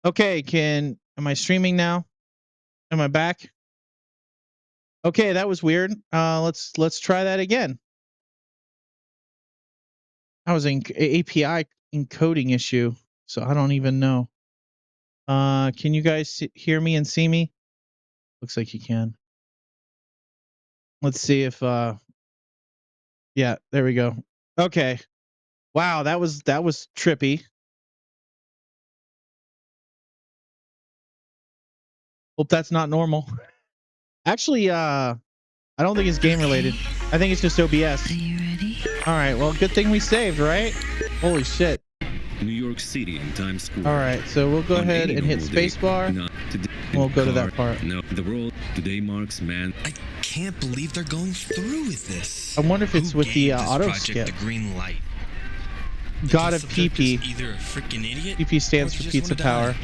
Okay, am I streaming now? Am I back? Okay, that was weird. Let's try that again. That was an API encoding issue, so I don't even know. Can you guys hear me and see me? Looks like you can. Let's see if yeah, there we go. Okay. Wow, that was trippy. Hope that's not normal. Actually, I don't think it's game related. I think it's just OBS. Are you ready? All right, well, good thing we saved, right? Holy shit. New York City in Times Square. All right, so we'll go ahead and hit spacebar. We'll go to that part. No, the world today marks man. I can't believe they're going through with this. I wonder if it's with the auto skip. The green light. God of PP. Either a freaking idiot. PP stands for pizza power.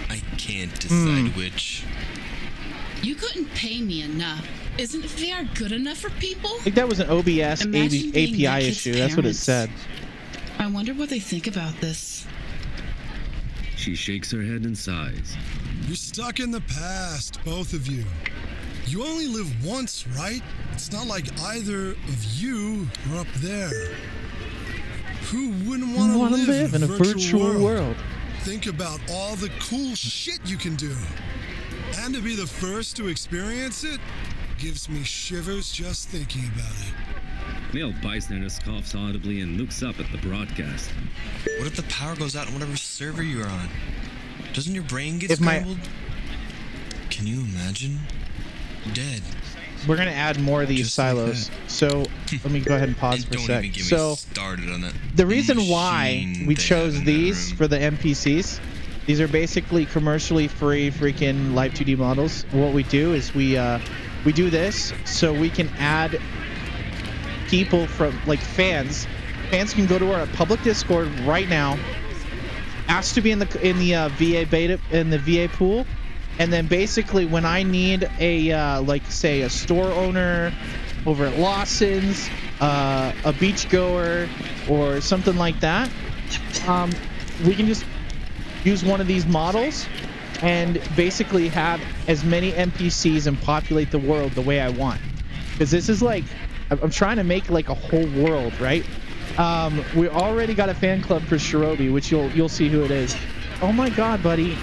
I can't decide which. You couldn't pay me enough. Isn't VR good enough for people? I think that was an OBS API issue. That's what it said. I wonder what they think about this. She shakes her head and sighs. You're stuck in the past, both of you. You only live once, right? It's not like either of you are up there. Who wouldn't want to live in a virtual world? Think about all the cool shit you can do. And to be the first to experience it gives me shivers just thinking about it. Male bystander coughs audibly and looks up at the broadcast. What if the power goes out on whatever server you're on? Doesn't your brain get scrambled? Can you imagine? Dead. We're gonna add more of these just silos. Like so let me go ahead and pause for a sec. So started on that the reason why we chose these for the NPCs, these are basically commercially free freaking live 2D models. What we do is we do this so we can add people from like fans. Fans can go to our public Discord right now, ask to be in the VA beta in the VA pool, and then basically when I need a like say a store owner over at Lawson's, a beachgoer or something like that, we can just use one of these models and basically have as many NPCs and populate the world the way I want. Because this is like, I'm trying to make like a whole world, right? We already got a fan club for Shirobi, which you'll see who it is. Oh my God, buddy.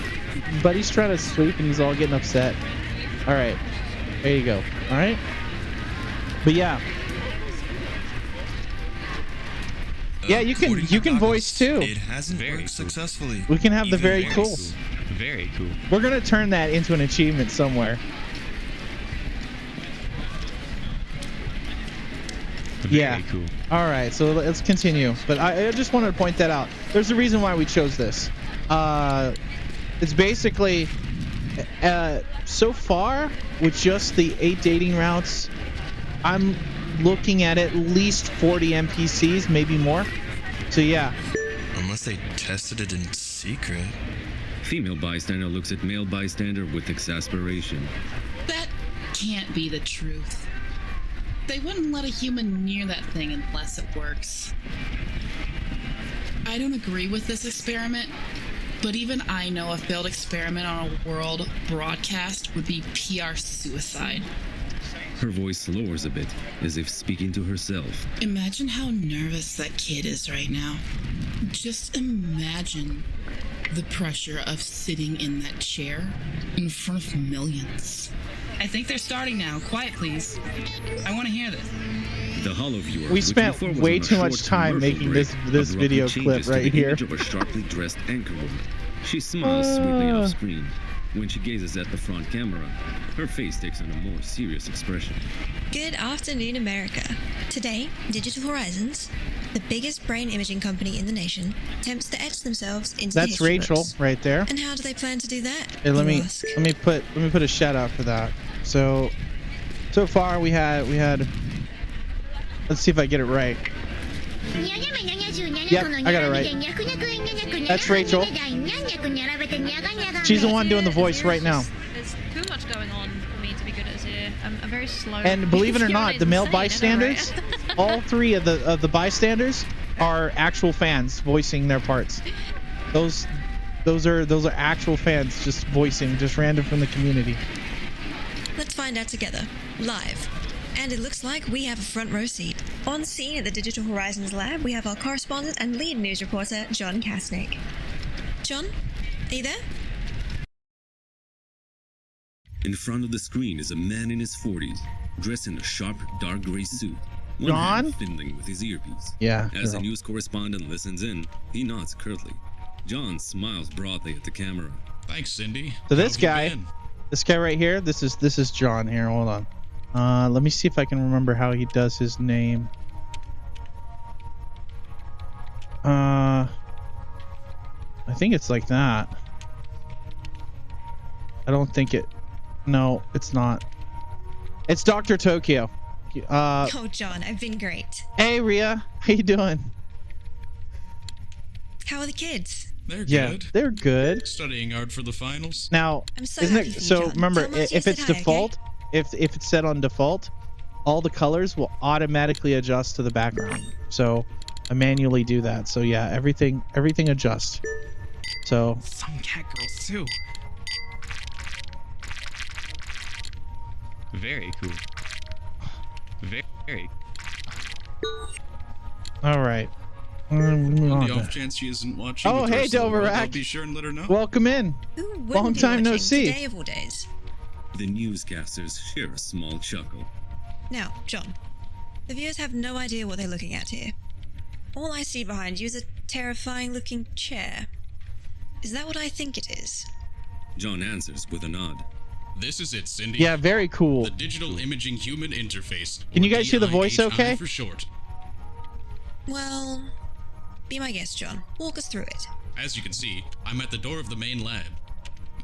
Buddy's trying to sleep and he's all getting upset. All right, there you go. All right, but yeah. Yeah, you can voice too. It hasn't worked successfully. We can have the very cool. Very cool. We're gonna turn that into an achievement somewhere. Very cool. All right, so let's continue. But I just wanted to point that out. There's a reason why we chose this. It's basically so far with just the 8 dating routes, I'm looking at least 40 NPCs, maybe more. So yeah. Unless they tested it in secret. Female bystander looks at male bystander with exasperation. That can't be the truth. They wouldn't let a human near that thing unless it works. I don't agree with this experiment, but even I know a failed experiment on a world broadcast would be PR suicide. Her voice lowers a bit, as if speaking to herself. Imagine how nervous that kid is right now. Just imagine the pressure of sitting in that chair in front of millions. I think they're starting now. Quiet, please. I want to hear this. The hollow viewer. We spent way too much time making this video clip right here. Of a sharply dressed anchor woman. She smiles sweetly off screen. When she gazes at the front camera, her face takes on a more serious expression. Good afternoon, America. Today, Digital Horizons, the biggest brain imaging company in the nation, attempts to etch themselves into the history Rachel books. right there. And how do they plan to do that? Hey, let me put a shout out for that. So far we had let's see if I get it right. Yep, I got it right. That's Rachel. She's the one doing the voice right now. There's too much going on for me to be good at it. I'm very slow. And believe it or not, the male bystanders, all 3 of the bystanders are actual fans voicing their parts. Those Those are actual fans just voicing, just random from the community. Let's find out together, live. And it looks like we have a front row seat. On scene at the Digital Horizons lab, we have our correspondent and lead news reporter, John Kasnick. John, are you there? In front of the screen is a man in his 40s, dressed in a sharp, dark gray suit. One John? hand fiddling with his earpiece. Yeah. As the news correspondent listens in, he nods curtly. John smiles broadly at the camera. Thanks, Cindy. So this guy right here, this is John here. Hold on. Let me see if I can remember how he does his name. I think it's like that. I don't think it. No, it's not. It's Dr. Tokyo. Oh, John, I've been great. Hey, Ria. How you doing? How are the kids? They're Yeah, good. they're good. Studying hard for the finals. Now, I'm so isn't happy it for you, so? John. Remember, Tell Matthew if I it's said hi, okay? default, if it's set on default, all the colors will automatically adjust to the background. So I manually do that. So yeah, everything adjusts. So Some cat girls too. Very cool. Very. all right. On the off chance she isn't watching. Oh, with the hey, rest of the world, Doverack. I'll be sure and let her know. Welcome in. Who wouldn't Long be time no watching see. Today of all days. The newscasters share a small chuckle. Now, John, the viewers have no idea what they're looking at here. All I see behind you is a terrifying-looking chair. Is that what I think it is? John answers with a nod. This is it, Cindy. Yeah, very cool. The Digital Imaging Human Interface. Can or you guys hear the voice DIHI okay? For short. Well, be my guest, John. Walk us through it. As you can see, I'm at the door of the main lab.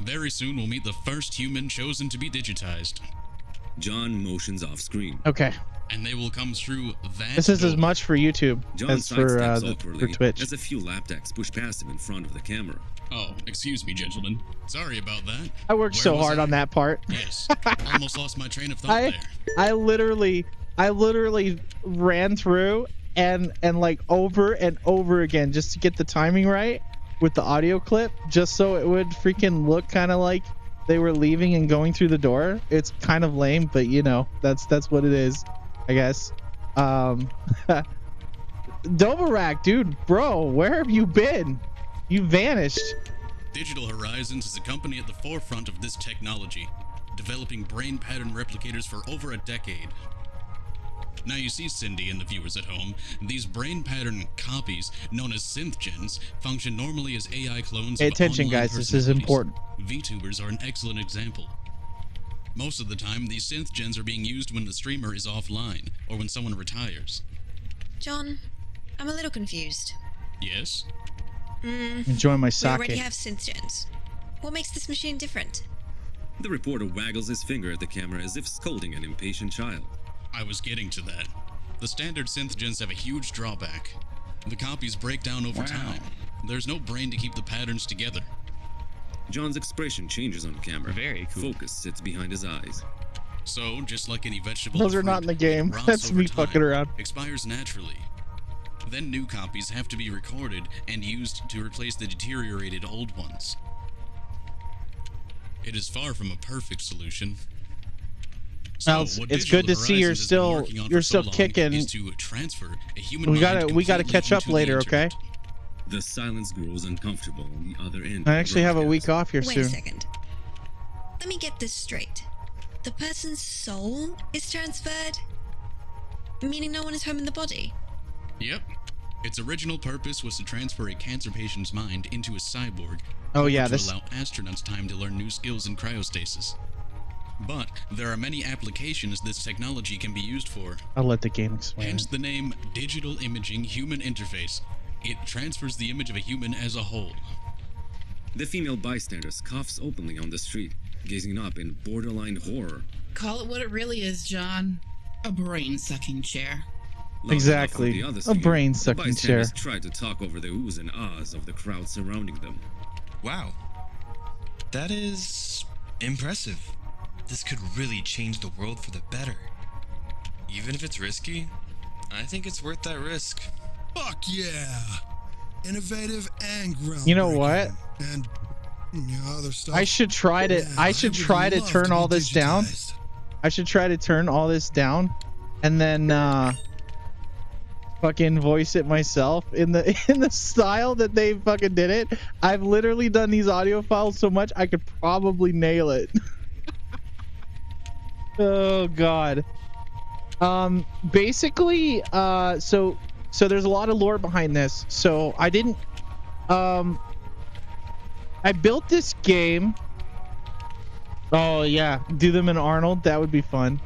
Very soon we'll meet the first human chosen to be digitized. John motions off screen. Okay. And they will come through that This is as door. much for YouTube John as for sidesteps awkwardly for Twitch. as a few lap techs push past him in front of the camera. Oh, excuse me, gentlemen. Sorry about that. I worked Where so was hard I? on that part. Yes. Almost lost my train of thought there. I literally ran through and like over and over again just to get the timing right with the audio clip, just so it would freaking look kind of like they were leaving and going through the door. It's kind of lame, but you know, that's what it is, I guess. Doverack, dude, bro, where have you been? You vanished. Digital Horizons is a company at the forefront of this technology, developing brain pattern replicators for over a decade. Now you see, Cindy and the viewers at home, these brain pattern copies, known as synth-gens, function normally as AI clones Pay of attention, online guys, this is personalities. important. Vtubers are an excellent example. Most of the time, these synth-gens are being used when the streamer is offline, or when someone retires. John, I'm a little confused. Yes? Enjoy my We sake. already have synth-gens. What makes this machine different? The reporter waggles his finger at the camera as if scolding an impatient child. I was getting to that. The standard synth-gens have a huge drawback. The copies break down over time. There's no brain to keep the patterns together. John's expression changes on camera. Very cool. Focus sits behind his eyes. So, just like any vegetable, Those or are not in fruit, the game. it rots That's over me time, fucking around. expires naturally. Then new copies have to be recorded and used to replace the deteriorated old ones. It is far from a perfect solution. Well, what it's Digital good to see you're Horizons has been working on for so long kicking. is to transfer a human We mind gotta completely catch up into the later, okay? internet. The silence grows uncomfortable on the other end. I of the actually have a week broadcast. off here Wait a soon. second. Let me get this straight. The person's soul is transferred? Meaning no one is home in the body? Yep. Its original purpose was to transfer a cancer patient's mind into a cyborg. Oh, yeah, to this- allow astronauts time to learn new skills in cryostasis. But there are many applications this technology can be used for. I'll let the game explain. Hence the name Digital Imaging Human Interface. It transfers the image of a human as a whole. The female bystander coughs openly on the street, gazing up in borderline horror. Call it what it really is, John. A brain-sucking chair. Loud Exactly. enough for the others A to hear, brain-sucking the bystanders chair. try to talk over the oohs and ahs of the crowd surrounding them. Wow. That is impressive. This could really change the world for the better. Even if it's risky, I think it's worth that risk. Fuck yeah! Innovative and groundbreaking. You know what? and other stuff. I should try to. Yeah, I should would try to love turn be all this down. digitized. I should try to turn all this down, and then fucking voice it myself in the style that they fucking did it. I've literally done these audio files so much I could probably nail it. Oh god. Basically, so there's a lot of lore behind this. So I didn't I built this game. Oh yeah, do them in Arnold. That would be fun.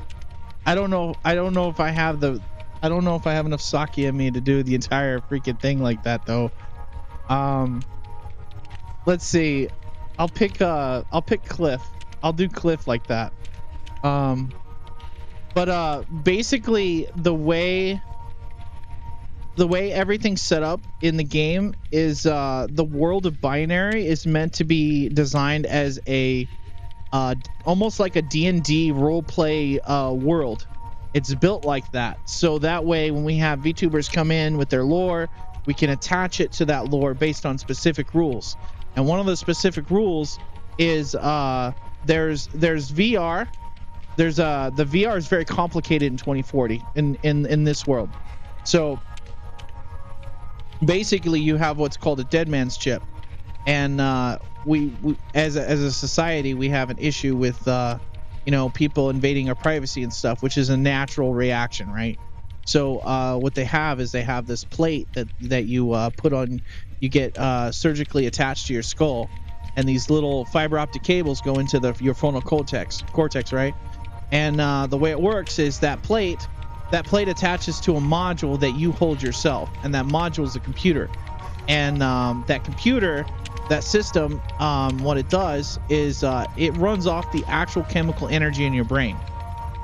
I don't know if I have enough sake in me to do the entire freaking thing like that though. Let's see. I'll pick Cliff. I'll do Cliff like that. But basically the way everything's set up in the game is the world of Binary is meant to be designed as a almost like a D&D role play world. It's built like that, so that way when we have VTubers come in with their lore, we can attach it to that lore based on specific rules. And one of the specific rules is there's VR. There's the VR is very complicated in 2040 in this world. So basically you have what's called a dead man's chip, and we as a society we have an issue with people invading our privacy and stuff, which is a natural reaction, right? So what they have is they have this plate that you put on, you get surgically attached to your skull, and these little fiber optic cables go into your frontal cortex, right? And the way it works is that plate attaches to a module that you hold yourself, and that module is a computer. And that system, what it does is it runs off the actual chemical energy in your brain.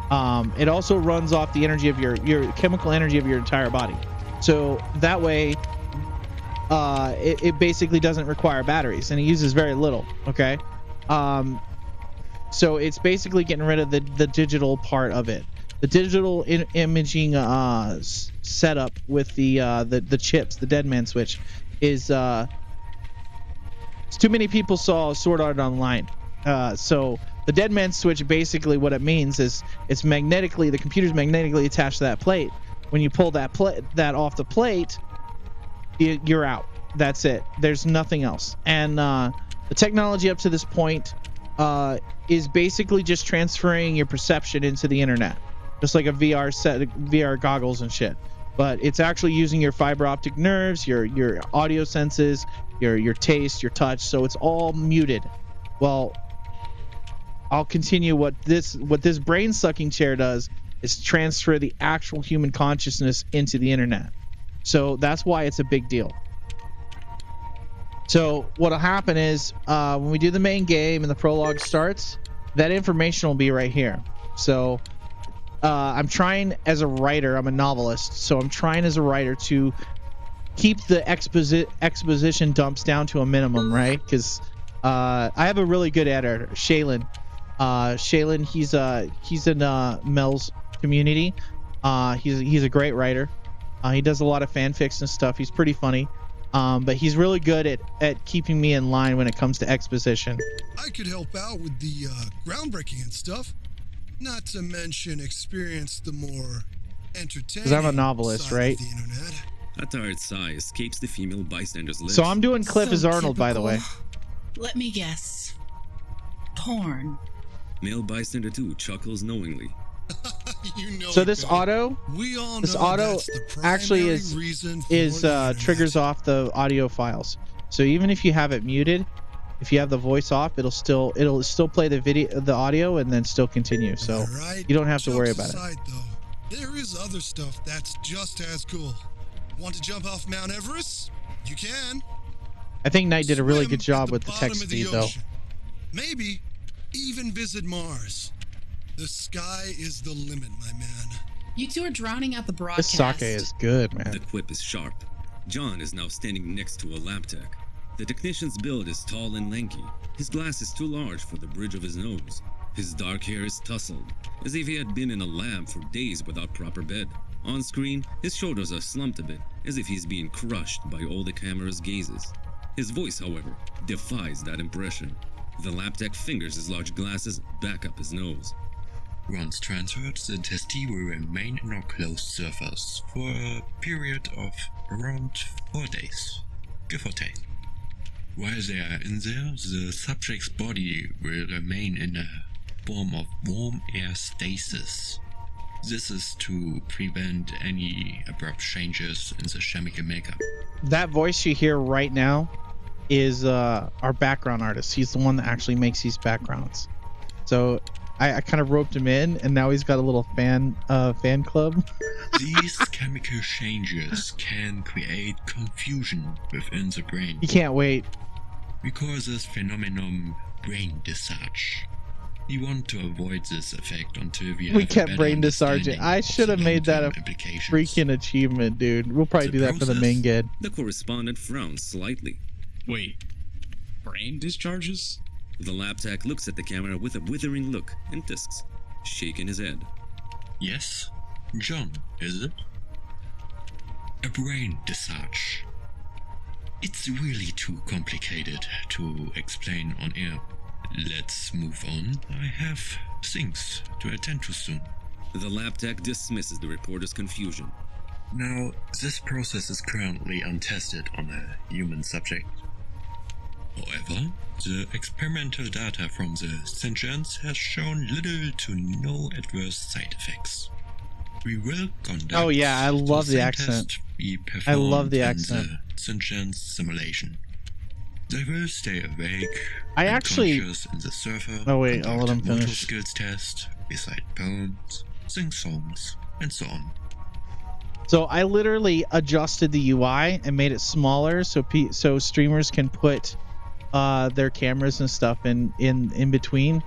It also runs off the energy of your chemical energy of your entire body. So that way, it basically doesn't require batteries, and it uses very little. Okay. So it's basically getting rid of the digital part of it. The digital imaging setup with the chips, the dead man switch, is too many people saw Sword Art Online. So the dead man switch, basically what it means is the computer's magnetically attached to that plate. When you pull that off the plate, you're out. That's it. There's nothing else. And the technology up to this point is basically just transferring your perception into the internet, just like a VR goggles and shit. But it's actually using your fiber optic nerves, your audio senses, your taste, your touch. So it's all muted. Well, I'll continue. What this brain sucking chair does is transfer the actual human consciousness into the internet. So that's why it's a big deal. So what'll happen is when we do the main game and the prologue starts, that information will be right here. So I'm trying as a writer, I'm a novelist, so I'm trying as a writer to keep the exposition dumps down to a minimum, right? Because I have a really good editor, Shaylin. Shaylin, he's in Mel's community. He's a great writer. He does a lot of fanfics and stuff. He's pretty funny. But he's really good at keeping me in line when it comes to exposition. I could help out with the groundbreaking and stuff. Not to mention experience the more entertaining. Because I'm a novelist, right? Of the internet. A tired sigh escapes the female bystander's lips. So I'm doing Cliff as Arnold, by the way. Let me guess. Porn. Male bystander 2 chuckles knowingly. So this auto actually triggers off the audio files. So even if you have it muted, if you have the voice off, it'll still play the audio and then still continue. So you don't have to worry about it. There is other stuff that's just as cool. Want to jump off Mount Everest? You can. I think Knight did a really good job with the text speed, though. Maybe even visit Mars. The sky is the limit, my man. You two are drowning out the broadcast. This sake is good, man. The quip is sharp. John is now standing next to a lab tech. The technician's build is tall and lanky. His glass is too large for the bridge of his nose. His dark hair is tousled, as if he had been in a lab for days without proper bed. On screen, his shoulders are slumped a bit, as if he's being crushed by all the camera's gazes. His voice, however, defies that impression. The lab tech fingers his large glasses back up his nose. Once transferred, the testee will remain in our closed surface for a period of around 4 days, give or take. While they are in there, the subject's body will remain in a form of warm air stasis. This is to prevent any abrupt changes in the chemical makeup. That voice you hear right now is our background artist. He's the one that actually makes these backgrounds. So I kind of roped him in, and now he's got a little fan club. These chemical changes can create confusion within the brain. You can't wait. We call this phenomenon brain discharge. We want to avoid this effect until we kept brain discharging. I should have made that a freaking achievement, dude. We'll probably do that for the main guide. The correspondent frowns slightly. Wait, brain discharges? The lab tech looks at the camera with a withering look and discs, shaking his head. Yes, John, is it? A brain discharge. It's really too complicated to explain on air. Let's move on. I have things to attend to soon. The lab tech dismisses the reporter's confusion. Now, this process is currently untested on a human subject. However, the experimental data from the sentients has shown little to no adverse side effects. We will conduct Oh yeah, I love the same accent. test we I love the performed accent. in the sentient simulation. They will stay awake I and actually- conscious in the server. Oh, wait, I'll let conduct him motor finish. skills test, recite poems, sing songs, and so on. So I literally adjusted the UI and made it smaller so streamers can put their cameras and stuff in between.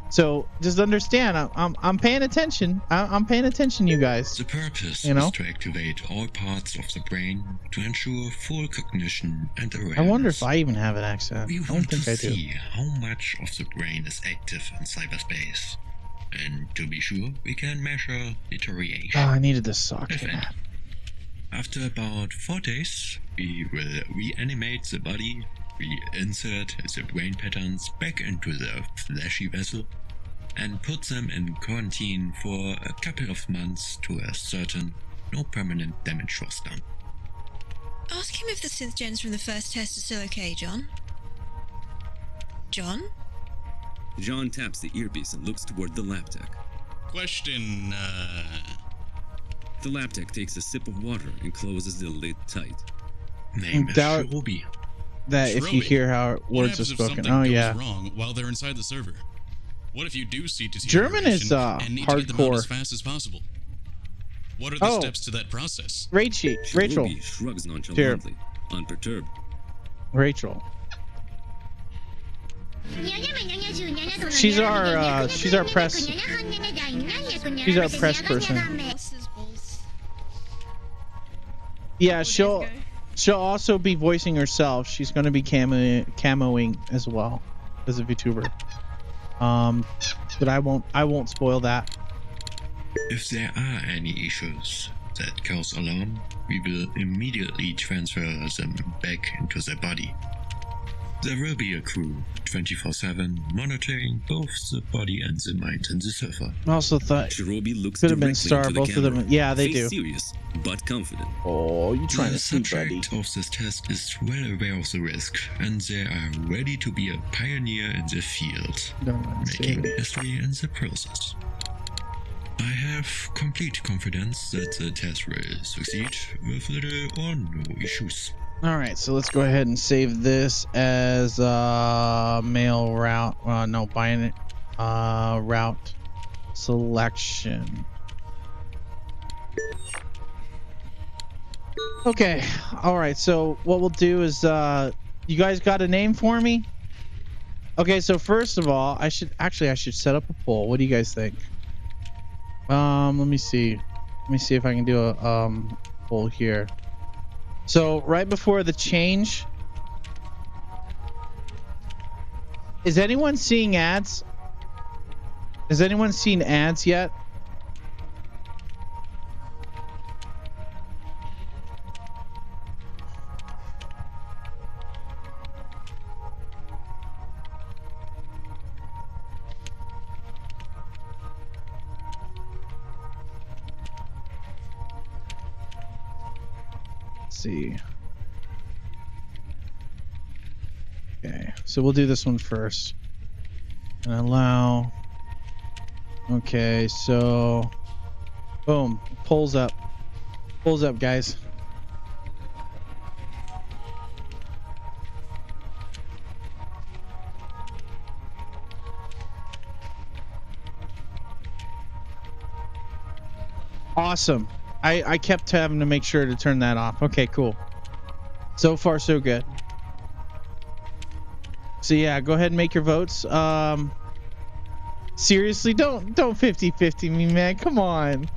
So just understand, I'm paying attention. I'm paying attention, you guys. The purpose You know? is to activate all parts of the brain to ensure full cognition and awareness. I wonder if I even have an accent. We I don't want think to I do. see how much of the brain is active in cyberspace. And to be sure, we can measure deterioration. Oh, I needed this socket. if any. After about 4 days, we will reanimate the body, reinsert the brain patterns back into the fleshy vessel, and put them in quarantine for a couple of months to ascertain no permanent damage was done. Ask him if the synth gens from the first test are still okay, John. John? John taps the earpiece and looks toward the lab tech. Question, The lab tech takes a sip of water and closes the lid tight. Name is Doubt- Shirobi. That if you Shroby, hear how what words are happens if spoken. something Oh goes yeah. wrong while they're inside the server? What if you do see German is, deterioration and need to get them out hardcore. as fast as possible? What are the Oh. steps to that process? Rachel. Shirobi shrugs nonchalantly, unperturbed. Rachel. She's our press. She's our press person. Yeah, she'll also be voicing herself. She's going to be camoing as well as a VTuber. But I won't spoil that. If there are any issues that cause alarm, we will immediately transfer them back into the body. There will be a crew 24/7 monitoring both the body and the mind in the server. I also thought Shirobi looks could have been directly Star. into the Both of camera. them. Yeah, they face do. serious, but confident. Oh, you trying The to see, buddy? subject of this test is well aware of the risk, and they are ready to be a pioneer in the field, Don't mind making saving. history in the process. I have complete confidence that the test will succeed with little or no issues. All right, so let's go ahead and save this as mail route. No, binary route selection. Okay. All right. So what we'll do is, you guys got a name for me? Okay. So first of all, I should set up a poll. What do you guys think? Let me see. Let me see if I can do a poll here. So right before the change, is anyone seeing ads? Has anyone seen ads yet? see. Okay, so we'll do this one first. And allow. Okay, so boom, pulls up. Pulls up, guys. Awesome. I kept having to make sure to turn that off. Okay, cool. So far, so good. So yeah, go ahead and make your votes. Seriously, don't 50-50 me, man. Come on.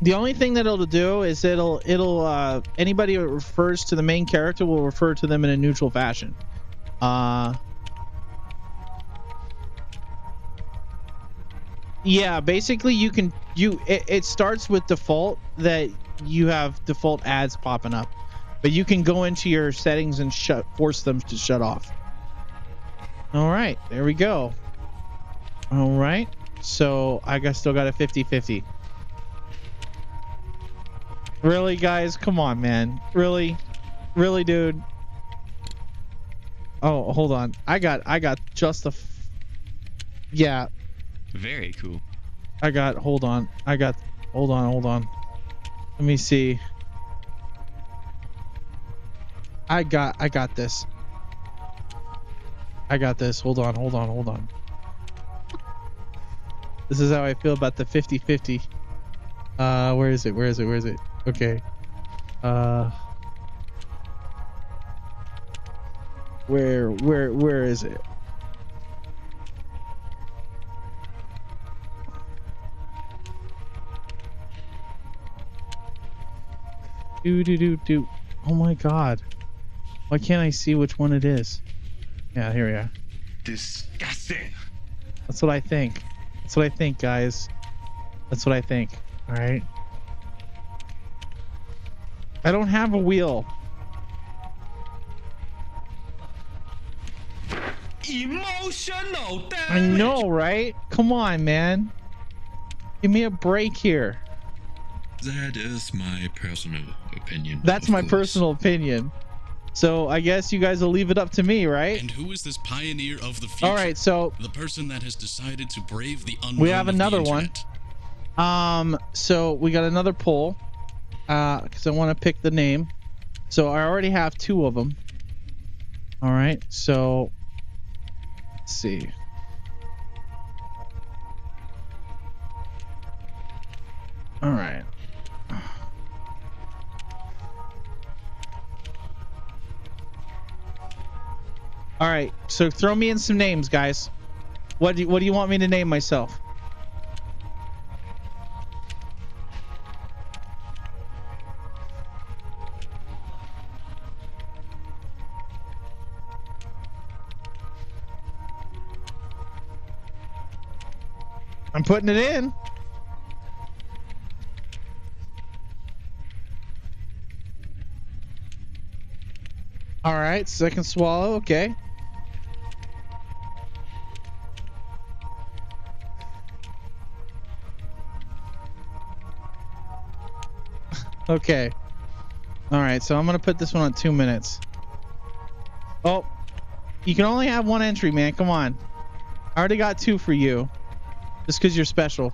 The only thing that it'll do is it'll anybody that refers to the main character will refer to them in a neutral fashion. Yeah, basically it starts with default that you have default ads popping up, but you can go into your settings and force them to shut off. All right, there we go. All right, so still got a 50-50. Really, guys? Come on, man. Really, dude. Oh, hold on. I got just the. Yeah. Very cool. Hold on. Hold on. Let me see. I got this. I got this. Hold on. This is how I feel about the 50-50. Where is it? Okay. Where is it? Do. Oh my god. Why can't I see which one it is? Yeah, here we are. Disgusting. That's what I think. Guys. That's what I think. All right. I don't have a wheel. Emotional damage. I know, right? Come on, man. Give me a break here. That is my personal opinion. That's my personal opinion. So I guess you guys will leave it up to me, right? And who is this pioneer of the future? All right, so the person that has decided to brave the unknown. we have another of the one. internet. So we got another poll. Because I want to pick the name. So I already have 2 of them. All right, so let's see. All right. All right, so throw me in some names, guys. What do you want me to name myself? I'm putting it in. All right, second swallow. Okay. Okay. All right, so I'm gonna put this one on 2 minutes. Oh, you can only have 1 entry, man. Come on. I already got 2 for you. Just because you're special.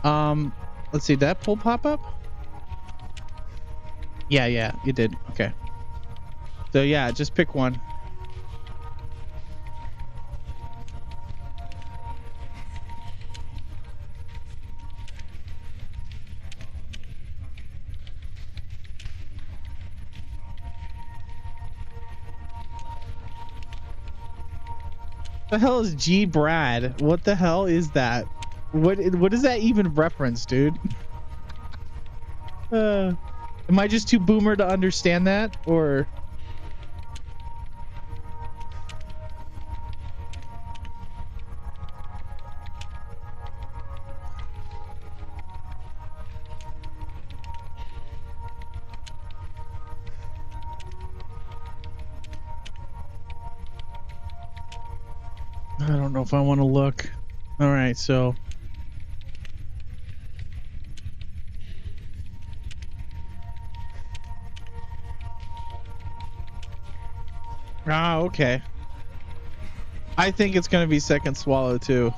Let's see. Did that poll pop up? Yeah, you did. Okay. So yeah, just pick one. What the hell is G Brad? What the hell is that? What does that even reference, dude? Am I just too boomer to understand that, or? I don't know if I want to look. All right, so. Ah, okay. I think it's going to be second swallow too.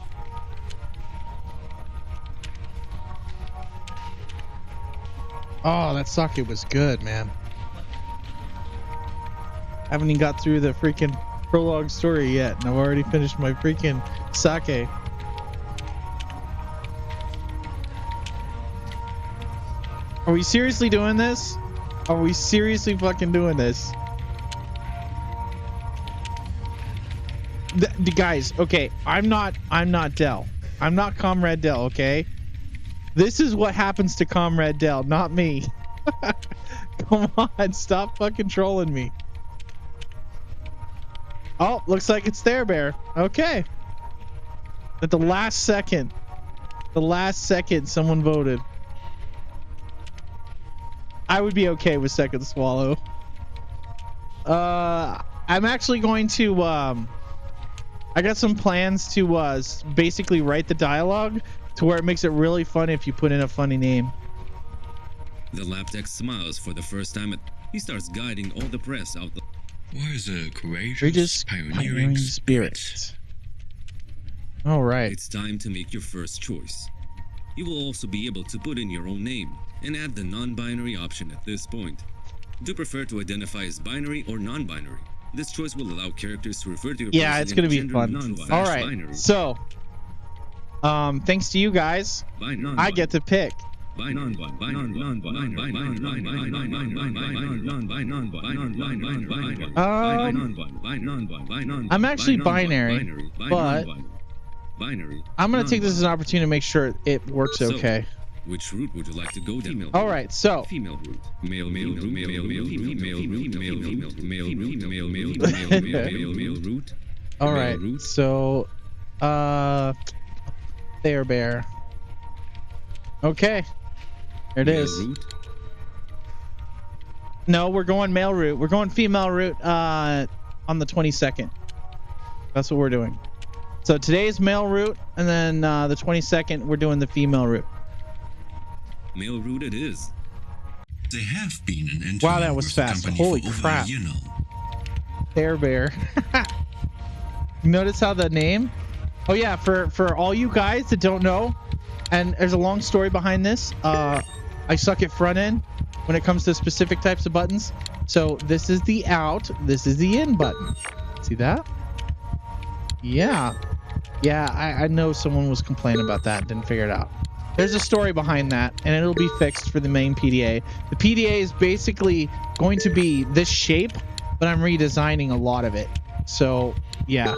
Oh, that sake was good, man. Haven't even got through the freaking prologue story yet, and I've already finished my freaking sake. Are we seriously doing this? Are we seriously fucking doing this? Guys, okay, I'm not Dell. I'm not Comrade Dell, okay? This is what happens to Comrade Dell, not me. Come on, stop fucking trolling me. Oh, looks like it's there, Bear. Okay. At the last second, someone voted. I would be okay with second swallow. I'm actually going to I got some plans to basically write the dialogue to where it makes it really fun if you put in a funny name. The lab tech smiles for the first time. He starts guiding all the press out the... Was a courageous pioneering spirit. All right. It's time to make your first choice. You will also be able to put in your own name and add the non-binary option at this point. Do you prefer to identify as binary or non-binary? This choice will allow characters to refer to your yeah, it's gonna be fun. All right. Binary. So, thanks to you guys, I get to pick. I'm actually binary, but I'm gonna take this as an opportunity to make sure it works okay. Which route would you like to go down? All right, so female route, male route, male route. All right, so there, Bear. Okay, there it is. No, we're going male route. We're going female route on the 22nd. That's what we're doing. So today's male route, and then the 22nd we're doing the female route. Male route it is. They have been an intern. Wow, that was fast. Holy crap. There, Bear. Notice how the name? Oh yeah, for all you guys that don't know, and there's a long story behind this. I suck at front end when it comes to specific types of buttons. So this is the out, this is the in button. See that? Yeah. Yeah, I know someone was complaining about that, didn't figure it out. There's a story behind that, and it'll be fixed for the main PDA. The PDA is basically going to be this shape, but I'm redesigning a lot of it. So, yeah.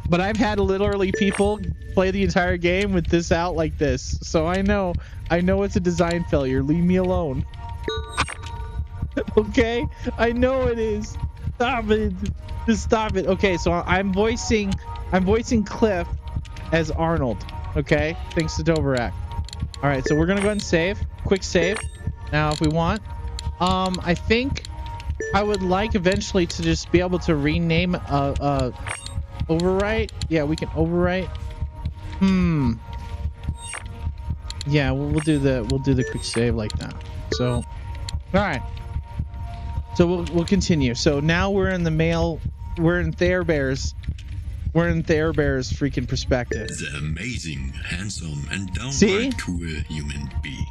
But I've had literally people play the entire game with this out like this. So I know it's a design failure. Leave me alone. Okay? I know it is. Stop it. Just stop it. Okay, so I'm voicing Cliff as Arnold. Okay, thanks to Doberak. All right, so we're gonna go ahead and save. Quick save. Now, if we want, I think I would like eventually to just be able to rename overwrite. Yeah, we can overwrite. Yeah, we'll do the quick save like that. So, all right. So we'll continue. So now we're in the male. We're in Thayerbear's. We're in Thayerbear's freaking perspective. The amazing, handsome, and downright cool human being.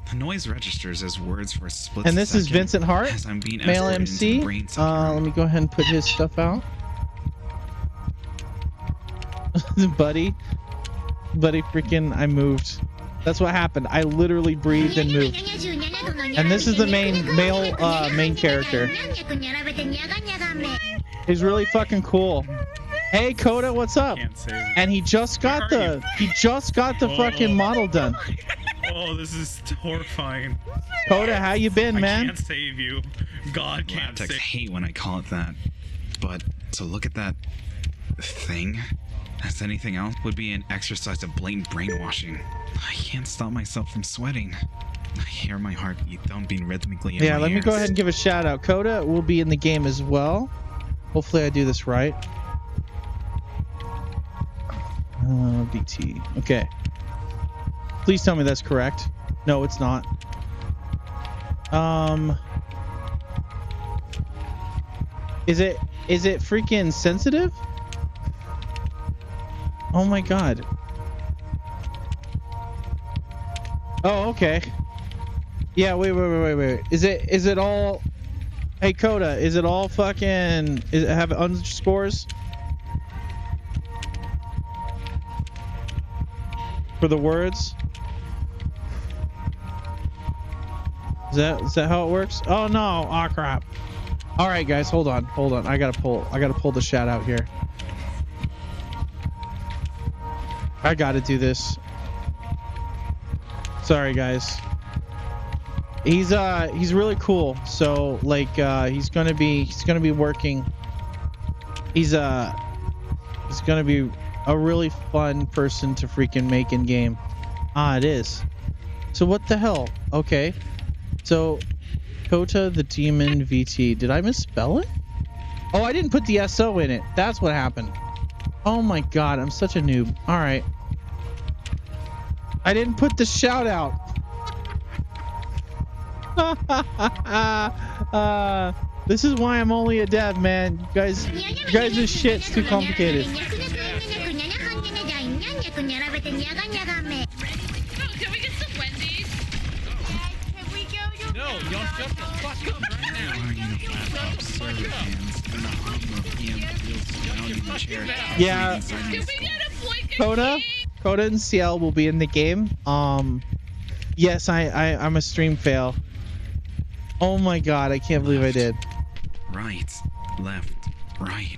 The noise registers as words for a split And this is Vincent Hart, as I'm being male escorted MC. into the brain sucker. Let me go ahead and put his stuff out. Buddy, freaking, I moved. That's what happened. I literally breathed and moved. And this is the main character. He's really fucking cool. Hey Coda, what's up? And he just got the fucking model done. Oh, this is horrifying. Coda, how you been, man? I can't save you. God can't save. I hate when I call it that. But to look at that thing as anything else would be an exercise of blatant brainwashing. I can't stop myself from sweating. I hear my heartbeat thumping rhythmically in Yeah, my let me ears. go ahead and give a shout out. Coda will be in the game as well. Hopefully I do this right. BT. Okay. Please tell me that's correct. No, it's not. Is it freaking sensitive? Oh my god. Oh, okay. Yeah, wait. Is it all... Hey, Coda, is it all fucking... Is it have underscores? For the words? Is that how it works? Oh no, oh crap. All right, guys, hold on. I gotta pull the shout out here. I gotta do this. Sorry, guys. He's really cool. So like he's gonna be working. He's gonna be a really fun person to freaking make in game. It is. So what the hell? Okay. So Kota the Demon VT. Did I misspell it? Oh, I didn't put the SO in it. That's what happened. Oh my god, I'm such a noob. All right. I didn't put the shout out. This is why I'm only a dev, man. You guys' shit's too complicated. Oh, can we get some Wendy's? Can we go? No, y'all shut the fuck up right now. Yeah. Can we get a blink of Coda and CL will be in the game. Yes, I'm a stream fail. Oh my god, I can't believe I did. Right, left, right.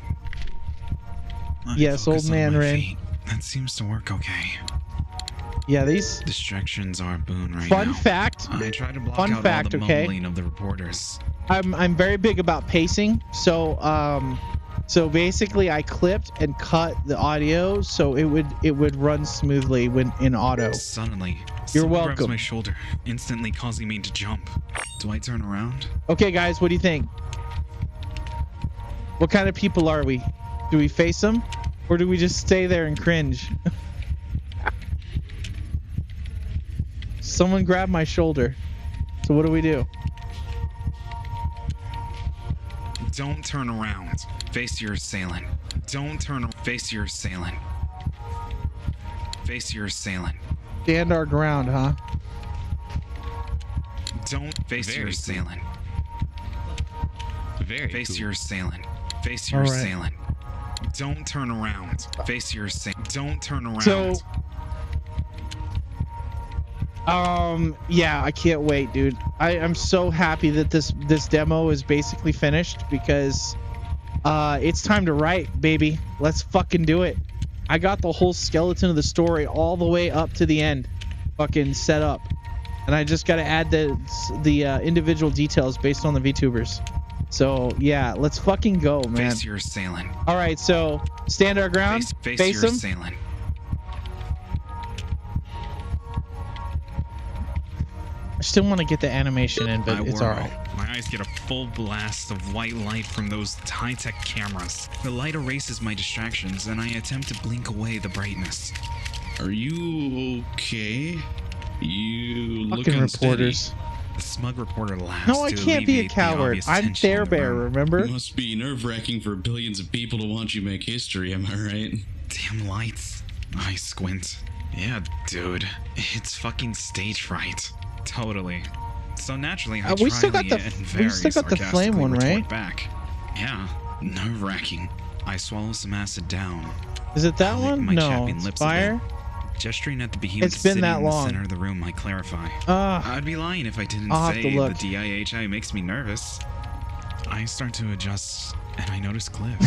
Yes, old man Ray. That seems to work okay. Yeah, these distractions are a boon right fun now. fact. I try to block fun out fact, all the okay. mumbling of the reporters. I'm very big about pacing. So basically I clipped and cut the audio so it would run smoothly when in auto. Suddenly, you're someone welcome. grabs my shoulder, instantly causing me to jump. Do I turn around? Okay, guys, what do you think? What kind of people are we? Do we face them, or do we just stay there and cringe? Someone grabbed my shoulder. So what do we do? Don't turn around. Face your assailant. Don't turn. Face your assailant. Face your assailant. Stand our ground, huh? Don't face your assailant. Very face cool. your assailant. Face your All right. assailant. Don't turn around. Face your assailant. Don't turn around. So, yeah, I can't wait, dude. I'm so happy that this demo is basically finished because it's time to write, baby. Let's fucking do it. I got the whole skeleton of the story all the way up to the end fucking set up. And I just got to add the individual details based on the VTubers. So, yeah, let's fucking go, man. Face your assailant. All right, so stand our ground. Face your him. assailant. I still want to get the animation in, but it's all right. My eyes get a full blast of white light from those high-tech cameras. The light erases my distractions, and I attempt to blink away the brightness. Are you okay? You look Fucking unsteady. reporters. The smug reporter laughs. No, I to can't be a alleviate the coward. obvious I'm tension in the Bear, room. remember? It must be nerve-wracking for billions of people to watch you make history, am I right? Damn lights. I squint. Yeah, dude. It's fucking stage fright. Totally. So naturally, I we try still to got the and we very still got the flame sarcastically one, retort right? Back. Yeah, nerve-wracking. I swallow some acid down. Is it that I lick one? my No, chapping it's lips a fire. bit. Gesturing at the behemoth It's been sitting that in the long. center of the room, I clarify. Ah. I'd be lying if I didn't I'll have say to look. the DIHI makes me nervous. I start to adjust, and I notice Cliff,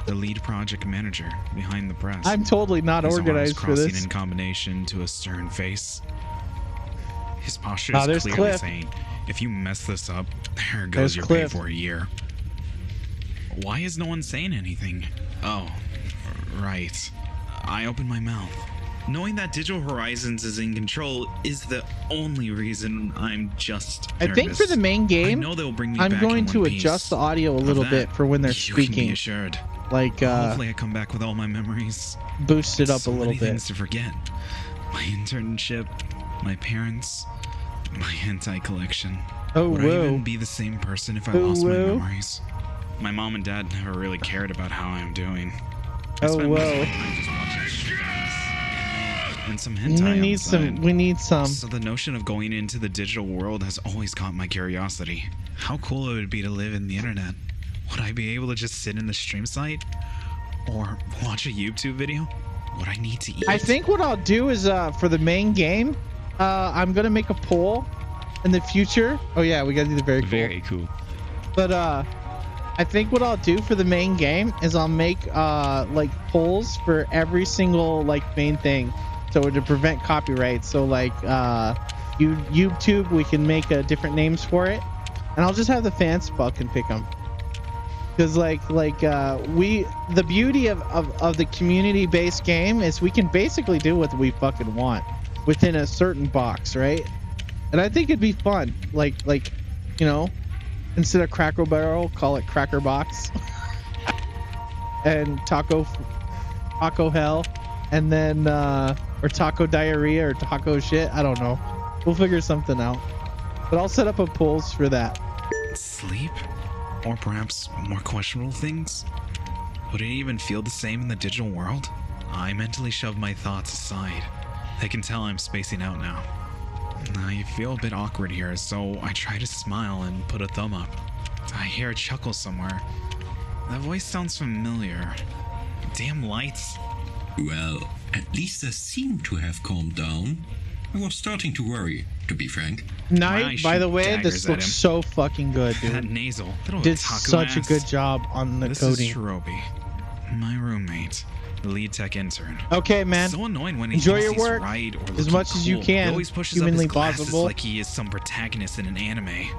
the lead project manager behind the press. I'm totally not His organized arms for crossing this. in combination to a stern face. His posture Ah, is there's clearly Cliff. saying, if you mess this up, there goes There's your Cliff. pay for a year. Why is no one saying anything? Oh, right. I open my mouth. Knowing that Digital Horizons is in control is the only reason I'm just I think for the main game, I know they'll bring me I'm back going in to one adjust piece. the audio a Of little that, bit for when they're you can be speaking. assured. like Hopefully I come back with all my memories. boost it up So a little many bit. things to forget. My internship, my parents, my hentai collection. Oh, Would I whoa. even be the same person if I Oh, lost my whoa. memories? My mom and dad never really cared about how I'm doing. I Oh, spent most of whoa. my time just watching streams, and some hentai We need on the some. side. We need some. So the notion of going into the digital world has always caught my curiosity. How cool it would be to live in the internet. Would I be able to just sit in the stream site? Or watch a YouTube video? Would I need to eat? I think what I'll do is for the main game, I'm gonna make a poll in the future. Oh yeah, we gotta do the very cool. Very cool. But I think what I'll do for the main game is I'll make like polls for every single like main thing, so to prevent copyright. So like YouTube, we can make different names for it, and I'll just have the fans fucking pick them. Because the beauty of the community-based game is we can basically do what we fucking want within a certain box, right? And I think it'd be fun, like you know, instead of Cracker Barrel, call it Cracker Box, and Taco Hell, and then or Taco Diarrhea or Taco Shit. I don't know. We'll figure something out. But I'll set up a polls for that. Sleep? Or perhaps more questionable things? Would it even feel the same in the digital world? I mentally shove my thoughts aside. They can tell I'm spacing out now. I feel a bit awkward here, so I try to smile and put a thumb up. I hear a chuckle somewhere. That voice sounds familiar. Damn lights. Well, at least I seem to have calmed down. I was starting to worry, to be frank. Night, by the way, daggers this at looks him. so fucking good, That dude. nasal. Little Did taco such a ass. good job on the This coding. is Shirobi, my roommate, the lead tech intern. Okay, man. So annoying when he Enjoy thinks your he's work right or as looking much as you cool. can, He always pushes humanly up his glasses possible. like he is some protagonist in an anime.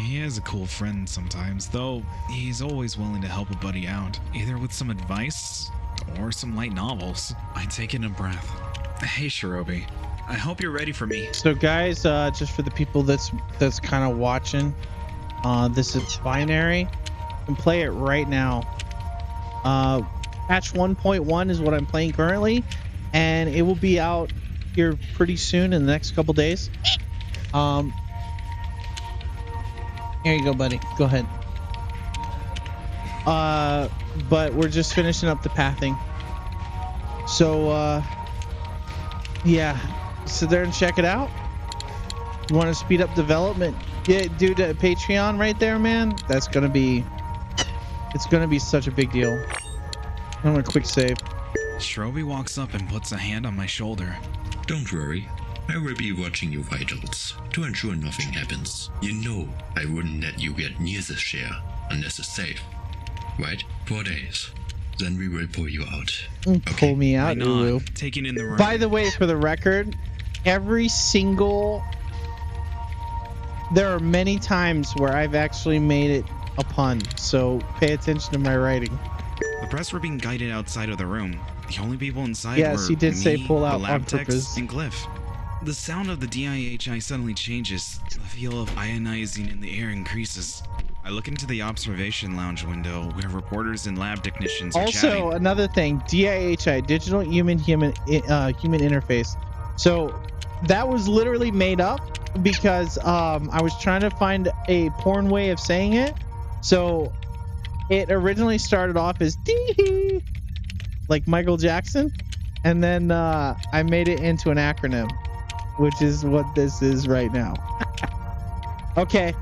He is a cool friend sometimes, though he's always willing to help a buddy out, either with some advice or some light novels. I take in a breath. Hey, Shirobi. I hope you're ready for me. So guys, just for the people that's kind of watching, this is binary. You can play it right now. Patch 1.1 is what I'm playing currently, and it will be out here pretty soon in the next couple days. Here you go, buddy. Go ahead. But we're just finishing up the pathing. So yeah, sit there and check it out. You want to speed up development? Yeah, dude, Patreon right there, man. It's gonna be such a big deal. I'm gonna quick save. Shirobi walks up and puts a hand on my shoulder. Don't worry. I will be watching your vitals to ensure nothing happens. You know I wouldn't let you get near the share unless it's safe. Right? 4 days. Then we will pull you out. Pull me out, Why not? Ulu. Taking in the room. By the way, for the record, there are many times where I've actually made it a pun, so pay attention to my writing. The press were being guided outside of the room. The only people inside Yes, were he did me, say pull out the lab on techs, purpose. and Glyph. The sound of the DIHI suddenly changes. The feel of ionizing in the air increases. I look into the observation lounge window where reporters and lab technicians are Also, chatting. another thing, DIHI, digital human interface. So that was literally made up because I was trying to find a porn way of saying it. So it originally started off as dee like Michael Jackson, and then I made it into an acronym, which is what this is right now. Okay,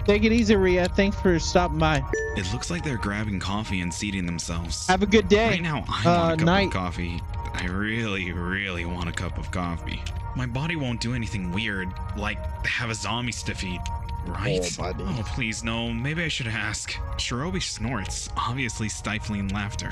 take it easy, Rhea. Thanks for stopping by. It looks like they're grabbing coffee and seating themselves. Have a good day. Right now, I want a cup night. of coffee. I really, really want a cup of coffee. My body won't do anything weird, like have a zombie stiff eat, right? Oh, buddy. Oh, please, no. Maybe I should ask. Shirobi snorts, obviously stifling laughter.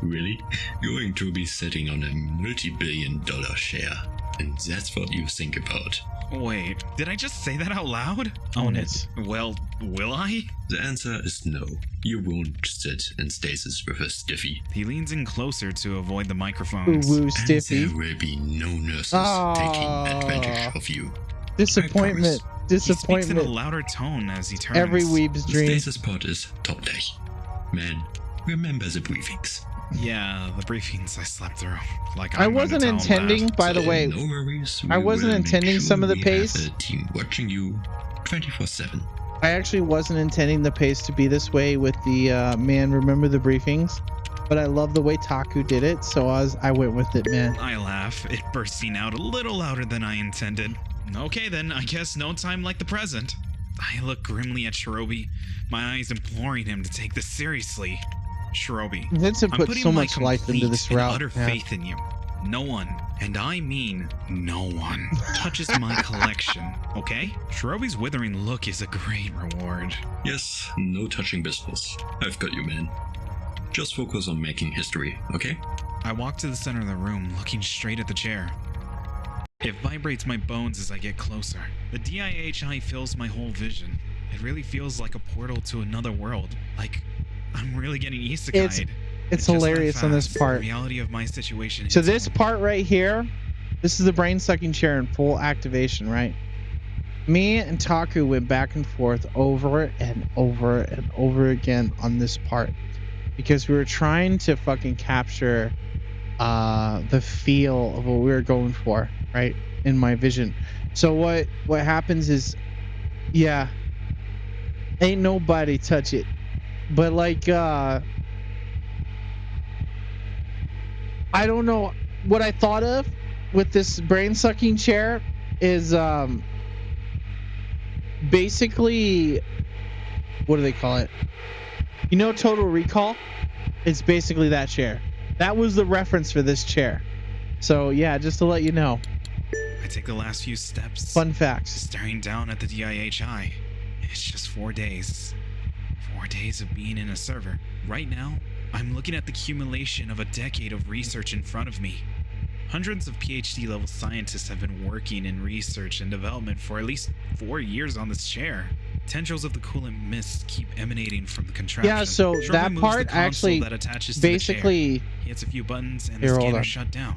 Really? Going to be sitting on a multi-billion-dollar share. And that's what you think about. Wait, did I just say that out loud? Own it. Well, will I? The answer is no. You won't sit in stasis with a stiffy. He leans in closer to avoid the microphones. Ooh, And stiffy. there will be no nurses taking advantage of you. Disappointment. He speaks in a Disappointment. louder tone as he turns. Every weeb's The dream. stasis pod is top deck. Man, Remember the briefings. Yeah, the briefings I slept through. Like I I'm going to wasn't tell 'em intending, that. by the So way, no worries. I we wasn't will make intending sure some of the we have pace. a team watching you 24/7. I actually wasn't intending the pace to be this way with the man, remember the briefings? But I love the way Taku did it, so I went with it, man. I laugh, it bursting out a little louder than I intended. Okay then, I guess no time like the present. I look grimly at Shirobi, my eyes imploring him to take this seriously. Shirobi, Vincent I'm put putting so my much life into complete this and route. utter man. faith in you. No one, and I mean no one, touches my collection, okay? Shirobi's withering look is a great reward. Yes, no touching business. I've got you, man. Just focus on making history, okay? I walk to the center of the room, looking straight at the chair. It vibrates my bones as I get closer. The DIHI fills my whole vision. It really feels like a portal to another world. Like I'm really getting isekai'd. It's Just that hilarious on this fast, part. The reality of my situation. So hits this home. part right here, this is the brain sucking chair in full activation, right? Me and Taku went back and forth over and over and over again on this part because we were trying to fucking capture the feel of what we were going for, right? In my vision. So what happens is, yeah, ain't nobody touch it, but like I don't know what I thought of with this brain sucking chair is basically, what do they call it? You know, Total Recall? It's basically that chair. That was the reference for this chair. So yeah, just to let you know. I take the last few steps. Fun facts. Staring down at the DIHI. It's just 4 days. 4 days of being in a server. Right now, I'm looking at the accumulation of a decade of research in front of me. Hundreds of PhD level scientists have been working in research and development for at least 4 years on this chair. Tendrils of the coolant mist keep emanating from the contraption. Yeah, so Shortly that moves part the console actually that attaches to basically the chair. He hits a few buttons and Here, the hold scanner on. shut down,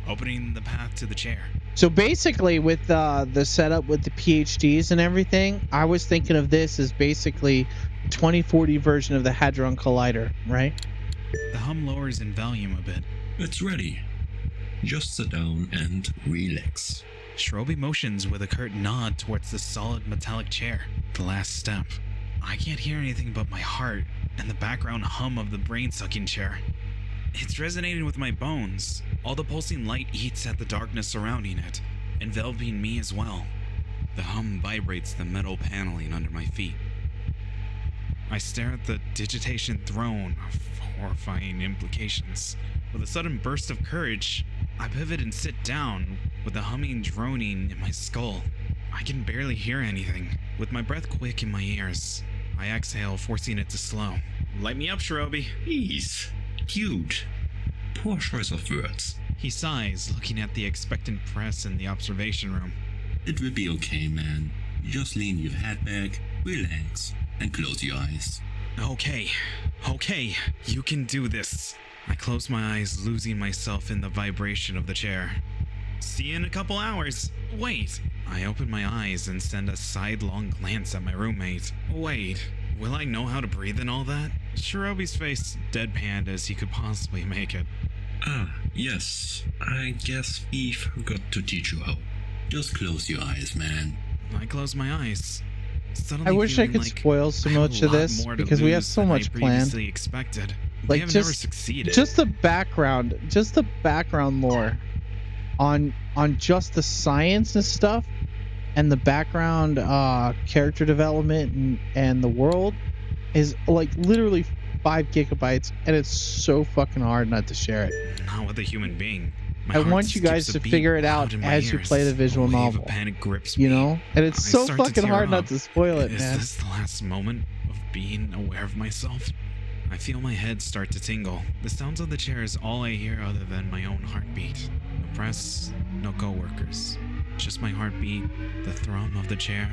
opening the path to the chair. So basically with the setup with the PhDs and everything, I was thinking of this as basically the 2040 version of the Hadron Collider, right? The hum lowers in volume a bit. It's ready. Just sit down and relax. Shirobi motions with a curt nod towards the solid metallic chair. The last step. I can't hear anything but my heart and the background hum of the brain-sucking chair. It's resonating with my bones. All the pulsing light eats at the darkness surrounding it, enveloping me as well. The hum vibrates the metal paneling under my feet. I stare at the digitation throne of horrifying implications. With a sudden burst of courage, I pivot and sit down, with the humming droning in my skull. I can barely hear anything. With my breath quick in my ears, I exhale, forcing it to slow. Light me up, Shirobi. Please. Dude. Poor choice of words. He sighs, looking at the expectant press in the observation room. It will be okay, man. Just lean your head back, relax, and close your eyes. Okay, you can do this. I close my eyes, losing myself in the vibration of the chair. See you in a couple hours. Wait. I open my eyes and send a sidelong glance at my roommate. Wait, will I know how to breathe and all that? Shirobi's face deadpanned as he could possibly make it. Ah, yes. I guess we forgot to teach you how. Just close your eyes, man. I close my eyes. Suddenly I wish I feeling could like spoil so I have much a of lot this more to because we have lose so than I much planned. previously expected. We Like have never just succeeded. the background lore on just the science and stuff, and the background character development and the world is like literally 5 gigabytes, and it's so fucking hard not to share it. Not with a human being. My I heart want you guys skips a to beat figure it loud out in my as you ears. play the visual A wave novel. Of panic grips You me. know, and it's I so start to fucking tear hard not up. to spoil it, Is man. this the last moment of being aware of myself? I feel my head start to tingle. The sounds of the chair is all I hear other than my own heartbeat. No press, no coworkers. Just my heartbeat, the thrum of the chair,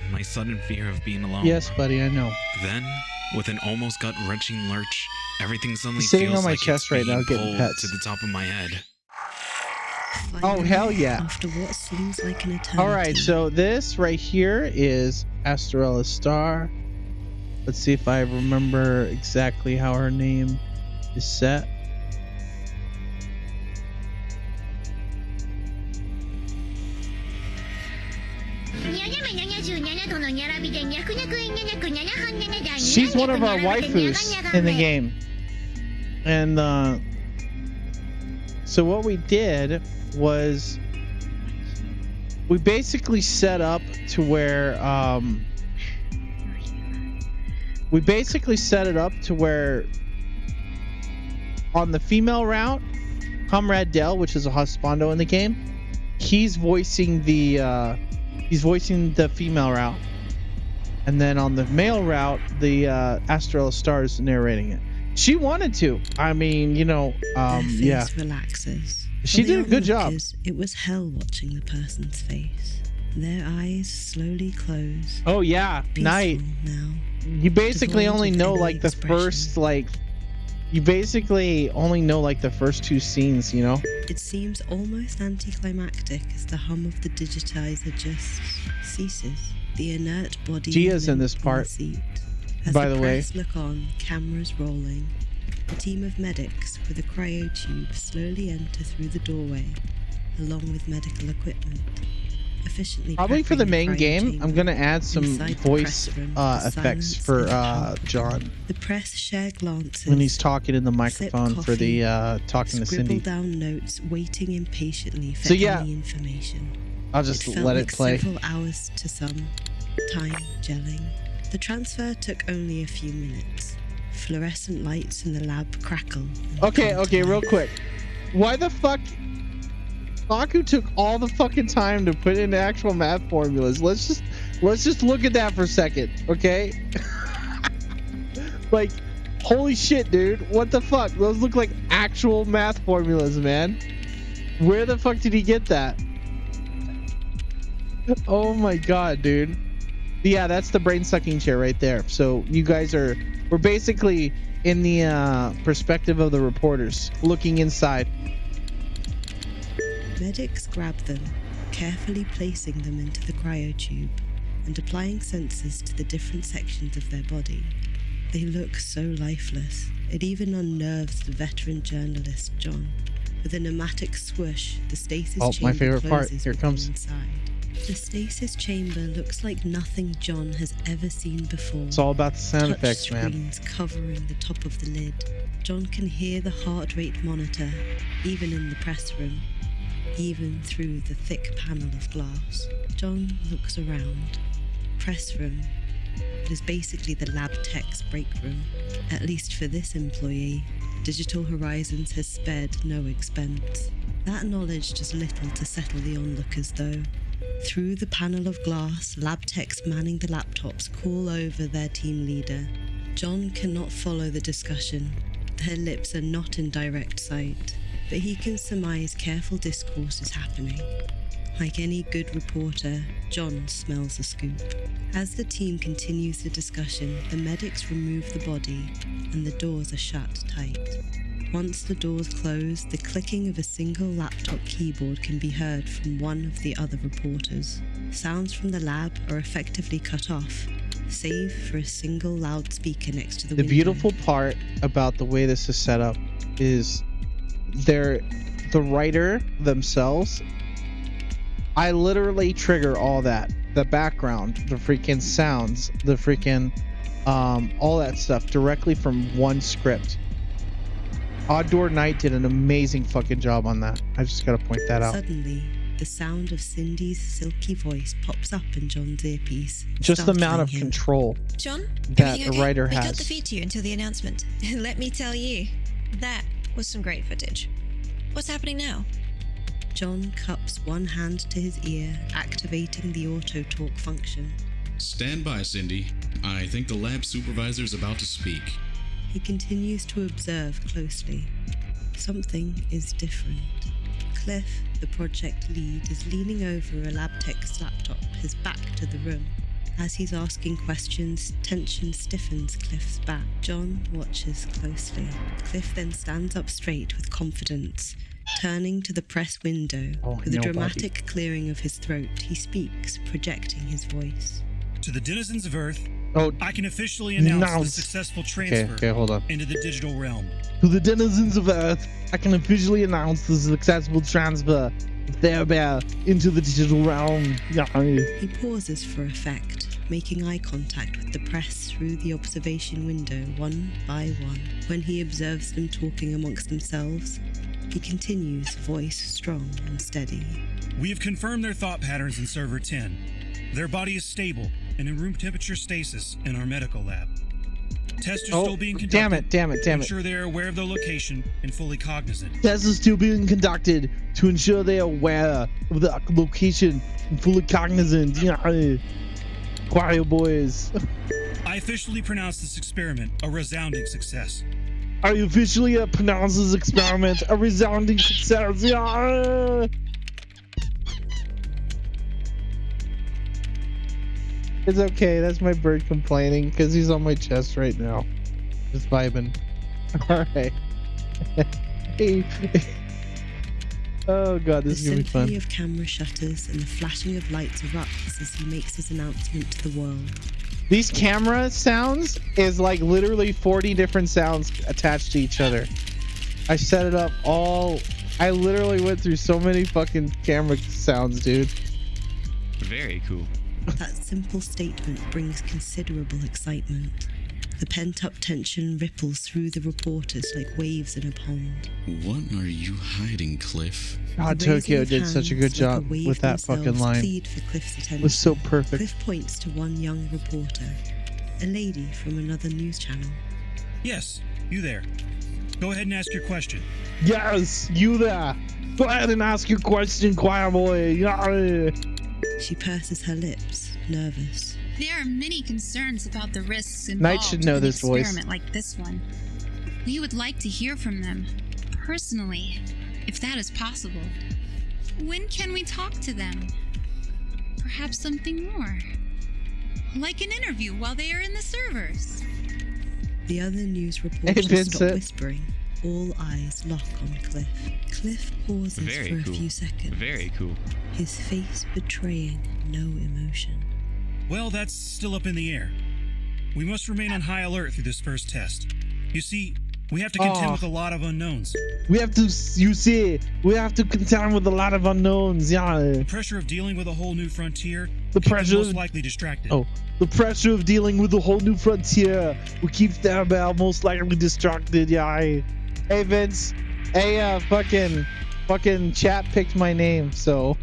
and my sudden fear of being alone. Yes, buddy, I know. Then, with an almost gut-wrenching lurch, everything suddenly Sitting feels on my like chest it's right now being getting pulled pets. to the top of my head. Oh, hell yeah. After what seems like an eternity. All right, so this right here is Astraella's star. Let's see if I remember exactly how her name is set. She's one of our waifus in the game. And so what we did was we basically set up to where on the female route, Comrade Dell, which is a husbando in the game, he's voicing the female route. And then on the male route, the Astrella Star is narrating it. She wanted to. I mean, you know, yeah. Relaxes. She did a good job. It was hell watching the person's face. Their eyes slowly close. Oh yeah, night. Now. You basically only know like the first you basically only know like the first two scenes, you know? It seems almost anticlimactic as the hum of the digitizer just ceases. The inert body Gia's in this part, by the way. As the press look on, cameras rolling, a team of medics with a cryo tube slowly enter through the doorway, along with medical equipment. Efficiently probably for the main game, I'm gonna add some voice effects for John. The press share glances when he's talking in the microphone for the talking to Cindy. Down notes, waiting impatiently for any information. I'll just let it play. Several hours to some, time gelling. The transfer took only a few minutes. Fluorescent lights in the lab crackle. Okay, real quick. Why the fuck? Baku took all the fucking time to put in actual math formulas. Let's just look at that for a second, okay? Like, holy shit, dude. What the fuck? Those look like actual math formulas, man. Where the fuck did he get that? Oh my god, dude. Yeah, that's the brain sucking chair right there. So you guys we're basically in the perspective of the reporters looking inside. Medics grab them, carefully placing them into the cryotube and applying sensors to the different sections of their body. They look so lifeless, it even unnerves the veteran journalist John. With a pneumatic swoosh, the stasis chamber my favorite part. closes Here it comes. inside. The stasis chamber looks like nothing John has ever seen before. It's all about the sound effects, man. Screens covering the top of the lid. John can hear the heart rate monitor, even in the press room, even through the thick panel of glass. John looks around. Press room. It is basically the lab tech's break room. At least for this employee, Digital Horizons has spared no expense. That knowledge does little to settle the onlookers, though. Through the panel of glass, lab techs manning the laptops call over their team leader. John cannot follow the discussion. Their lips are not in direct sight, but he can surmise careful discourse is happening. Like any good reporter, John smells a scoop. As the team continues the discussion, the medics remove the body and the doors are shut tight. Once the doors close, the clicking of a single laptop keyboard can be heard from one of the other reporters. Sounds from the lab are effectively cut off, save for a single loudspeaker next to the window. The beautiful part about the way this is set up is the writer themselves. I literally trigger all that. The background, the freaking sounds, the freaking all that stuff directly from one script. Odd Door Knight did an amazing fucking job on that. I just gotta point that out. Suddenly, the sound of Cindy's silky voice pops up in John's earpiece. Just the amount of control John, that a writer We got has. the feed to you until the announcement. Let me tell you, that was some great footage. What's happening now? John cups one hand to his ear, activating the auto-talk function. Stand by, Cindy. I think the lab supervisor's about to speak. He continues to observe closely. Something is different. Cliff, the project lead, is leaning over a lab tech's laptop, his back to the room. As he's asking questions, tension stiffens Cliff's back. John watches closely. Cliff then stands up straight with confidence. Turning to the press window, with a dramatic clearing of his throat, he speaks, projecting his voice. To the denizens of Earth, Oh, I can officially announce the Announce. successful transfer Okay, hold on. into the digital realm. To the denizens of Earth, I can officially announce the successful transfer of their bear into the digital realm. He pauses for effect, making eye contact with the press through the observation window one by one. When he observes them talking amongst themselves, he continues, voice strong and steady. We have confirmed their thought patterns in Server 10. Their body is stable and in room temperature stasis in our medical lab. Tests are still being conducted. Damn it. To ensure they are aware of their location and fully cognizant. Tests are still being conducted to ensure they are aware of the location and fully cognizant. Quiet, boys. I officially pronounce this experiment a resounding success. I officially pronounce this experiment a resounding success. It's okay. That's my bird complaining because he's on my chest right now. Just vibing. All right. Oh god, this is gonna be The fun. symphony of camera shutters and the flashing of lights erupts as he makes his announcement to the world. These camera sounds is like literally 40 different sounds attached to each other. I set it up all. I literally went through so many fucking camera sounds, dude. Very cool. That simple statement brings considerable excitement. The pent-up tension ripples through the reporters like waves in a pond. What are you hiding, Cliff? God, The Tokyo raising of did such a good hands like job wave with that fucking themselves line. plead for Cliff's attention. It was so perfect. Cliff points to one young reporter, a lady from another news channel. Yes, you there. Go ahead and ask your question. Yes, you there. Go ahead and ask your question, choir boy. Yeah. She purses her lips, nervous. There are many concerns about the risks involved Knight should know with an this voice. experiment like this one. We would like to hear from them, personally, if that is possible. When can we talk to them? Perhaps something more. Like an interview while they are in the servers. The other news reporters stop Vincent. whispering. All eyes lock on Cliff. Cliff pauses Very for a cool. few seconds, Very cool. his face betraying no emotion. Well, that's still up in the air. We must remain on high alert through this first test. You see, we have to contend with a lot of unknowns. We have to, you see, we have to contend with a lot of unknowns. Yeah. The pressure of dealing with a whole new frontier The will keep them pressure- most likely distracted. Oh, the pressure of dealing with a whole new frontier will keep them most likely distracted. Yeah. Hey Vince. Hey, fucking chat picked my name, so.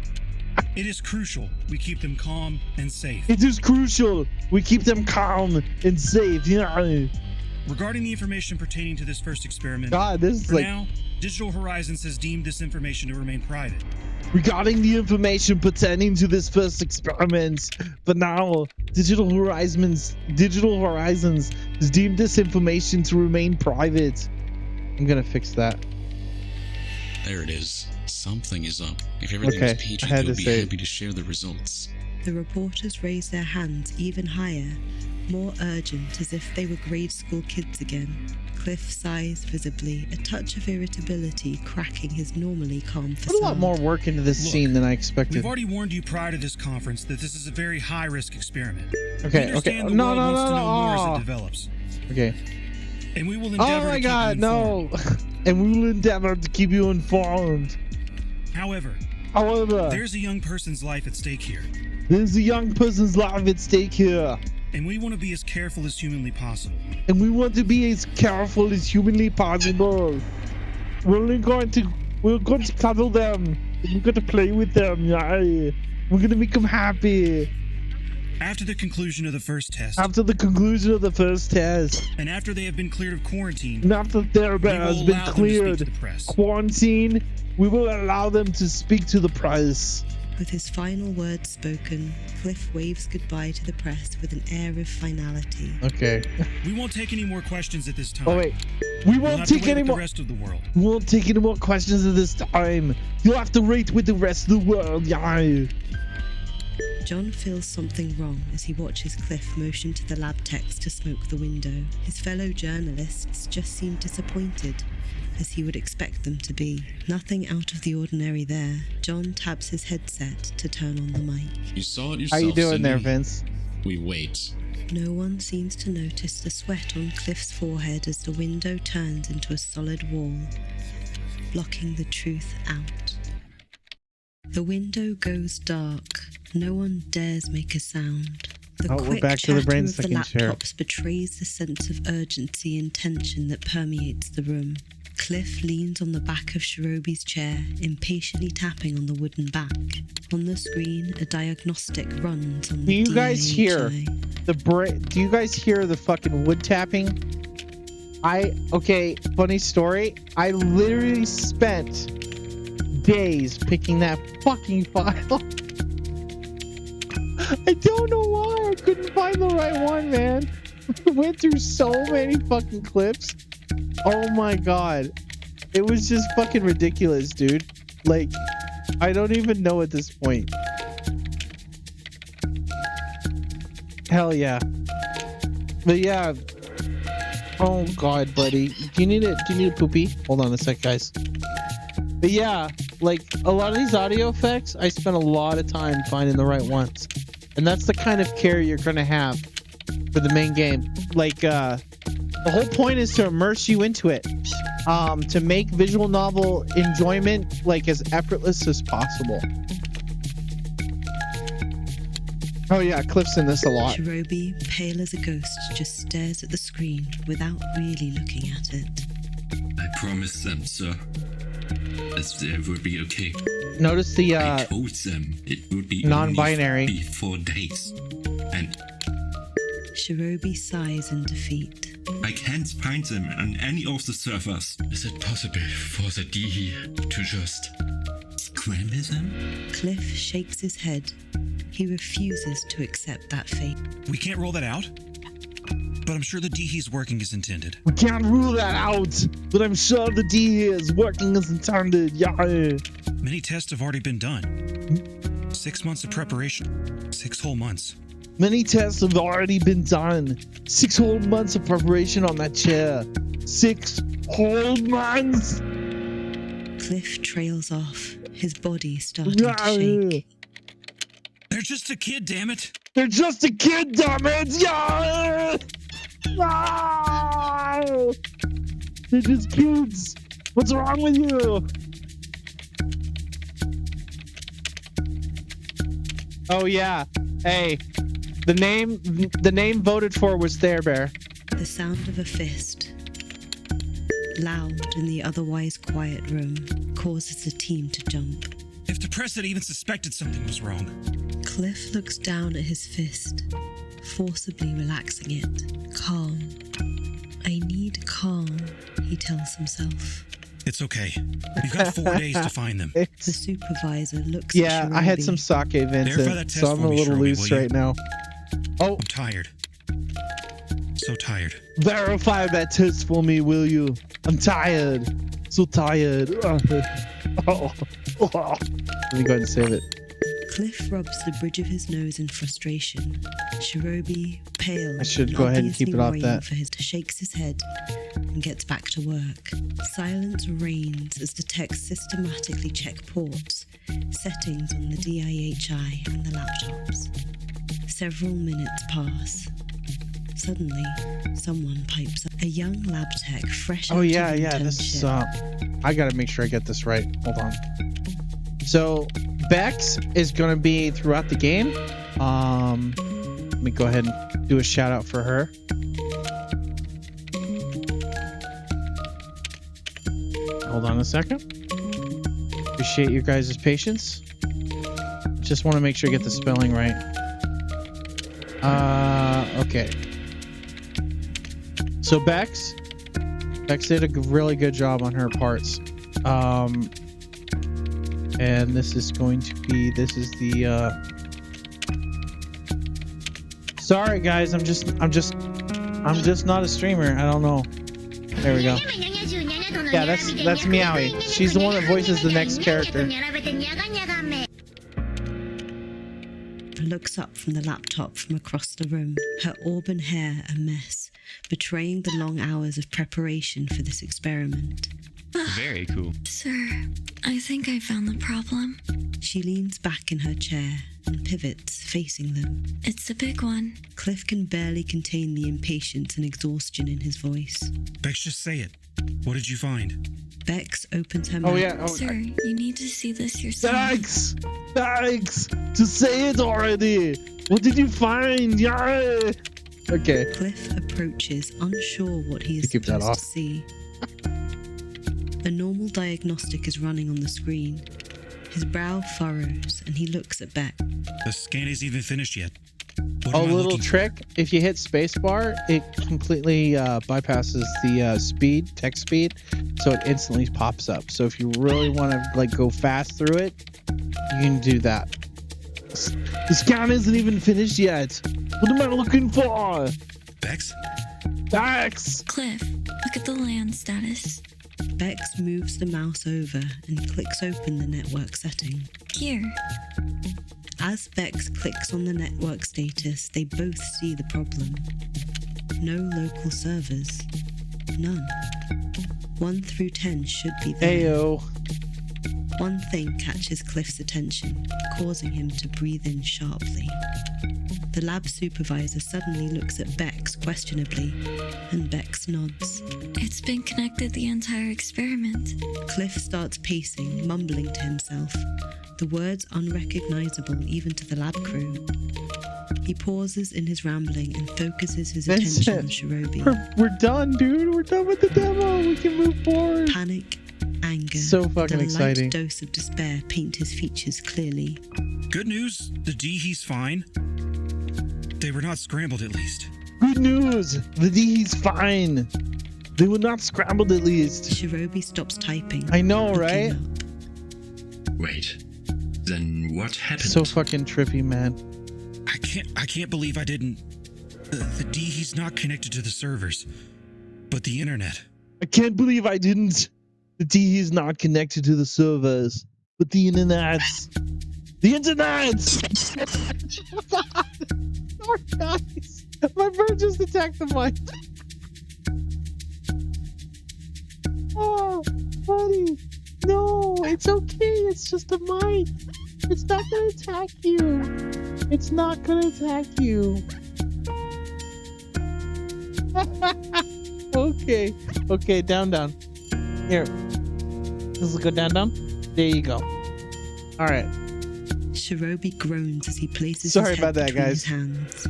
It is crucial we keep them calm and safe. It is crucial we keep them calm and safe. Yeah. Regarding the information pertaining to this first experiment, God, this is for like. now, Digital Horizons has deemed this information to remain private. Regarding the information pertaining to this first experiment, but now Digital Horizons has deemed this information to remain private. I'm gonna fix that. There it is. Something is up. If everything Okay, was peachy, I had they would to be say it. happy to share the results. The reporters raise their hands even higher, more urgent as if they were grade school kids again. Cliff sighs visibly, a touch of irritability cracking his normally calm facade. Put a lot more work into this Look, scene than I expected. We've already warned you prior to this conference that this is a very high-risk experiment. We Okay, understand okay. the No, world no, wants to no, know more as no. it develops, Okay. and we will endeavor Oh to my keep god, you informed. no. And we will endeavor to keep you informed. However, However, there's a young person's life at stake here, there's a young person's life at stake here. and we want to be as careful as humanly possible. And we want to be as careful as humanly possible. We're going to cuddle them. We're going to play with them. Yeah. We're going to make them happy. After the conclusion of the first test, After the conclusion of the first test, and after they have been cleared of quarantine, and after their we has will been allow them to speak cleared, to the press. quarantine, we will allow them to speak to the press. With his final words spoken, Cliff waves goodbye to the press with an air of finality. Okay. We won't take any more questions at this time. Oh wait, we You'll won't have to take wait any with more. the rest of the world. We won't take any more questions at this time. You'll have to rate with the rest of the world. Yeah. John feels something wrong as he watches Cliff motion to the lab techs to smoke the window. His fellow journalists just seem disappointed, as he would expect them to be. Nothing out of the ordinary there. John taps his headset to turn on the mic. You saw it How yourself, you doing there, Cindy. Vince? We wait. No one seems to notice the sweat on Cliff's forehead as the window turns into a solid wall, blocking the truth out. The window goes dark. No one dares make a sound. The Oh, we're quick back to the chatter brain of the sticking chair. laptops betrays the sense of urgency and tension that permeates the room. Cliff leans on the back of Shirobi's chair, impatiently tapping on the wooden back. On the screen, a diagnostic runs on the Do you guys hear DIHI. do you guys hear the fucking wood tapping? Okay, funny story. I literally spent days picking that fucking file. I don't know why I couldn't find the right one, man. I went through so many fucking clips. Oh my god. It was just fucking ridiculous, dude. Like, I don't even know at this point. Hell yeah. But yeah. Oh god, buddy. Do you need a poopy? Hold on a sec, guys. But yeah, like a lot of these audio effects, I spent a lot of time finding the right ones. And that's the kind of care you're gonna have for the main game. Like the whole point is to immerse you into it. To make visual novel enjoyment like as effortless as possible. Oh yeah, Cliff's in this a lot. Shirobi, pale as a ghost, just stares at the screen without really looking at it. I promised them, sir, that it would be okay. Notice the I told them it would be non-binary. only 4 days. And Shirobi sighs in defeat. I can't find them on any of the servers. Is it possible for the DE to just scramble them? Cliff shakes his head. He refuses to accept that fate. We can't roll that out, but I'm sure the DE's working as intended. We can't rule that out, but I'm sure the DE is working as intended. Yeah. Many tests have already been done. 6 months of preparation. 6 whole months. Many tests have already been done. 6 whole months of preparation on that chair. 6 whole months. Cliff trails off, his body starting to shake. They're just a kid, damn it. They're just a kid, damn it. Yeah. No! They're just kids. What's wrong with you? Oh yeah. Hey, the name voted for was There Bear. The sound of a fist, loud in the otherwise quiet room, causes the team to jump. If the press had even suspected something was wrong. Cliff looks down at his fist, forcibly relaxing it. Calm. I need calm, he tells himself. It's okay. You've got 4 days to find them. The supervisor looks Yeah, at I had Shirobi. some sake, Verify that Vincent, test so I'm for a me, little Shirobi, loose will you? right now. Oh, I'm tired. So tired. Verify that test for me, will you? I'm tired. So tired. Oh. Let me go ahead and save it. Cliff rubs the bridge of his nose in frustration. Shirobi, pale, I should and go ahead and keep obviously it off worrying that. for his shakes his head and gets back to work. Silence reigns as the techs systematically check ports, settings on the DIHI and the laptops. Several minutes pass. Suddenly, someone pipes up. A young lab tech fresh out Oh yeah, of yeah. This is internship. I gotta make sure I get this right. Hold on. So Bex is gonna be throughout the game. Let me go ahead and do a shout out for her. Hold on a second. Appreciate your guys' patience. Just want to make sure I get the spelling right. Okay. So Bex did a really good job on her parts. And this is going to be, this is the, sorry guys, I'm just not a streamer. I don't know. There we go. Yeah, that's Meowie. She's the one that voices the next character. Looks up from the laptop from across the room, her auburn hair a mess, betraying the long hours of preparation for this experiment. Very cool. Sir, I think I found the problem. She leans back in her chair and pivots, facing them. It's a big one. Cliff can barely contain the impatience and exhaustion in his voice. Bex, just say it. What did you find? Bex opens her mouth. Sir, you need to see this yourself. Thanks! Just say it already! What did you find? Yeah! Okay. Cliff approaches, unsure what he is Keep that supposed off. to see. A normal diagnostic is running on the screen. His brow furrows and he looks at Beck. The scan isn't even finished yet. What A am I little looking for? trick, if you hit spacebar, it completely bypasses the text speed, so it instantly pops up. So if you really want to like go fast through it, you can do that. The scan isn't even finished yet. What am I looking for? Bex? Bex! Cliff, look at the land status. Bex moves the mouse over and clicks open the network setting. Here. As Bex clicks on the network status, they both see the problem. No local servers. None. 1 through 10 should be there. Ayo. One thing catches Cliff's attention, causing him to breathe in sharply. The lab supervisor suddenly looks at Bex questionably, and Bex nods. It's been connected the entire experiment. Cliff starts pacing, mumbling to himself, the words unrecognizable even to the lab crew. He pauses in his rambling and focuses his attention on Shirobi. We're done, dude. We're done with the demo. We can move forward. Panic, anger, So fucking and a exciting. light dose of despair paint his features clearly. Good news, the D, he's fine. They were not scrambled at least. Good news. The D's fine. They were not scrambled at least. Shirobi stops typing. I know, looking right? up. Wait. Then what happened? So fucking trippy, man. I can't believe I didn't. The D, he's not connected to the servers, but the internet. I can't believe I didn't. The D is not connected to the servers, but the internet. The internet! Oh, guys. My bird just attacked the mic. Oh, buddy. No, it's okay. It's just a mic. It's not gonna attack you. It's not gonna attack you. Okay. Okay, down. Here. Let's go down. There you go. All right. Shirobi groans as he places Sorry his about head that, between guys. his hands.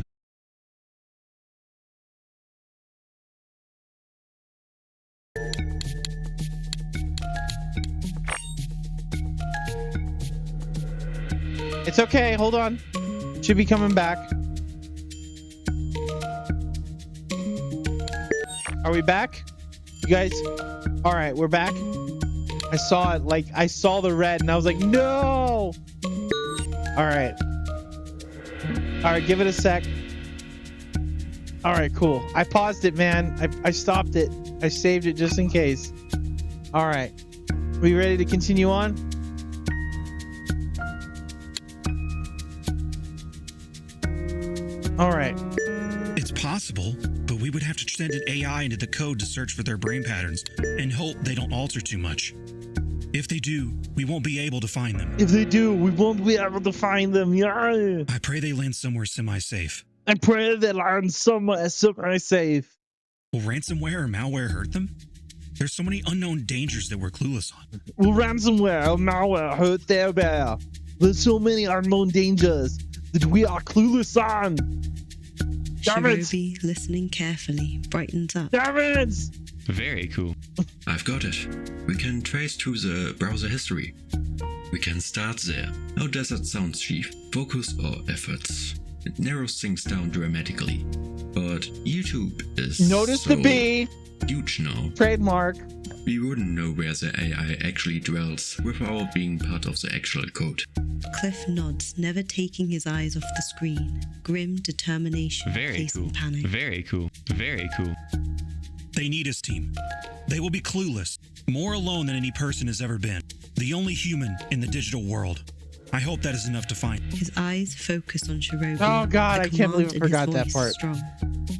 It's okay. Hold on. Should be coming back. Are we back? You guys? All right, we're back. I saw it. Like, I saw the red and I was like, no. All right. All right, give it a sec. All right, cool. I paused it, man. I stopped it. I saved it just in case. All right. We ready to continue on? All right. It's possible, but we would have to send an AI into the code to search for their brain patterns and hope they don't alter too much. If they do, we won't be able to find them. If they do, we won't be able to find them. Yeah. I pray they land somewhere semi-safe. I pray they land somewhere semi-safe. Will ransomware or malware hurt them? There's so many unknown dangers that we're clueless on. Will ransomware or malware hurt their bear? There's so many unknown dangers that we are clueless on. Damn it! Shirobi, listening carefully, brightens up. Damn it! Very cool. I've got it. We can trace through the browser history. We can start there. How does that sound, Chief? Focus our efforts. It narrows things down dramatically. But YouTube is Notice so the B. huge now. Trademark. We wouldn't know where the AI actually dwells without being part of the actual code. Cliff nods, never taking his eyes off the screen. Grim determination Very facing cool. panic. Very cool. Very cool. They need us, team. They will be clueless, more alone than any person has ever been. The only human in the digital world. I hope that is enough to find. His eyes focus on Shirobi. Oh, God, the I can't believe I command in his forgot that voice part. Strong.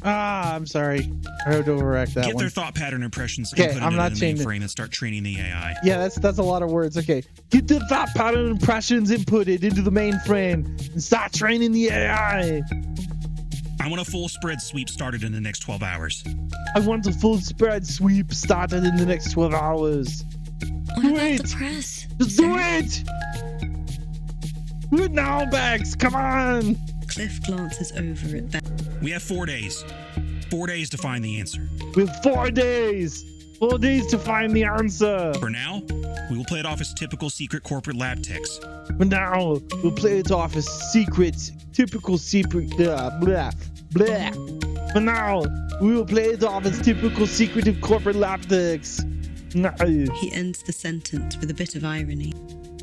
I'm sorry. I heard to overreact that Get one. their thought pattern impressions Okay, and put I'm it not in the changing. mainframe and start training the AI. Yeah, that's a lot of words. Okay. Get the thought pattern impressions inputted into the mainframe and start training the AI. I want a full spread sweep started in the next 12 hours. I want a full spread sweep started in the next 12 hours. What about the press? Just do it! Do it now, Bex! Come on! Cliff glances over at Bex. We have 4 days. 4 days to find the answer. We have 4 days! 4 days to find the answer! For now, we will play it off as typical secret corporate lab techs. For now, we'll play it off as typical secret, blah, blah. For now, we will play it off as typical secretive corporate lab techs. He ends the sentence with a bit of irony.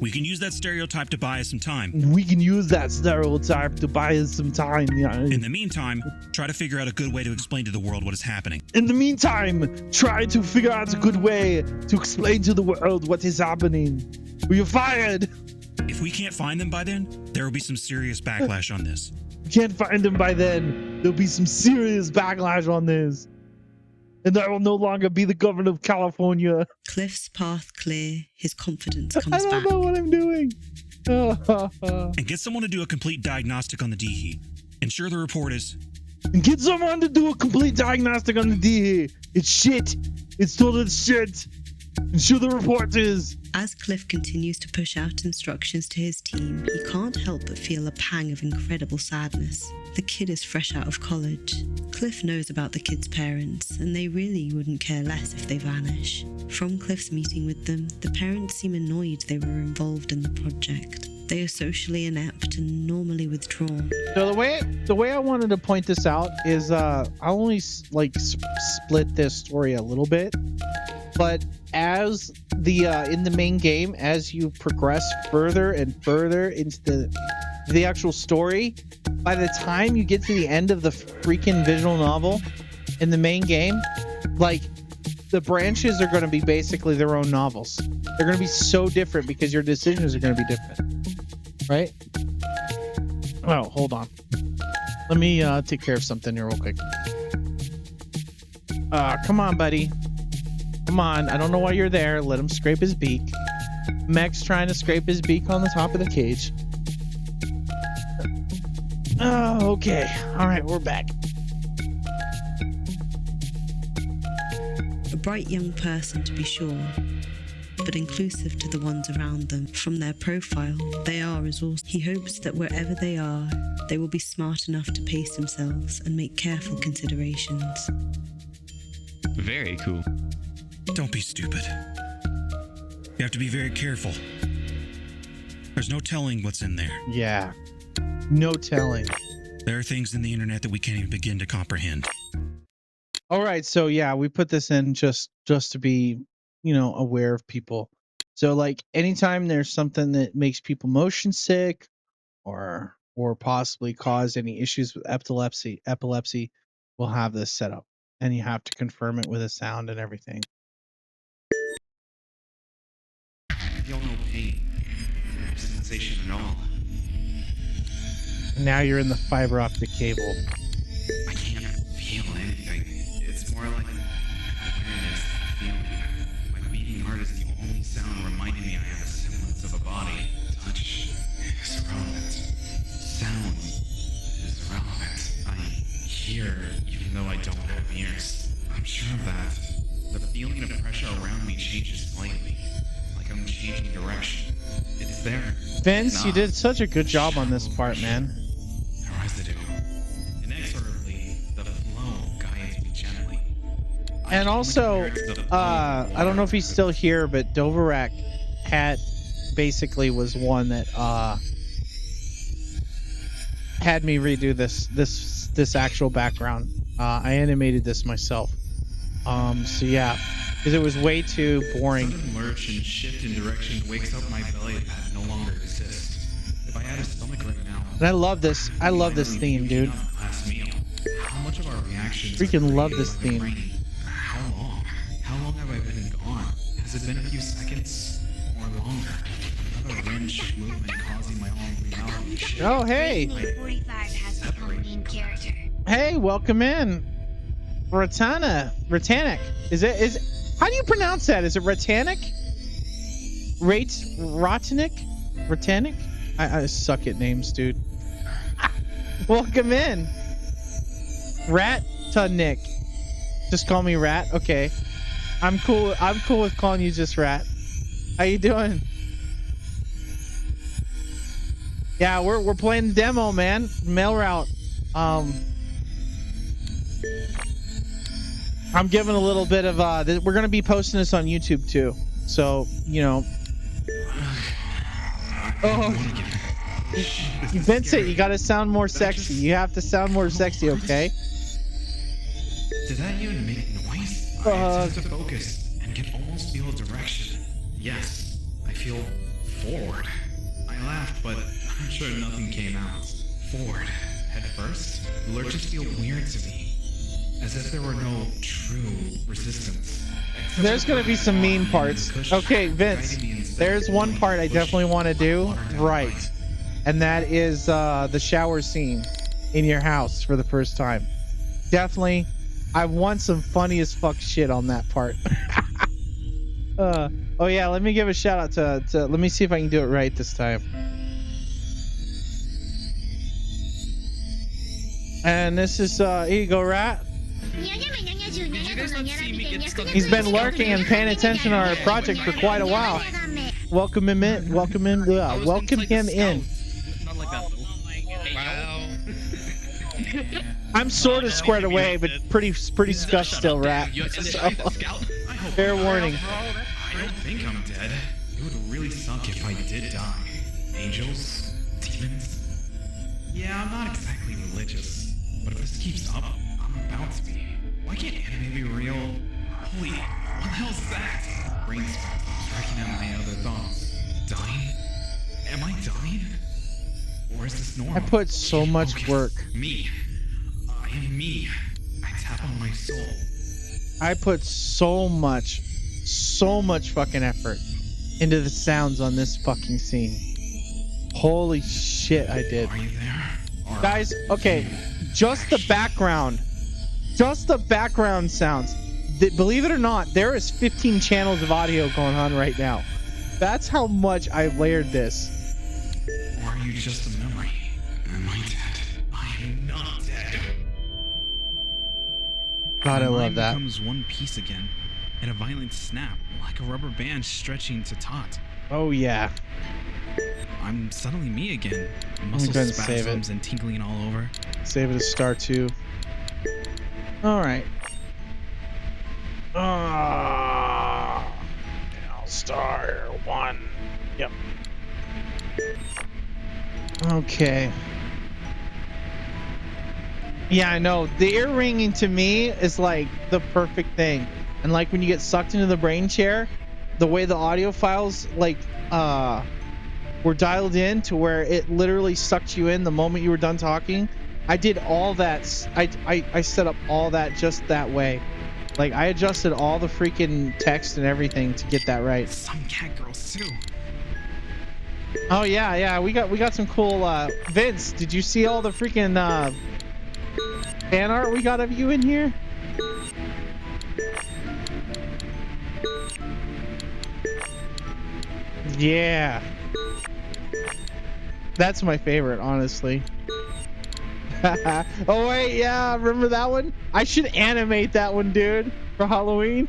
We can use that stereotype to buy us some time. We can use that stereotype to buy us some time. Yeah. In the meantime, try to figure out a good way to explain to the world what is happening. In the meantime, try to figure out a good way to explain to the world what is happening. You're fired. If we can't find them by then, there will be some serious backlash on this. We can't find them by then. There'll be some serious backlash on this. And I will no longer be the governor of California. Cliff's path clear, his confidence comes I don't back. know what I'm doing. And get someone to do a complete diagnostic on the D-heat. Ensure the report is... And get someone to do a complete diagnostic on the D. It's shit. It's total shit. Ensure the report is... As Cliff continues to push out instructions to his team, he can't help but feel a pang of incredible sadness. The kid is fresh out of college. Cliff knows about the kid's parents, and they really wouldn't care less if they vanish. From Cliff's meeting with them, the parents seem annoyed they were involved in the project. They are socially inept and normally withdrawn. So the way I wanted to point this out is I only split this story a little bit, but as the in the main game, as you progress further and further into the actual story, by the time you get to the end of the freaking visual novel in the main game, like the branches are going to be basically their own novels. They're going to be so different because your decisions are going to be different, right? Oh, hold on. Let me take care of something here real quick. Come on, buddy. Come on. I don't know why you're there. Let him scrape his beak. Meg's trying to scrape his beak on the top of the cage. Oh, okay. All right, we're back. A bright young person, to be sure, but inclusive to the ones around them. From their profile, they are resourceful. He hopes that wherever they are, they will be smart enough to pace themselves and make careful considerations. Very cool. Don't be stupid. You have to be very careful. There's no telling what's in there. Yeah. No telling. There are things in the internet that we can't even begin to comprehend. All right, so yeah, we put this in just to be, aware of people. So like anytime there's something that makes people motion sick or possibly cause any issues with epilepsy, we'll have this set up. And you have to confirm it with a sound and everything. I feel no pain, no sensation at all. Now you're in the fiber optic cable. I can't feel anything. It's more like an awareness feeling. My beating heart is the only sound reminding me I have a semblance of a body. Touch is irrelevant. Sound is irrelevant. I hear even though I don't have ears. I'm sure of that. The feeling of pressure around me changes slightly. Like I'm changing direction. It's there. Vince, you did such a good job on this part, man. Residue. Inexorably, the flow guides me gently. And also, I don't know if he's still here, but Doverac basically was one that had me redo this actual background. I animated this myself. So yeah, because it was way too boring. Sudden lurch and shift in direction wakes up my belly that no longer exists. If I had a stomach right now. And I love this. I love this theme, dude. Last meal. How much of our reactions? Freaking love this theme. How long? How long have I been gone? Has it been a few seconds or longer? Another wrench of movement causing my own reality to shift. Oh, hey. 45 has become a main character. Hey, welcome in. Ratanic. How do you pronounce that? Is it Ratanic? Ratanic? I suck at names, dude. Welcome in. Ratanic. Just call me Rat. Okay. I'm cool with calling you just Rat. How you doing? Yeah, we're playing the demo, man. Mail route. I'm giving a little bit of we're gonna be posting this on YouTube too. So, you know. Oh, Vincent, you gotta sound more sexy. You have to sound more sexy, okay? Did that even make noise? I attempt to focus and can almost feel a direction. Yes, I feel forward. I laughed, but I'm sure nothing came out. Forward, head first, lurches feel weird to me. As if there were no true resistance. There's gonna be some mean parts. Okay, Vince, there's one part I definitely want to do right. And that is the shower scene in your house for the first time. Definitely, I want some funny as fuck shit on that part. Oh yeah, let me give a shout out to let me see if I can do it right this time. And this is here you go, Rat. He's been lurking and paying attention to our project for quite a while. Welcome him in. Welcome him in. Not like that though. Wow. I'm sort of squared away, but pretty scuffed still, Rat. So, fair warning. I don't think I'm dead. It would really suck if I did die. Angels? Demons? Yeah, I'm not exactly religious. But if this keeps up, I'm about to be. Why can't anime be real? Holy, what the hell's that? Brain spasms striking at my other thoughts. Dying? Am I dying? Or is this normal? I put so much work. Me. I am me. I tap on my soul. I put so much fucking effort into the sounds on this fucking scene. Holy shit, I did. Are you there? Guys, okay, just the background sounds. Believe it or not, there is 15 channels of audio going on right now. That's how much I layered this. Or are you just a memory? Am I dead? I am not dead. God, I love mind that. Becomes one piece again, and a violent snap, like a rubber band stretching to taut. Oh yeah. I'm suddenly me again. I'm Muscle gonna save spasms it. and tingling all over. Save it as star 2. All right. Star 1. Yep. Okay. Yeah, I know. The ear ringing to me is like the perfect thing. And like when you get sucked into the brain chair, the way the audio files like were dialed in to where it literally sucked you in the moment you were done talking. I did all that. I set up all that just that way. Like I adjusted all the freaking text and everything to get that right. Some cat girls too. Oh yeah, we got some cool Vince, did you see all the freaking fan art we got of you in here? Yeah. That's my favorite, honestly. Oh wait, yeah, remember that one? I should animate that one, dude, for Halloween.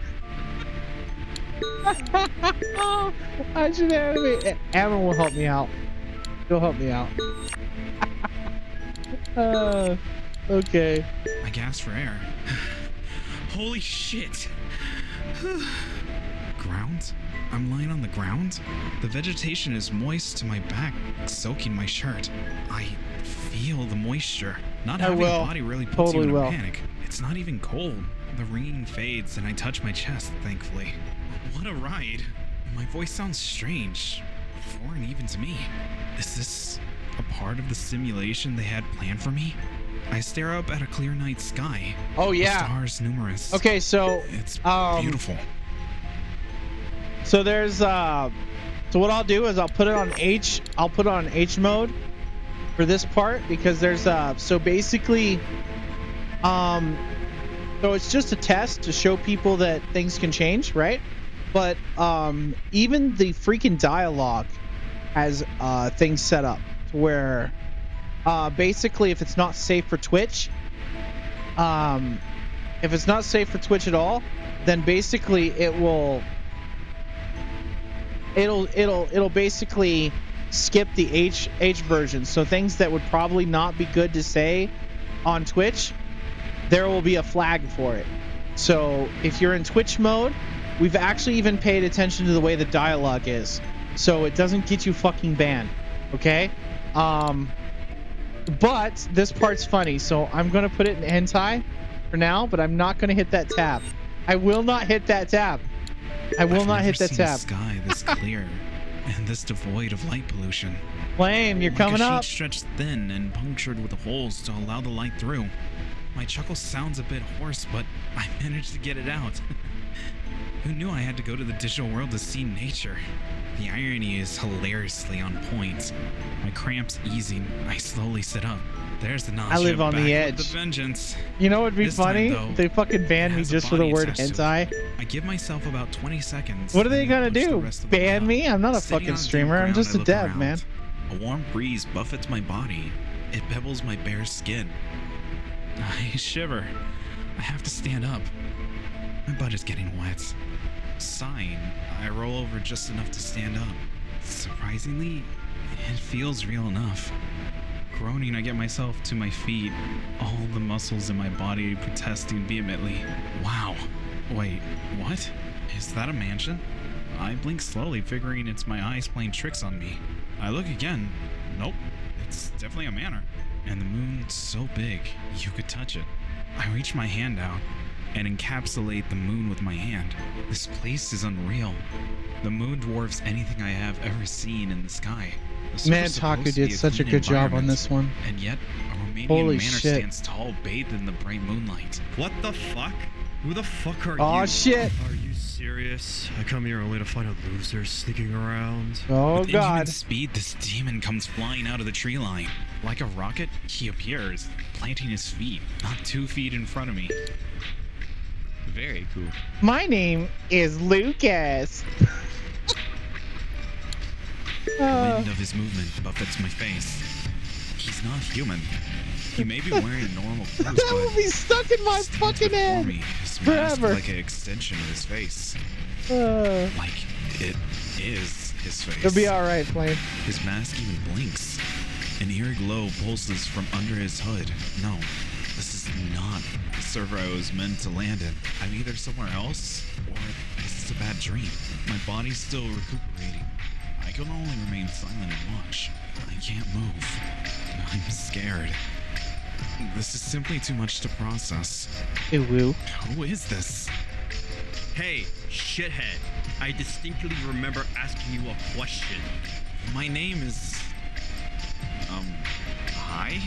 I should animate. Emma will help me out. He'll help me out. Okay. I gasped for air. Holy shit. Ground? I'm lying on the ground? The vegetation is moist to my back, soaking my shirt. I feel the moisture. Not having a body really puts you in a panic. It's not even cold. The ringing fades and I touch my chest, thankfully. What a ride. My voice sounds strange. Foreign even to me. Is this a part of the simulation they had planned for me? I stare up at a clear night sky. Oh yeah. The stars numerous. Okay, so it's beautiful. So there's so what I'll do is I'll put it on H mode for this part because there's so basically So it's just a test to show people that things can change, right? But even the freaking dialogue has things set up to where basically if it's not safe for Twitch, if it's not safe for Twitch at all, then basically it'll basically skip the H version. So things that would probably not be good to say on Twitch, there will be a flag for it. So if you're in Twitch mode, we've actually even paid attention to the way the dialogue is, so it doesn't get you fucking banned. Okay. But this part's funny, so I'm gonna put it in hentai for now, but I'm not gonna hit that tab. I will not hit that tab. I will not hit that tab. I've never seen a sky this clear and this devoid of light pollution. Flame, you're coming like a up. sheet stretched thin and punctured with holes to allow the light through. My chuckle sounds a bit hoarse, but I managed to get it out. Who knew I had to go to the digital world to see nature? The irony is hilariously on point. My cramps easing, I slowly sit up. There's the nausea. I live on back the with edge. The vengeance. You know what would be This time, funny? though, They fucking banned it me has a just for the body word attached to hentai. it. I give myself about 20 seconds. What are they and gonna push the do? rest of the way Ban up. me? I'm not a Sitting fucking on the streamer. I'm ground, just I a look dev, around. man. A warm breeze buffets my body. It pebbles my bare skin. I shiver. I have to stand up. My butt is getting wet. Sighing, I roll over just enough to stand up. Surprisingly, it feels real enough. Groaning, I get myself to my feet, all the muscles in my body protesting vehemently. Wow. Wait, what? Is that a mansion? I blink slowly, figuring it's my eyes playing tricks on me. I look again. Nope, it's definitely a manor. And the moon's so big, you could touch it. I reach my hand out and encapsulate the moon with my hand. This place is unreal. The moon dwarfs anything I have ever seen in the sky. The Man, surface Taku supposed to be did such a clean good job on environment, this one. And yet, a Romanian Holy manor shit. stands tall, bathed in the bright moonlight. What the fuck? Who the fuck are Aw, you? shit. Are you serious? I come here only to find a loser sneaking around. Oh, With God. inhuman speed, this demon comes flying out of the tree line. Like a rocket, he appears, planting his feet, not 2 feet in front of me. Very cool. My name is Lucas. The wind of his movement buffets my face. He's not human. He may be wearing normal clothes, That will but be stuck in my fucking before head me, his mask forever. like an extension of his face. Like it is his face. It'll be all right, Flame. His mask even blinks. An eerie glow pulses from under his hood. No, this is not the server I was meant to land in. I'm either somewhere else, or this is a bad dream. My body's still recuperating. I can only remain silent and watch. I can't move. I'm scared. This is simply too much to process. Ew, woo. Who is this? Hey, shithead. I distinctly remember asking you a question. My name is... Hi?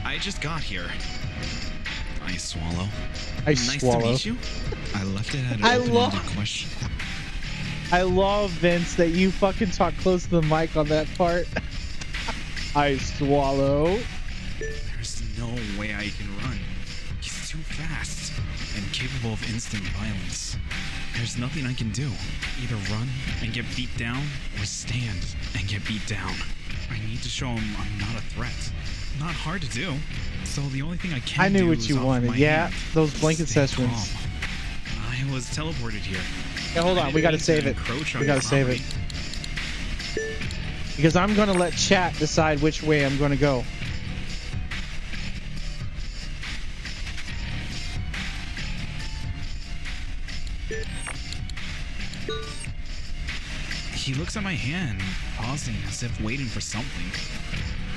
I just got here. I swallow. Nice swallow. to meet you. I left it at an I open-ended love- question. I love, Vince, that you fucking talk close to the mic on that part. I swallow. There's no way I can run. He's too fast and capable of instant violence. There's nothing I can do. Either run and get beat down or stand and get beat down. I need to show him I'm not a threat. Not hard to do. So the only thing I can I knew do what is you offer wanted. my Yeah, hand. those blanket Stay sessions. calm. I was teleported here. Yeah, hold on. We gotta save it. We gotta save it. Because I'm gonna let chat decide which way I'm gonna go. He looks at my hand, pausing as if waiting for something.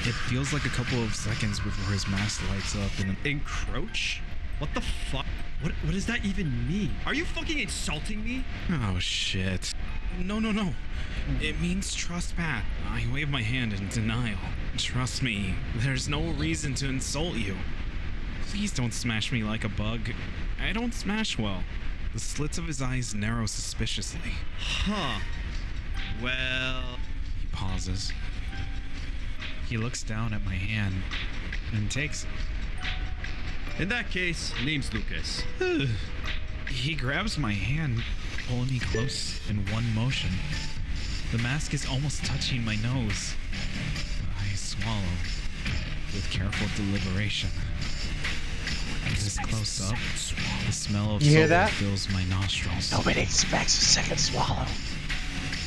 It feels like a couple of seconds before his mask lights up and Encroach? What the fuck? What does that even mean? Are you fucking insulting me? Oh shit. No. It means trust Pat. I wave my hand in denial. Trust me, there's no reason to insult you. Please don't smash me like a bug. I don't smash well. The slits of his eyes narrow suspiciously. Huh. Well... He pauses. He looks down at my hand and takes it. In that case, name's Lucas. He grabs my hand, pulling me close in one motion. The mask is almost touching my nose. I swallow with careful deliberation. This close up, the smell of You hear sulfur that? fills my nostrils. Nobody expects a second swallow.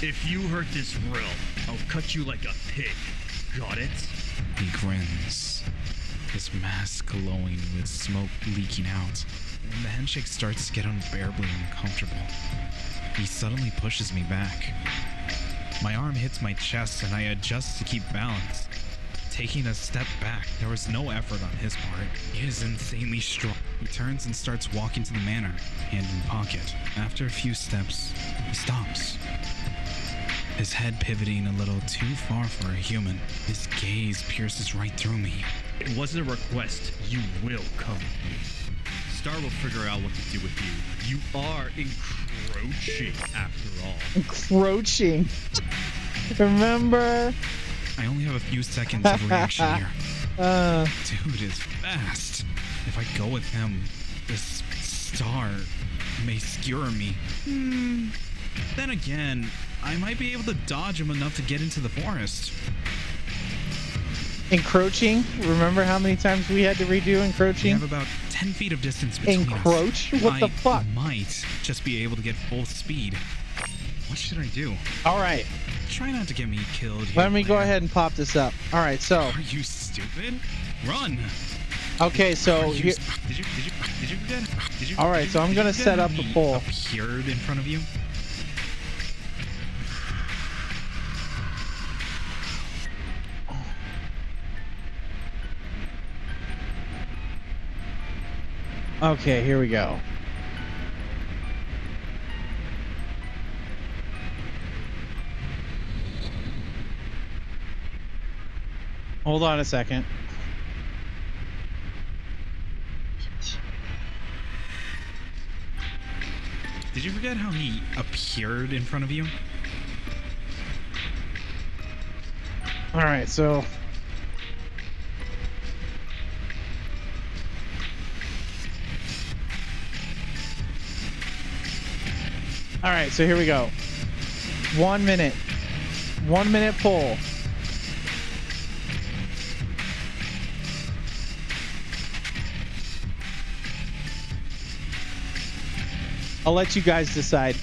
If you hurt this rill, I'll cut you like a pig. Got it? He grins, his mask glowing with smoke leaking out. When the handshake starts to get unbearably uncomfortable, he suddenly pushes me back. My arm hits my chest and I adjust to keep balance. Taking a step back, there was no effort on his part. He is insanely strong. He turns and starts walking to the manor, hand in pocket. After a few steps, he stops. His head pivoting a little too far for a human. His gaze pierces right through me. It wasn't a request. You will come with me. Star will figure out what to do with you. You are encroaching after all. Encroaching. Remember? I only have a few seconds of reaction here. Dude is fast. If I go with him, this star may skewer me. Then again, I might be able to dodge him enough to get into the forest. Encroaching? Remember how many times we had to redo encroaching? We have about 10 feet of distance between Encroach? us. What the fuck? I might just be able to get full speed. What should I do? All right. Try not to get me killed here. Let me go ahead and pop this up. All right, so. Are you stupid? Run! Okay, so here. Did you forget? All right, so I'm gonna set up a pole. Appeared in front of you. Okay, here we go. Hold on a second. Did you forget how he appeared in front of you? All right, so. All right, so here we go. 1 minute. 1 minute pull. I'll let you guys decide.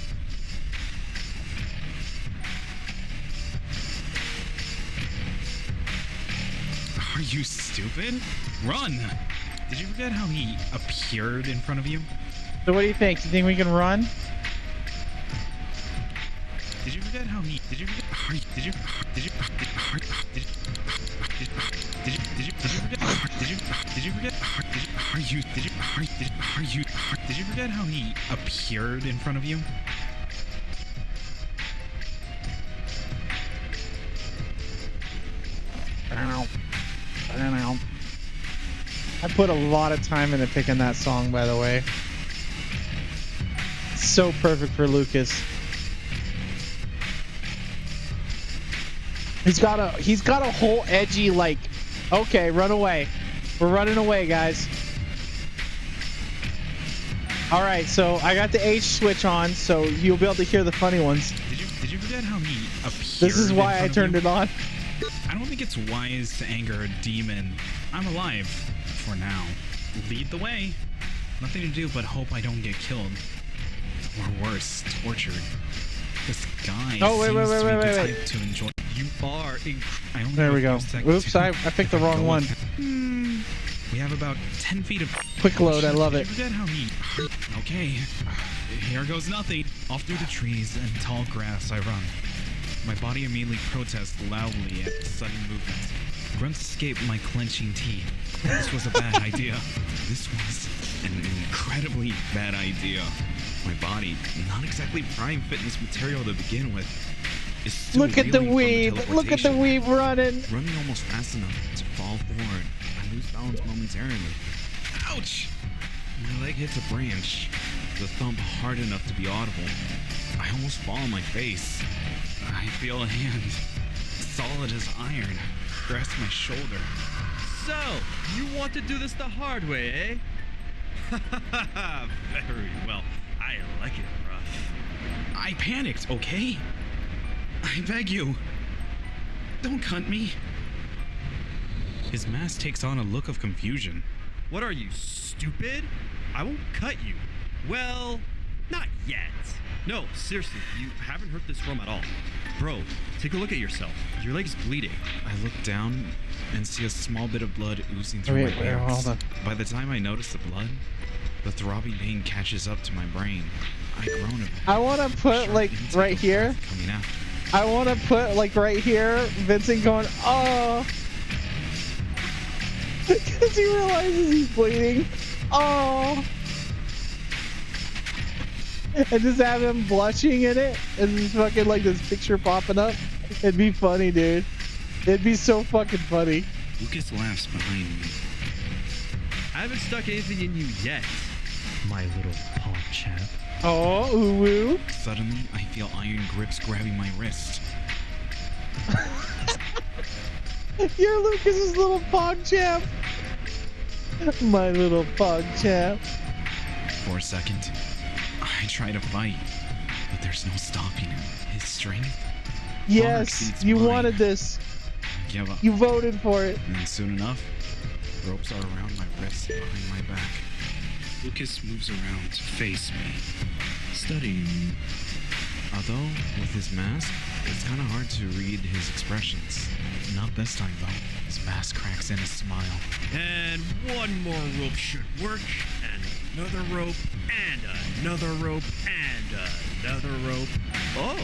Are you stupid? Run! Did you forget how he appeared in front of you? So what do you think? Do you think we can run? Did you forget how he? Did you forget? Did you? Did you? Did you? Did you forget how he appeared in front of you? I don't know. I put a lot of time into picking that song, by the way. So perfect for Lucas. He's got a whole edgy, like, okay, run away. We're running away, guys. All right, so I got the H switch on, so you'll be able to hear the funny ones. Did you forget how he appeared? This is why I turned it on. I don't think it's wise to anger a demon. I'm alive for now. Lead the way. Nothing to do but hope I don't get killed, or worse, tortured. This guy seems to be the type to enjoy. You are there we go. Oops, I picked the wrong one. We have about 10 feet of quick load. I love it. Forget how he. Okay, here goes nothing. Off through the trees and tall grass I run. My body immediately protests loudly at the sudden movement. Grunts escape my clenching teeth. This was a bad idea. This was an incredibly bad idea. My body, not exactly prime fitness material to begin with, is still look at the weave. Look at the weave running. Running almost fast enough to fall forward. I lose balance momentarily. Ouch! My leg hits a branch. The thump hard enough to be audible. I almost fall on my face. I feel a hand, solid as iron, grasp my shoulder. So, you want to do this the hard way, eh? Very well. I like it rough. I panicked, okay? I beg you. Don't cut me. His mask takes on a look of confusion. What are you, stupid? I won't cut you. Well, not yet. No, seriously, you haven't hurt this room at all. Bro, take a look at yourself. Your leg's bleeding. I look down and see a small bit of blood oozing through my pants. By the time I notice the blood, the throbbing pain catches up to my brain. I groan a bit. I want to put like right here. Coming out. I want to put like right here, Vincent going, oh. Because he realizes he's bleeding. Oh. And just have him blushing in it, and just fucking like this picture popping up. It'd be funny, dude. It'd be so fucking funny. Lucas laughs behind me. I haven't stuck anything in you yet, my little paw chap. Oh, ooh woo. Suddenly, I feel iron grips grabbing my wrist. You're Lucas's little pog champ. My little pog champ. For a second, I try to fight, but there's no stopping him. His strength. Yes, you wanted this. Give up. You voted for it. And soon enough, ropes are around my wrists behind my back. Lucas moves around to face me, studying me. Although, with his mask, it's kind of hard to read his expressions. Not this time, though. His mask cracks in a smile. And one more rope should work, and another rope, and another rope, and another rope. Oh,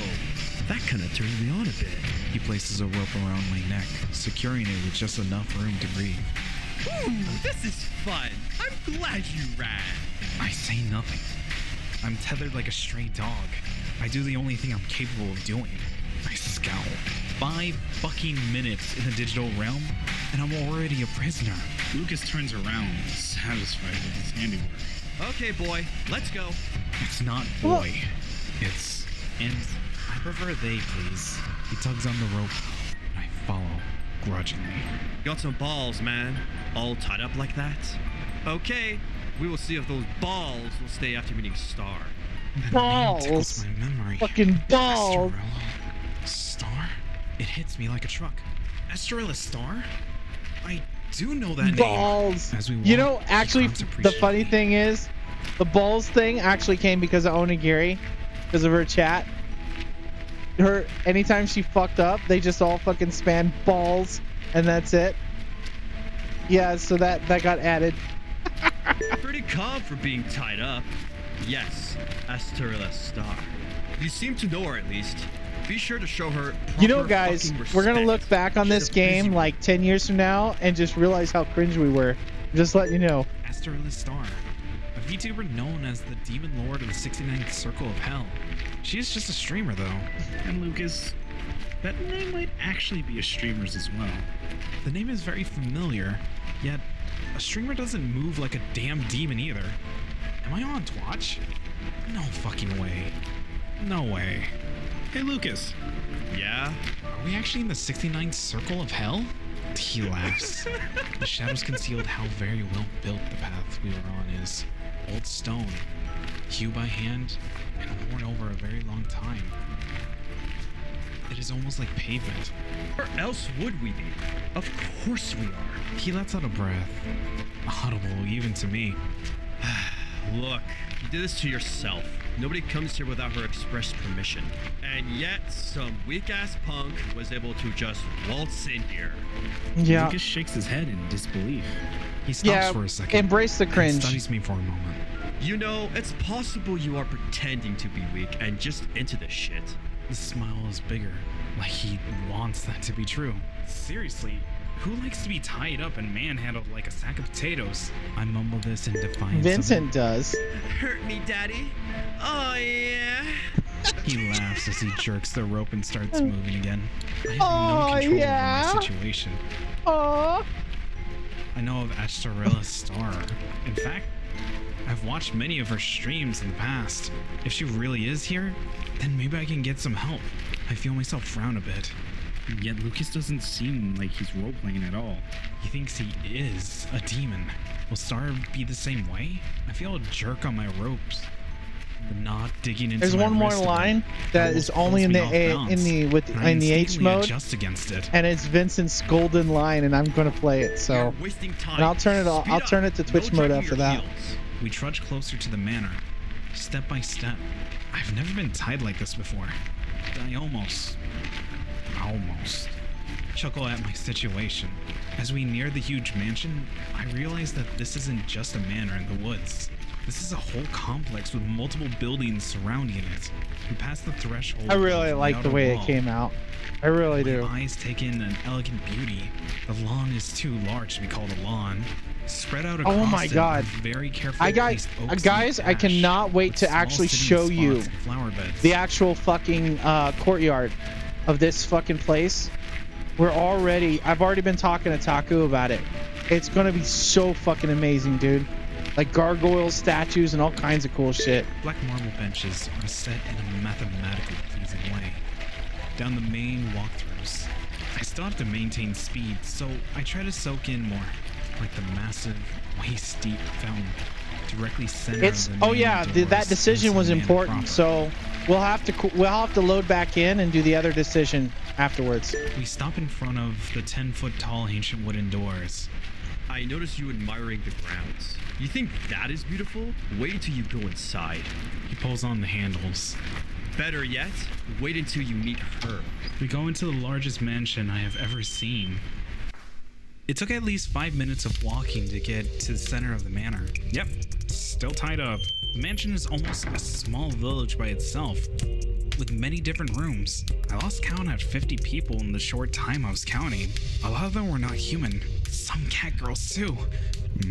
that kind of turns me on a bit. He places a rope around my neck, securing it with just enough room to breathe. Ooh, this is fun. I'm glad you ran. I say nothing. I'm tethered like a stray dog. I do the only thing I'm capable of doing. I scowl. 5 fucking minutes in the digital realm, and I'm already a prisoner. Lucas turns around, satisfied with his handiwork. Okay, boy, let's go. It's not boy. It's... And I prefer they, please. He tugs on the rope, and I follow, grudgingly. Got some balls, man. All tied up like that. Okay, we will see if those balls will stay after meeting Star. Balls. My memory. Fucking balls. Estrella Star? It hits me like a truck. Estrella Star? I do know that balls. name. As we walk, you know, actually, the funny thing is, the balls thing actually came because of Onigiri, because of her chat. Her, anytime she fucked up, they just all fucking spam balls, and that's it. Yeah, so that got added. Pretty calm for being tied up. Yes, Estrella Star. You seem to know her at least. Be sure to show her proper, you know, guys, we're gonna look back on this She's a game like 10 years from now and just realize how cringe we were. Just letting you know. Estrella Star, a VTuber known as the Demon Lord of the 69th Circle of Hell. She is just a streamer, though. And Lucas, that name might actually be a streamer's as well. The name is very familiar, yet a streamer doesn't move like a damn demon either. Am I on Twitch? No fucking way. No way. Hey, Lucas. Yeah? Are we actually in the 69th Circle of Hell? He laughs. The shadows concealed how very well built the path we were on is. Old stone, hewed by hand, and worn over a very long time. It is almost like pavement. Where else would we be? Of course we are. He lets out a breath, audible even to me. Look, you did this to yourself. Nobody comes here without her express permission. And yet, some weak-ass punk was able to just waltz in here. Yeah. Lucas shakes his head in disbelief. He stops for a second. Embrace the cringe. And studies me for a moment. You know, it's possible you are pretending to be weak and just into this shit. The smile is bigger, like he wants that to be true. Seriously, who likes to be tied up and manhandled like a sack of potatoes? I mumble this in defiance. Vincent does. Hurt me, daddy. Oh, yeah. He laughs as he jerks the rope and starts moving again. I have no control over my situation. Oh. I know of Estrella Star. In fact, I've watched many of her streams in the past. If she really is here, then maybe I can get some help. I feel myself frown a bit. Yet Lucas doesn't seem like he's role-playing at all. He thinks he is a demon. Will Star be the same way? I feel a jerk on my ropes. The knot digging into There's my one more wrist line that is only in the H mode, adjust against it. and it's Vincent's golden line, and I'm gonna play it. So, and I'll turn it to Twitch mode after that. We trudge closer to the manor, step by step. I've never been tied like this before. I almost chuckle at my situation. As we near the huge mansion, I realize that this isn't just a manor in the woods. This is a whole complex with multiple buildings surrounding it. We pass the threshold. I really like the way it came out. I really do. My eyes take in an elegant beauty. The lawn is too large to be called a lawn. Spread out across Oh my God! Very carefully guys, I cannot wait to actually show you the actual fucking courtyard of this fucking place. I've already been talking to Taku about it. It's gonna be so fucking amazing, dude. Like gargoyles, statues, and all kinds of cool shit. Black marble benches are set in a mathematically pleasing way. Down the main walkthroughs, I still have to maintain speed, so I try to soak in more, like the massive, waist-deep fountain directly center of the main that decision was important. So we'll have to load back in and do the other decision afterwards. We stop in front of the 10-foot tall ancient wooden doors. I noticed you admiring the grounds. You think that is beautiful? Wait till you go inside. He pulls on the handles. Better yet, wait until you meet her. We go into the largest mansion I have ever seen. It took at least 5 minutes of walking to get to the center of the manor. Yep, still tied up. The mansion is almost a small village by itself, with many different rooms. I lost count at 50 people in the short time I was counting. A lot of them were not human. Some cat girls too.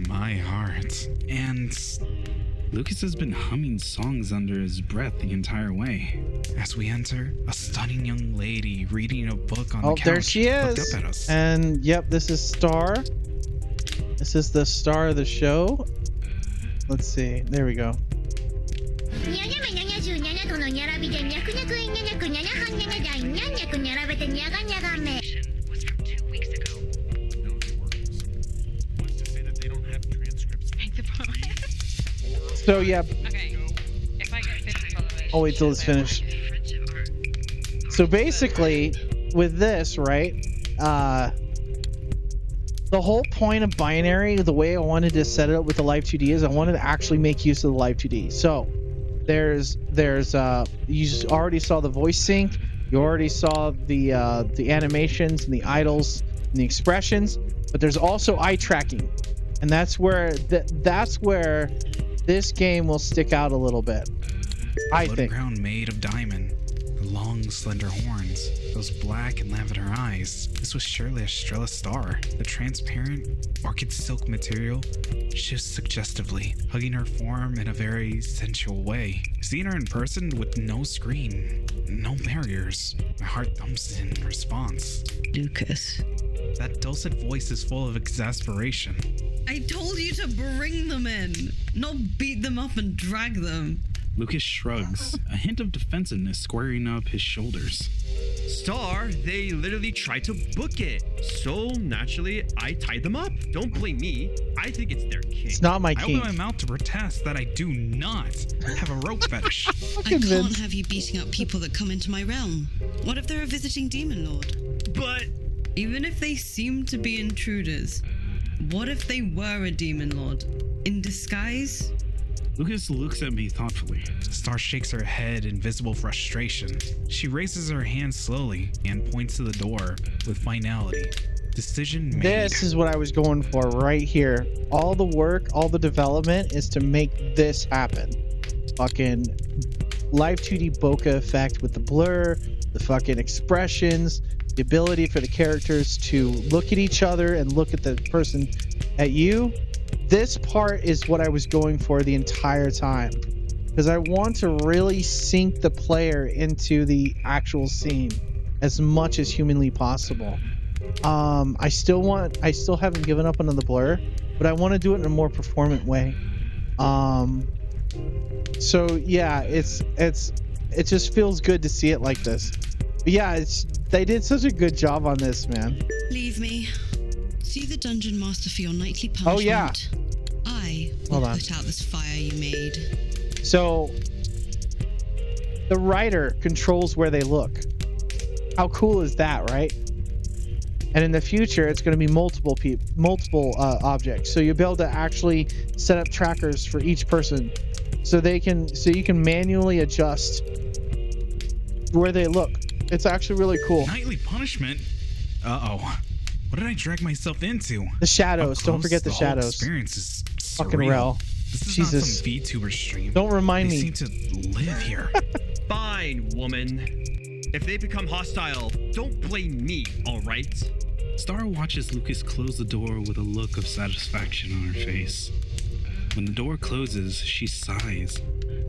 My heart. And Lucas has been humming songs under his breath the entire way. As we enter, a stunning young lady reading a book on the couch there she is. looked up at us. And yep, this is Star. This is the star of the show. Let's see. There we go. So yeah. Okay. If I get 50 followers. I'll wait till it's finished. So basically, with this, right? The whole point of binary, the way I wanted to set it up with the Live 2D is I wanted to actually make use of the Live 2D. So there's you already saw the voice sync, you already saw the animations and the idles and the expressions, but there's also eye tracking, and that's where this game will stick out a little bit. I think. Ground made of diamond, the long, slender horns, those black and lavender eyes. This was surely a Strela star. The transparent, orchid silk material shifts suggestively, hugging her form in a very sensual way. Seeing her in person with no screen, no barriers, my heart thumps in response. Lucas. That dulcet voice is full of exasperation. I told you to bring them in, not beat them up and drag them. Lucas shrugs, a hint of defensiveness squaring up his shoulders. Star, they literally tried to book it. So naturally, I tied them up. Don't blame me. I think it's their king. It's not my king. I open my mouth to protest that I do not have a rope fetish. I can't have you beating up people that come into my realm. What if they're a visiting demon lord? But even if they seem to be intruders, what if they were a demon lord in disguise? Lucas looks at me thoughtfully. Star shakes her head in visible frustration. She raises her hand slowly and points to the door with finality. Decision made. This is what I was going for right here. All the work, all the development is to make this happen. Fucking Live 2D bokeh effect with the blur, the fucking expressions, the ability for the characters to look at each other and look at the person at you. This part is what I was going for the entire time, because I want to really sink the player into the actual scene as much as humanly possible. I still haven't given up on the blur, but I want to do it in a more performant way. So yeah, it just feels good to see it like this. But yeah, it's They did such a good job on this, man. Leave me. See the dungeon master for your nightly punishment. Oh yeah. I will Hold on. put out this fire you made. So the writer controls where they look. How cool is that, right? And in the future, it's going to be multiple objects. So you'll be able to actually set up trackers for each person, so you can manually adjust where they look. It's actually really cool. Nightly punishment? Uh-oh. What did I drag myself into? The shadows. Don't forget the whole shadows. Experience is Fucking surreal. Rel. This is Jesus. not some VTuber stream. Don't remind they me. Seem to live here. Fine, woman. If they become hostile, don't blame me, all right? Star watches Lucas close the door with a look of satisfaction on her face. When the door closes, she sighs,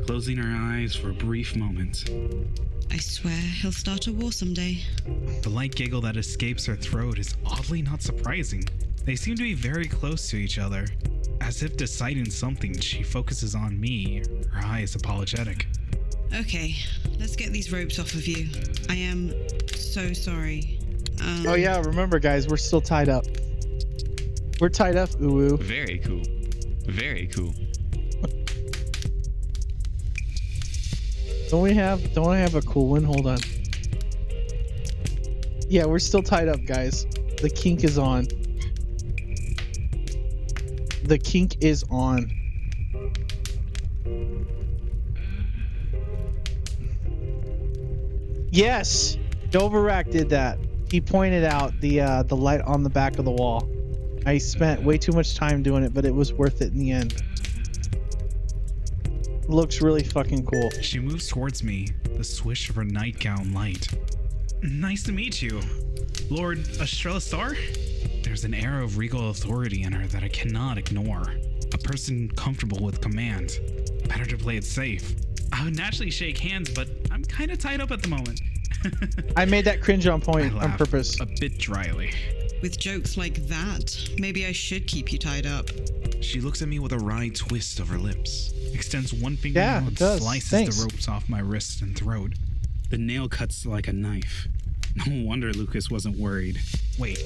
closing her eyes for a brief moment. I swear he'll start a war someday. The light giggle that escapes her throat is oddly not surprising. They seem to be very close to each other. As if deciding something, she focuses on me, her eyes apologetic. Okay, let's get these ropes off of you. I am so sorry. Oh yeah, remember guys, we're still tied up. We're tied up, ooh. Very cool. Very cool. Don't I have a cool one? Hold on. Yeah, we're still tied up, guys. The kink is on. The kink is on. Yes, Doverack did that. He pointed out the light on the back of the wall. I spent way too much time doing it, but it was worth it in the end. Looks really fucking cool. She moves towards me, the swish of her nightgown light. Nice to meet you, Lord Estrella Star? There's an air of regal authority in her that I cannot ignore. A person comfortable with command. Better to play it safe. I would naturally shake hands, but I'm kind of tied up at the moment. I made that cringe on point on purpose. A bit dryly. With jokes like that, maybe I should keep you tied up. She looks at me with a wry twist of her lips, extends one finger and slices the ropes off my wrist and throat. The nail cuts like a knife. No wonder Lucas wasn't worried. Wait,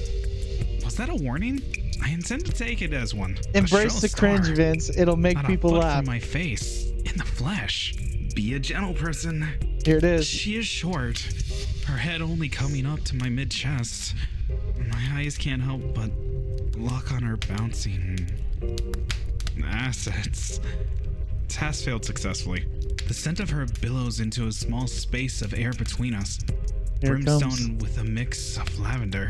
was that a warning? I intend to take it as one. Embrace the cringe, Vince. It'll make Not people a foot laugh. from my face, in the flesh. Be a gentle person. Here it is. She is short, her head only coming up to my mid-chest. My eyes can't help but lock on her bouncing assets. Task failed successfully. The scent of her billows into a small space of air between us. Here it Brimstone comes. with a mix of lavender.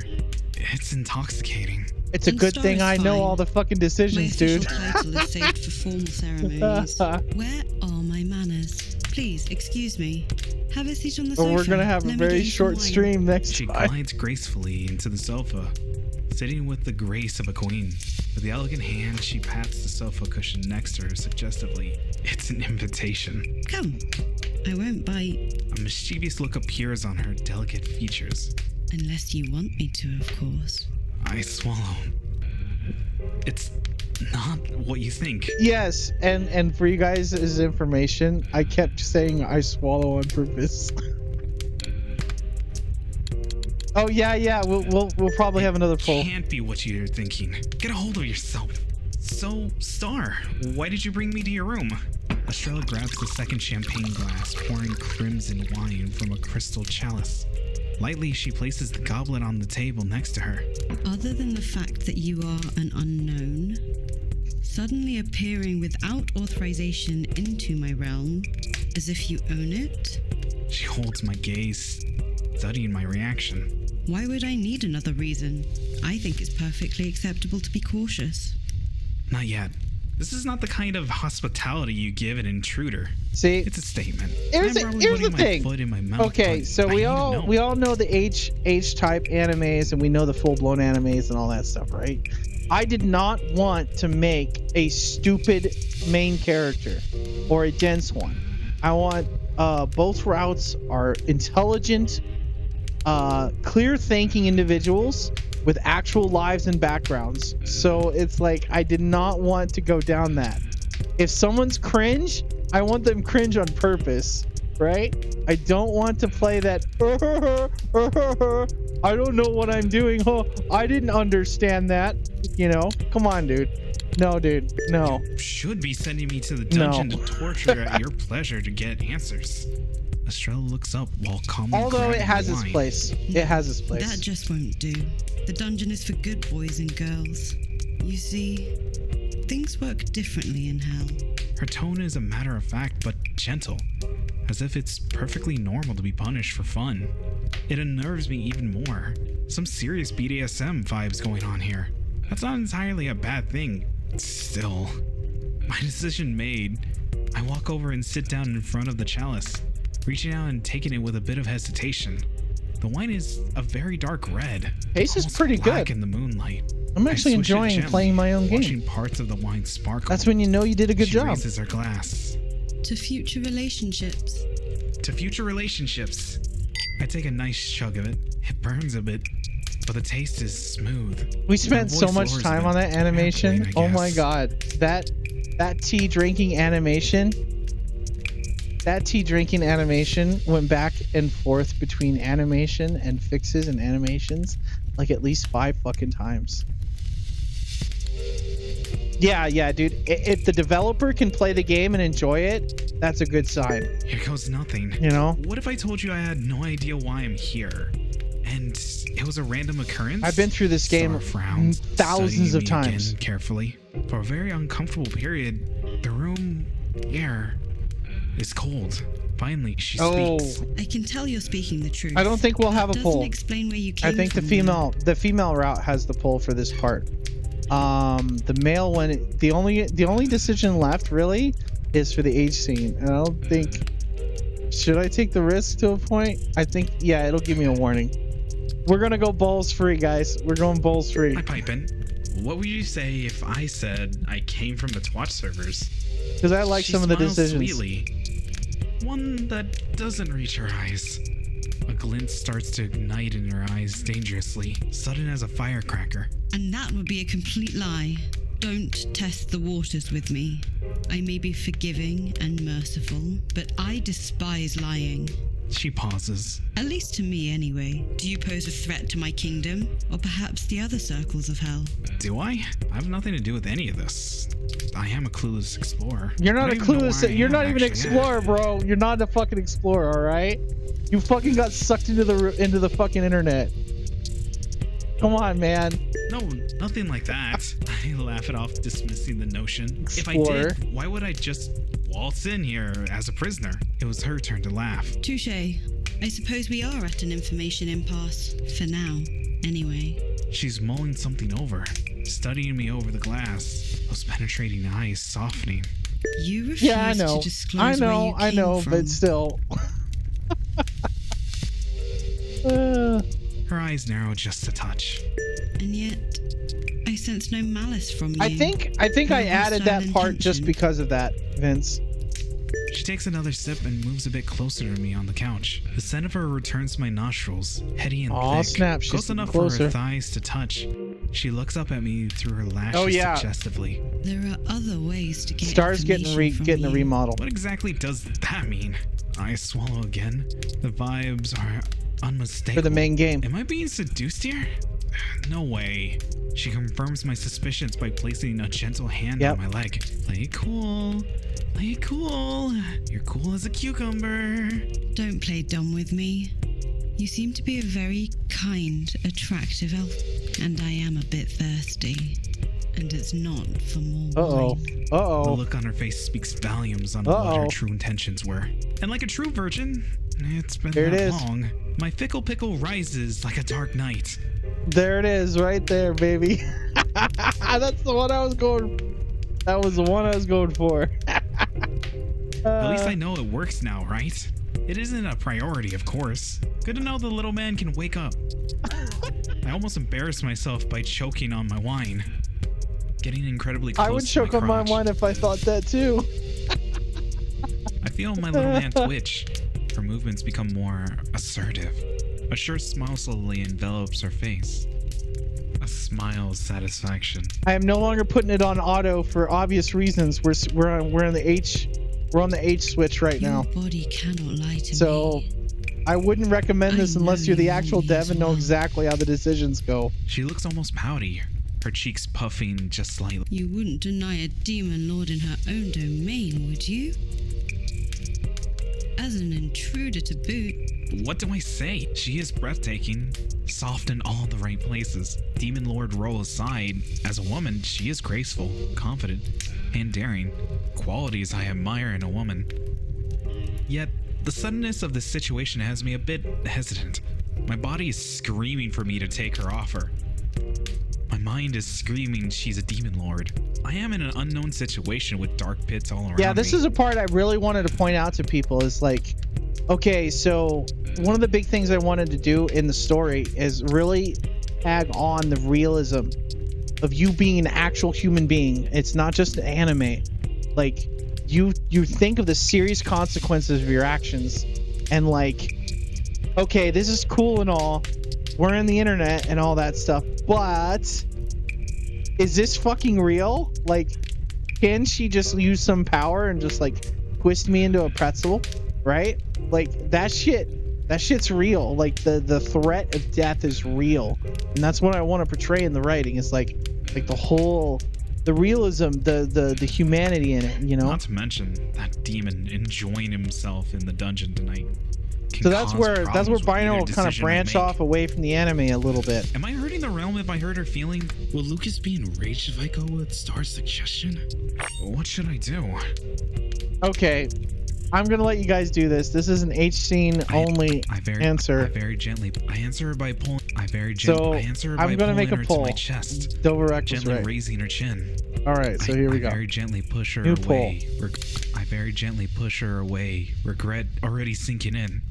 It's intoxicating. It's a good thing I know all the fucking decisions, My dude. official title is saved for formal ceremonies. Where are my manners? Please, excuse me. Have a seat on the sofa. But we're gonna have a Let me very get you some short wine. stream next She time. glides gracefully into the sofa, sitting with the grace of a queen. With the elegant hand, she pats the sofa cushion next to her suggestively. It's an invitation. Come. I won't bite. A mischievous look appears on her delicate features. Unless you want me to, of course. I swallow. It's not what you think. Yes, and for you guys as information, I kept saying I swallow on purpose. Oh yeah, we'll probably have another poll. Can't be what you're thinking. Get a hold of yourself. So, Star, why did you bring me to your room? Estrella grabs the second champagne glass, pouring crimson wine from a crystal chalice. Lightly, she places the goblet on the table next to her. Other than the fact that you are an unknown, suddenly appearing without authorization into my realm, as if you own it? She holds my gaze, studying my reaction. Why would I need another reason? I think it's perfectly acceptable to be cautious. Not yet. This is not the kind of hospitality you give an intruder. See, it's a statement. Here's I'm probably the putting my thing. foot in my mouth, Okay, but so I we need to all know. know the H type animes and we know the full blown animes and all that stuff, right? I did not want to make a stupid main character or a dense one. I want both routes are intelligent, clear thinking individuals with actual lives and backgrounds. So it's like I did not want to go down that. If someone's cringe, I want them cringe on purpose. right? I don't want to play that. I don't know what I'm doing. Oh, I didn't understand that. You know, come on, dude. No, dude. No. You should be sending me to the dungeon to torture at your pleasure to get answers. Estrella looks up while calmly. Although it has its place. It has its place. That just won't do. The dungeon is for good boys and girls. You see, things work differently in hell. Her tone is a matter of fact but gentle, as if it's perfectly normal to be punished for fun. It unnerves me even more. Some serious BDSM vibes going on here. That's not entirely a bad thing. Still, my decision made, I walk over and sit down in front of the chalice, reaching out and taking it with a bit of hesitation. The wine is a very dark red. Taste is pretty black good in the moonlight. I'm actually I swish it enjoying gently, playing my own game. Watching parts of the wine sparkle. That's when you know you did a good She job. raises her glass. To future relationships. To future relationships. I take a nice chug of it. It burns a bit, but the taste is smooth. We spent My so voice much lowers a time bit. on that animation. Airplane, I Oh my guess. god. That tea drinking animation. That tea drinking animation went back and forth between animation and fixes and animations like at least 5 fucking times. Yeah, dude. If the developer can play the game and enjoy it, that's a good sign. Here goes nothing. You know? What if I told you I had no idea why I'm here? And it was a random occurrence? I've been through this game Star frowns, thousands of studying me times. again carefully. For a very uncomfortable period, the room air is cold. Finally, she speaks. I can tell you're speaking the truth. I don't think we'll have a That poll. doesn't explain where you came I think the from, female route has the poll for this part. The male one, the only decision left really is for the age scene. And I don't think, should I take the risk to a point? I think, yeah, it'll give me a warning. We're gonna go balls free, guys. We're going balls free. I pipe in. What would you say if I said I came from the Twatch servers? Because I like She some of the smiles decisions. Sweetly. One that doesn't reach her eyes. A glint starts to ignite in her eyes dangerously, sudden as a firecracker. And that would be a complete lie. Don't test the waters with me. I may be forgiving and merciful, but I despise lying. She pauses. At least to me, anyway. Do you pose a threat to my kingdom? Or perhaps the other circles of hell? Do I? I have nothing to do with any of this. I am a clueless explorer. You're not I a don't even know clueless. where I You're am, not even an actually. explorer, bro. You're not a fucking explorer, all right? You fucking got sucked into the fucking internet. Come on, man. No, nothing like that. I laugh it off, dismissing the notion. Explorer. If I did, why would I just waltz in here as a prisoner? It was her turn to laugh. Touche. I suppose we are at an information impasse. For now, anyway. She's mulling something over, studying me over the glass, those penetrating eyes softening. You refuse Yeah, I know. to disclose where you I came know, from. but still. Her eyes narrow just a touch. And yet, I sense no malice from you. I think No I added that hostile part just intention. because of that, Vince. She takes another sip and moves a bit closer to me on the couch. The scent of her returns to my nostrils, heady and Aw, thick, snap, she's close enough for closer. her thighs to touch. She looks up at me through her lashes Oh, yeah. suggestively. There are other ways to get Star's getting information a from you. remodel. What exactly does that mean? I swallow again. The vibes are unmistakable. For the main game. Am I being seduced here? No way. She confirms my suspicions by placing a gentle hand Yep. on my leg. Play it cool. Play it cool. You're cool as a cucumber. Don't play dumb with me. You seem to be a very kind, attractive elf, and I am a bit thirsty. And it's not for more wine. The look on her face speaks volumes on what her true intentions were. And like a true virgin, it's been There it that is. long. My fickle pickle rises like a dark night. There it is, right there, baby. That's the one I was going. That was the one I was going for. At least I know it works now, right? It isn't a priority, of course. Good to know the little man can wake up. I almost embarrassed myself by choking on my wine. Getting incredibly close I would to choke on my crotch. wine if I thought that too. I feel my little man twitch. Her movements become more assertive. A sure smile slowly envelops her face. A smile of satisfaction. I am no longer putting it on auto for obvious reasons. We're in the We're on the H switch right now. Your body cannot lie to So me. I wouldn't recommend this unless you're the actual dev and know exactly how the decisions go. She looks almost pouty, her cheeks puffing just slightly. You wouldn't deny a demon lord in her own domain, would you? As an intruder to boot. What do I say? She is breathtaking, soft in all the right places. Demon Lord role aside, as a woman, she is graceful, confident, and daring. Qualities I admire in a woman. Yet, the suddenness of this situation has me a bit hesitant. My body is screaming for me to take her offer. My mind is screaming she's a demon lord. I am in an unknown situation with dark pits all around me. Yeah, this is a part I really wanted to point out to people is like, okay, so one of the big things I wanted to do in the story is really tag on the realism of you being an actual human being. It's not just an anime. Like, you think of the serious consequences of your actions and like, okay, this is cool and all. We're in the internet and all that stuff, but is this fucking real? Like, can she just use some power and just like twist me into a pretzel, right? Like that shit's real. Like the threat of death is real, and that's what I want to portray in the writing. It's like the realism, the humanity in it, you know. Not to mention that demon enjoying himself in the dungeon tonight. So that's where B1NARY will kind of branch off away from the anime a little bit. Am I hurting the realm if I hurt her feeling? Will Lucas be enraged if I go with Star's suggestion? What should I do? Okay, I'm gonna let you guys do this. This is an H scene only answer. I answer her by pulling. So I answer her by I'm gonna make a her pull. to my chest. Doverek was Gently right. raising her chin. All right, so here we go. I very gently push her New away. I very gently push her away. Regret already sinking in.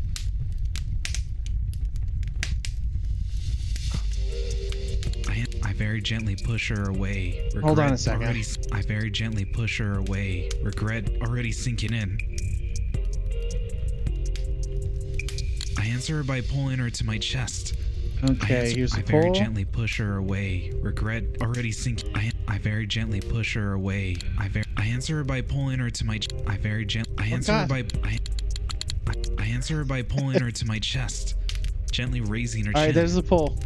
I very gently push her away. Hold on a second. I very gently push her away. Regret already sinking in. I answer her by pulling her to my chest. Okay, here's the I pull. very gently push her away. Regret already sinking. I very gently push her away. I answer her by pulling her to my. I very gently. I answer her by. I answer her by pulling her to my chest, gently raising her chin. All right, there's the pull.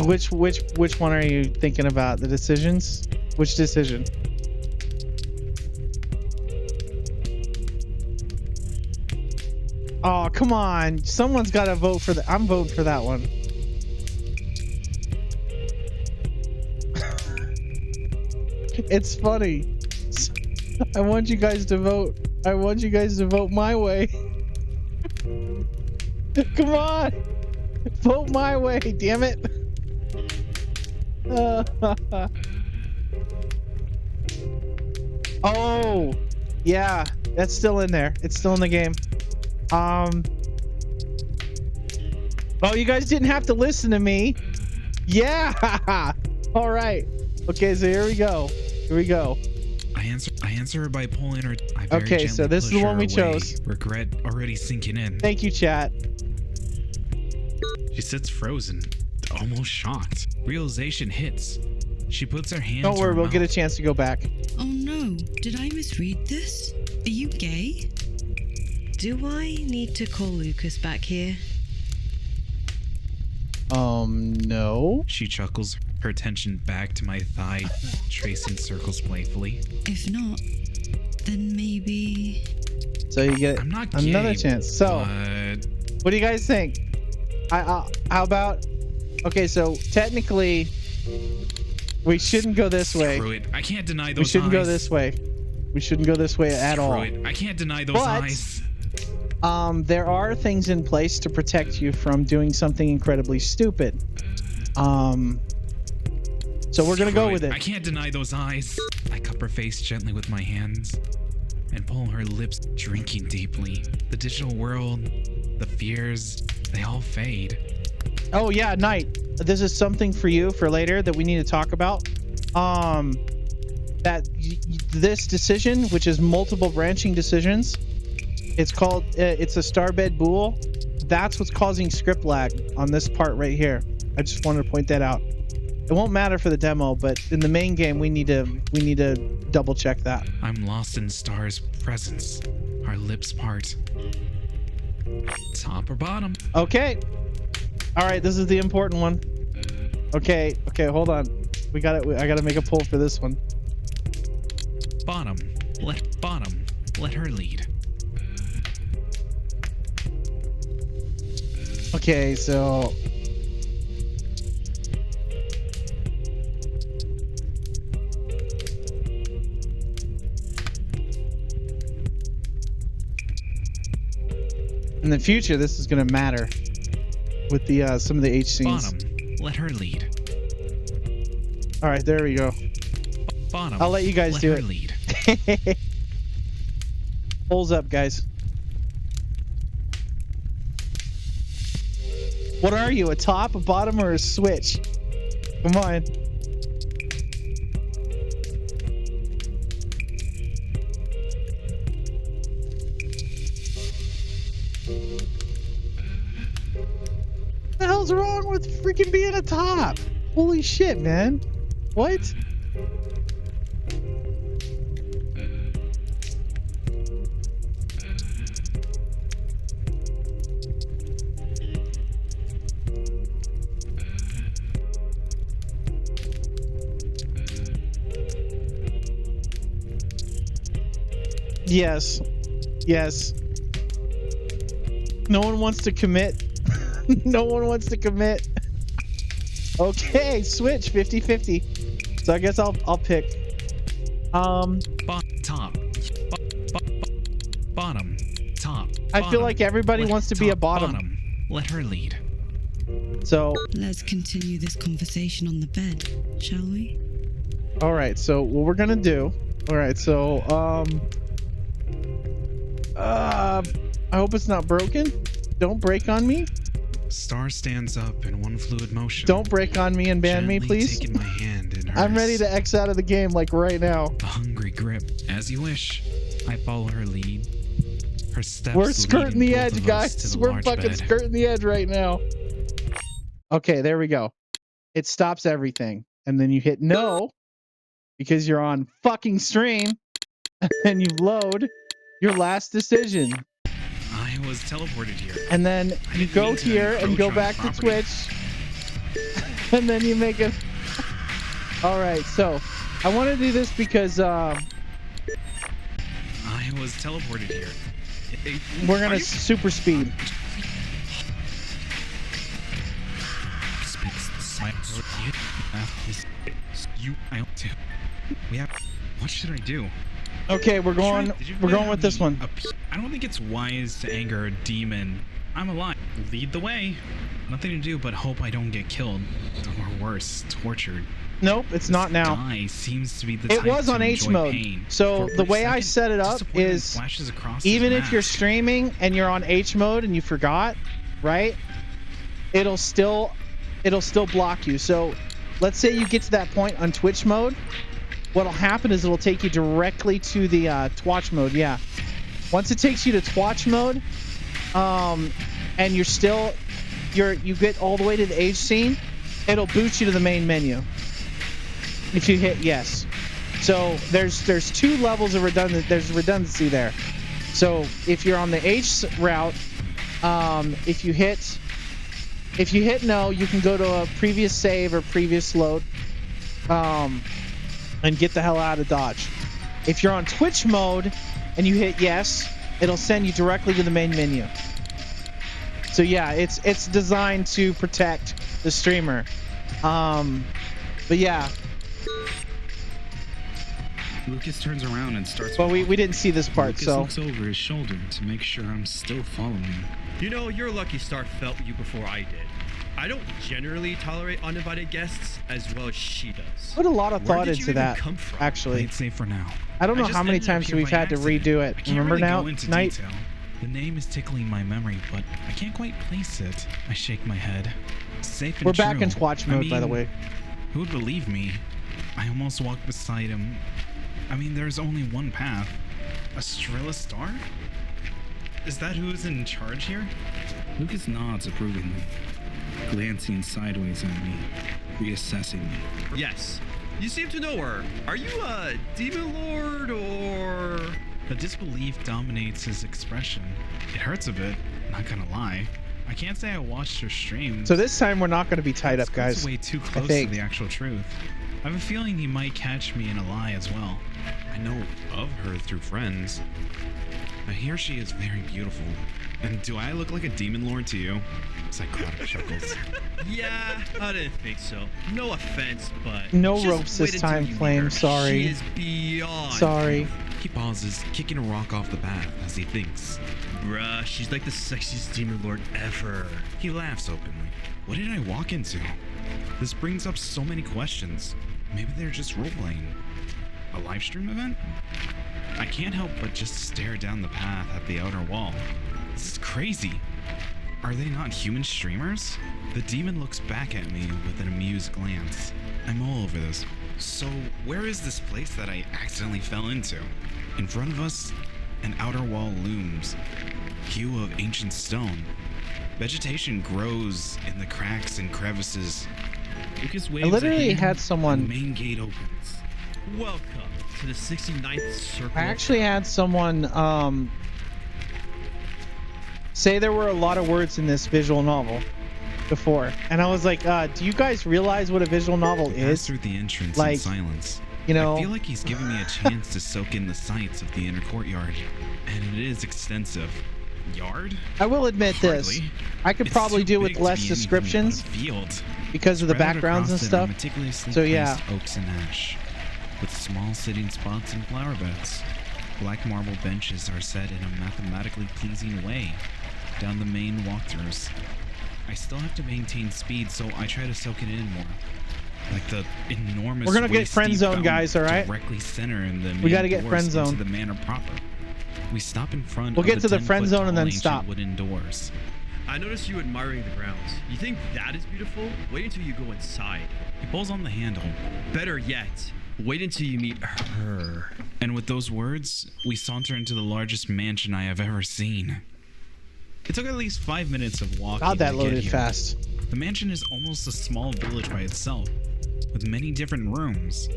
Which one are you thinking about? The decisions? Which decision? Oh, come on. Someone's got to vote for that. I'm voting for that one. It's funny. I want you guys to vote. I want you guys to vote my way. Come on. Vote my way, damn it. Oh, yeah. That's still in there. It's still in the game. Oh, you guys didn't have to listen to me. Yeah. All right. Okay, so here we go. Here we go. I answer her by pulling her. Okay, so this is the one we chose. Regret already sinking in. Thank you, chat. She sits frozen, almost shocked. Realization hits. She puts her hand. Don't to worry, her we'll mouth. get a chance to go back. Oh no, did I misread this? Are you gay? Do I need to call Lucas back here? No. She chuckles, her attention back to my thigh, tracing circles playfully. If not, then maybe... So you get another chance. So, what do you guys think? How about... Okay, so technically, we shouldn't go this way. Screw it. I can't deny those We shouldn't eyes. go this way. We shouldn't go this way at all. Screw it. I can't deny those eyes. There are things in place to protect you from doing something incredibly stupid. So we're gonna go with it. I can't deny those eyes. I cup her face gently with my hands and pull her lips, drinking deeply. The digital world, the fears, they all fade. Oh yeah, Knight. This is something for you for later that we need to talk about. This decision, which is multiple branching decisions, it's called it's a starbed bool. That's what's causing script lag on this part right here. I just wanted to point that out. It won't matter for the demo, but in the main game, we need to double check that. I'm lost in Star's presence. Our lips part. Top or bottom? Okay. All right, this is the important one. Okay, hold on. I gotta make a poll for this one. Bottom. Let her lead. Okay, so in the future, this is gonna matter with the some of the H scenes. Bottom. Let her lead. All right, there we go. Bottom. I'll let you guys do it. Lead. Polls up, guys. What are you? A top, a bottom, or a switch? Come on. What the hell's wrong with freaking being a top? Holy shit, man. What? Yes. No one wants to commit. No one wants to commit. Okay, switch 50-50. So I guess I'll pick. Top. Bottom. Top. I feel like everybody wants to be a bottom. Let her lead. So let's continue this conversation on the bed, shall we? All right. So what we're gonna do? All right. So I hope it's not broken. Don't break on me. Star stands up in one fluid motion. Don't break on me and ban me, please. Taking my hand in hers. I'm ready to X out of the game, like right now. A hungry grip. As you wish. I follow her lead. Her steps. We're skirting the edge, guys. We're fucking skirting the edge right now. Okay, there we go. It stops everything, and then you hit no because you're on fucking stream, and you load your last decision. I was teleported here. And then you go here and go back to Twitch. And then you make a... Alright, so I want to do this because I was teleported here. We're gonna super speed. What should I do? Okay, we're going with this one. I don't think it's wise to anger a demon. I'm alive. Lead the way. Nothing to do but hope I don't get killed. Or worse, tortured. Nope, it's not now. Guy seems to be the it was on H mode. So the way I set it up is even if you're streaming and you're on H mode and you forgot, right? It'll still block you. So let's say you get to that point on Twitch mode. What'll happen is it'll take you directly to the Twatch mode. Yeah. Once it takes you to Twatch mode, and you get all the way to the H scene, it'll boot you to the main menu. If you hit yes. So there's two levels of redundancy. There's redundancy there. So if you're on the H route, if you hit no, you can go to a previous save or previous load. And get the hell out of Dodge. If you're on Twitch mode and you hit yes, it'll send you directly to the main menu. So yeah, it's designed to protect the streamer. But yeah. Lucas turns around and starts. Well, we didn't see this part, Lucas so. looks over his shoulder to make sure I'm still following. You know, you're lucky Star felt you before I did. I don't generally tolerate uninvited guests as well as she does. Put a lot of thought into that, actually. I'd say for now. I don't know how many times we've had to redo it. Remember now? Night. The name is tickling my memory, but I can't quite place it. I shake my head. Safe and We're true. back in Twatch mode, by the way. Who would believe me? I almost walked beside him. I mean, there's only one path. Estrella Star? Is that who is in charge here? Lucas nods approvingly. glancing sideways at me, reassessing me. Yes. You seem to know her. Are you a demon lord or... The disbelief dominates his expression. It hurts a bit, not gonna lie. I can't say I watched her stream. So this time we're not going to be tied up, guys. Way too close to the actual truth. I have a feeling he might catch me in a lie as well. I know of her through friends. I hear she is very beautiful. And do I look like a demon lord to you? Psychotic chuckles. Yeah, I didn't think so. No offense, but... No just ropes wait this until time, you meet Flame. her. Sorry. She is beyond. Sorry. He pauses, kicking a rock off the path as he thinks. Bruh, she's like the sexiest demon lord ever. He laughs openly. What did I walk into? This brings up so many questions. Maybe they're just role-playing. A live stream event? I can't help but just stare down the path at the outer wall. This is crazy. Are they not human streamers? The demon looks back at me with an amused glance. I'm all over this. So, where is this place that I accidentally fell into? In front of us, an outer wall looms, hue of ancient stone. Vegetation grows in the cracks and crevices. Lucas waves I literally ahead, had someone... The main gate opens. Welcome to the 69th circle. I actually had someone say there were a lot of words in this visual novel before, and I was like, do you guys realize what a visual novel is? Through the entrance like, in silence. You know, I feel like he's giving me a chance to soak in the sights of the inner courtyard, and it is extensive. Yard? I will admit this. I could probably do with less descriptions because of the backgrounds and stuff. So yeah. Oaks and ash, with small sitting spots and flower beds. Black marble benches are set in a mathematically pleasing way down the main walkthroughs. I still have to maintain speed, so I try to soak it in more. Like the enormous. We're gonna get friend zone, guys. All right. Directly center in the. We gotta get friend zone. Into the manor proper. We stop in front. We'll get to the friend zone and then stop. Wooden doors. I noticed you admiring the grounds. You think that is beautiful? Wait until you go inside. He pulls on the handle. Better yet, wait until you meet her. And with those words, we saunter into the largest mansion I have ever seen. It took at least 5 minutes of walking. God, that loaded fast. The mansion is almost a small village by itself, with many different rooms.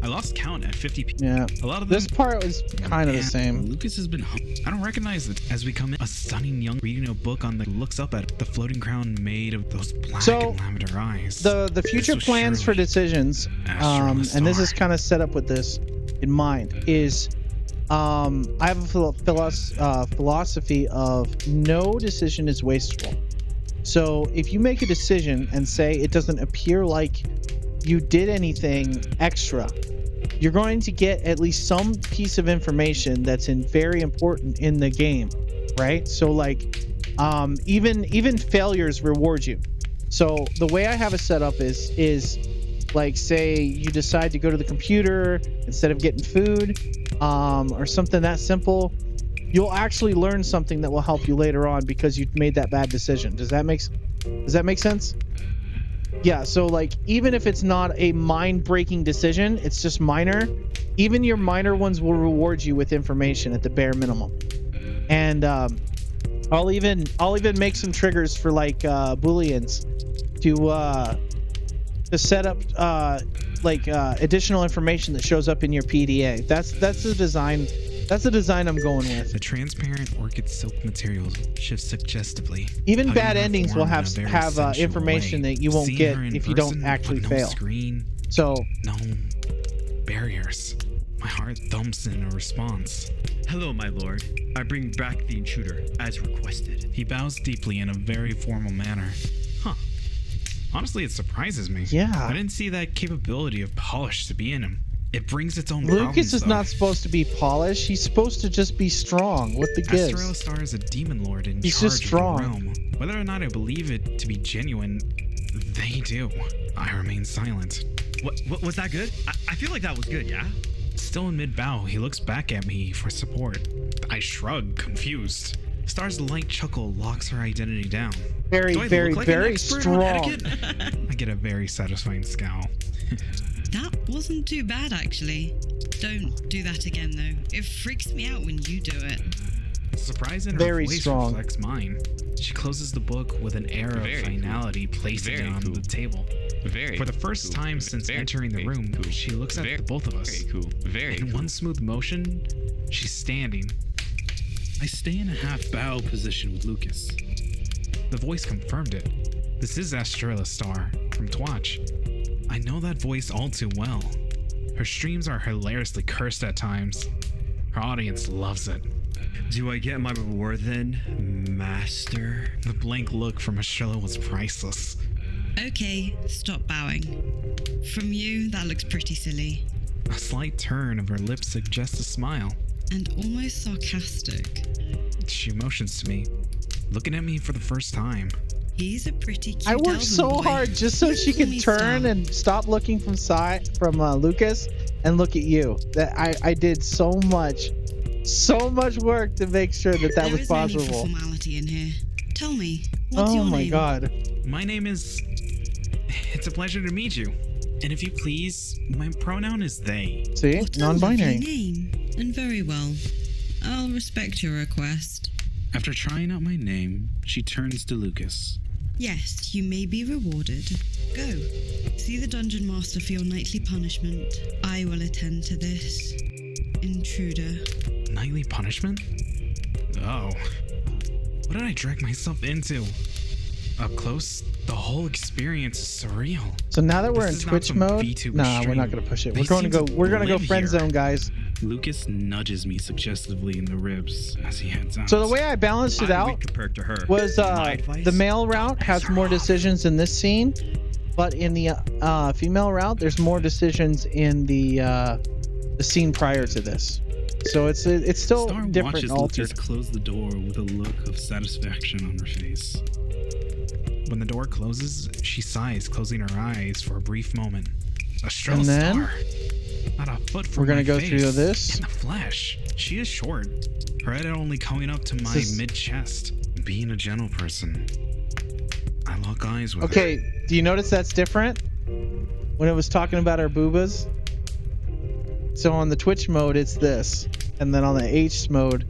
I lost count at 50 people. Yeah. A lot of them, this part was kind of the same. Lucas has been I don't recognize it as we come in. A stunning young reading a book on the looks up at the floating crown made of those black and lavender eyes. The future plans for decisions, and this is kind of set up with this in mind, is I have a philosophy of no decision is wasteful. So if you make a decision and say it doesn't appear like you did anything extra, you're going to get at least some piece of information that's very important in the game, right? So like even failures reward you. So the way I have it set up is like, say you decide to go to the computer instead of getting food, or something that simple, you'll actually learn something that will help you later on because you made that bad decision. Does that make sense? Yeah, so like even if it's not a mind-breaking decision, it's just minor, even your minor ones will reward you with information at the bare minimum. And I'll even make some triggers for like booleans to set up additional information that shows up in your PDA. That's the design. That's the design I'm going with. The transparent orchid silk materials shift suggestively. Even bad endings will have information that you won't get if you don't actually fail. Screen, so no barriers. My heart thumps in a response. Hello, my lord. I bring back the intruder as requested. He bows deeply in a very formal manner. Huh. Honestly, it surprises me. Yeah. I didn't see that capability of polish to be in him. It brings its own Lucas problems, is not supposed to be polished. He's supposed to just be strong. What the gives? Astrel Star is a demon lord in He's charge just strong. of the realm. Whether or not I believe it to be genuine, they do. I remain silent. What was that good? I feel like that was good, yeah? Still in mid-bow, he looks back at me for support. I shrug, confused. Star's light chuckle locks her identity down. Very, very strong. I get a very satisfying scowl. That wasn't too bad, actually. Don't do that again, though. It freaks me out when you do it. surprise in her Very voice strong. reflects mine. She closes the book with an air of finality, placing it on the table. For the first time since entering the room, she looks at the both of us. In one smooth motion, she's standing. I stay in a half bow position with Lucas. The voice confirmed it. This is Estrella Star from Twatch. I know that voice all too well. Her streams are hilariously cursed at times. Her audience loves it. Do I get my reward then, Master? The blank look from Estrella was priceless. Okay, stop bowing. From you, that looks pretty silly. A slight turn of her lips suggests a smile. And almost sarcastic. She motions to me, looking at me for the first time. He's a pretty cute I worked elven so boy. hard just so she could turn and stop looking from Lucas and look at you. That I did so much work to make sure that There was is no need for possible. formality in here. Tell me, what's Oh your my name? god. My name is... It's a pleasure to meet you. And if you please, my pronoun is they. See? What a Non-binary. lovely name. And very well. I'll respect your request. After trying out my name, she turns to Lucas. Yes, you may be rewarded. Go. See the dungeon master for your nightly punishment. I will attend to this. Intruder. Nightly punishment? Oh. What did I drag myself into? Up close, the whole experience is surreal. So now that we're This in is not Twitch some mode, Vtuber nah, we're not stream. gonna push it. They We're going to seem go. We're gonna go live friend here. zone, guys. Lucas nudges me suggestively in the ribs as he heads out. So the way I balanced it I'm out weak compared to her. was My advice? the male route has more decisions in this scene, but in the female route, there's more decisions in the scene prior to this. So it's still Star different watches and altered. Lucas close the door with a look of satisfaction on her face. When the door closes, she sighs, closing her eyes for a brief moment. Estrella And then Star. Not a foot from we're gonna my go face. through this. In the flesh. She is short. Her head only coming up to my This is- mid-chest. Being a gentle person, I lock eyes with her. Okay, do you notice that's different? When it was talking about our boobas. So on the Twitch mode, it's this, and then on the H mode,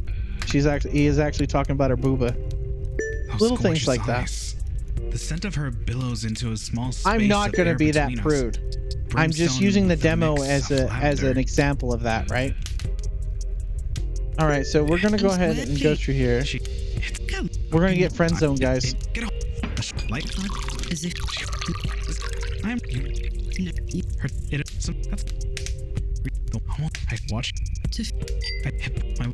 he is actually talking about her booba. Those Little things gorgeous like that. eyes. The scent of her billows into a small space. I'm not of gonna air be that between us. prude. I'm just Brimstone using the with a demo mix as of an lavender. example of that, right? All right, so we're gonna go ahead and go through here. Come. We're gonna get friend zone, guys. Get off. Light. As if I'm. no, you Her. It. Some. That's. I watch. to I hit my.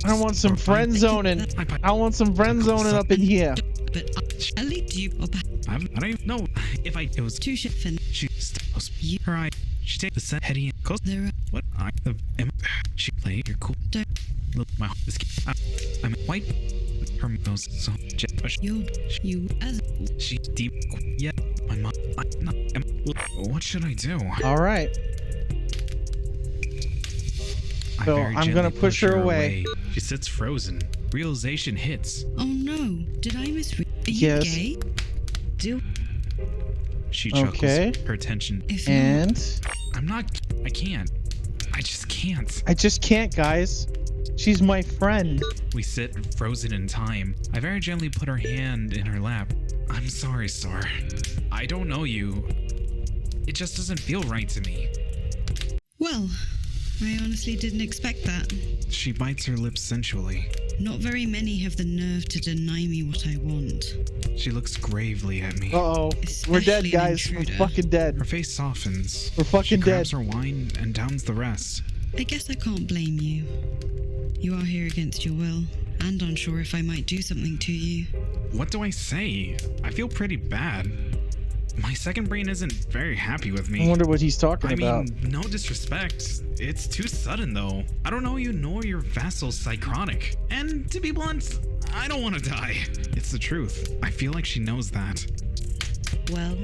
I want some friend zoning. I want some friend zoning up in here. but I'll lead you up. I don't even know if I. It was. Too shit fin. She. Her eye. She takes the scent heading in close. There are What? She play. You're cool. Don't- Look, my. This. I'm white. Her nose so. you as She deep. Yeah. My mom. What should I do? All right. I So very I'm gently gonna push her away. She sits frozen. Realization hits. Oh no, did I misread? Are you Yes. gay? She chuckles. Okay. Her attention. If not, And I'm not. I can't. I just can't. I just can't, guys. She's my friend. We sit frozen in time. I very gently put her hand in her lap. I'm sorry, Star. I don't know you. It just doesn't feel right to me. well, I honestly didn't expect that. She bites her lips sensually. Not very many have the nerve to deny me what I want. She looks gravely at me. Uh-oh. We're dead, Especially an guys. We're intruder. fucking dead. Her face softens. We're fucking She grabs dead. her wine and downs the rest. I guess I can't blame you. You are here against your will, and unsure if I might do something to you. What do I say? I feel pretty bad. My second brain isn't very happy with me. I wonder what he's talking I about. mean, no disrespect. It's too sudden, though. I don't know you nor your vassal's psychotic. And to be blunt, I don't want to die. It's the truth. I feel like she knows that. Well,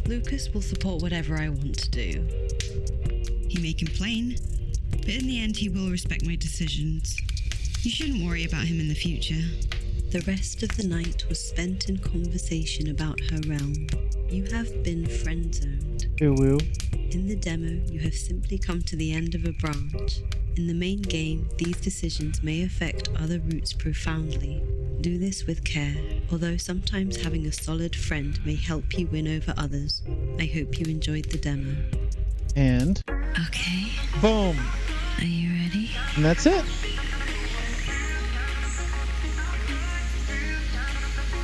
Lucas will support whatever I want to do. He may complain, but in the end he will respect my decisions. You shouldn't worry about him in the future. The rest of the night was spent in conversation about her realm. You have been friend-zoned. Ooh, woo. In the demo, you have simply come to the end of a branch. In the main game, these decisions may affect other routes profoundly. Do this with care, although sometimes having a solid friend may help you win over others. I hope you enjoyed the demo. And Okay. boom. Are you ready? And that's it.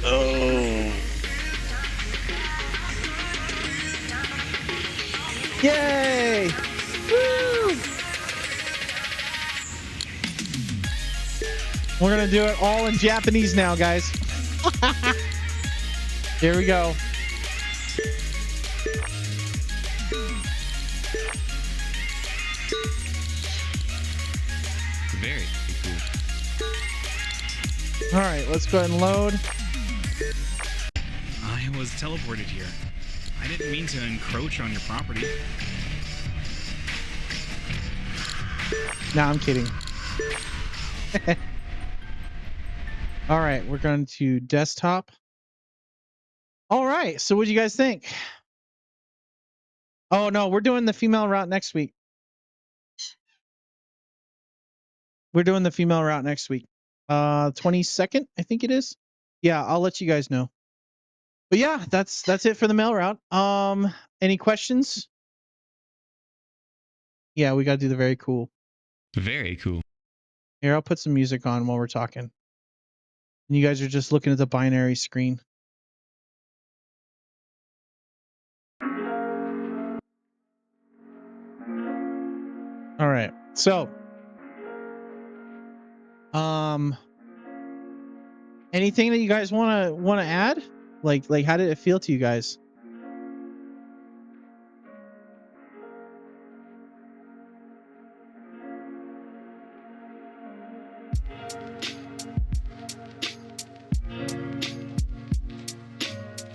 Oh. Yay! Woo! We're gonna do it all in Japanese now, guys. Here we go. Very cool. All right, let's go ahead and load. I was teleported here. I didn't mean to encroach on your property. No, I'm kidding. All right, we're going to desktop. All right, so what do you guys think? Oh no, we're doing the female route next week. We're doing the female route next week. 22nd, I think it is. Yeah, I'll let you guys know. But yeah, that's it for the male route. Any questions? Yeah, we got to do the very cool. Very cool. Here, I'll put some music on while we're talking. And you guys are just looking at the binary screen. All right. So, anything that you guys want to add? Like how did it feel to you guys?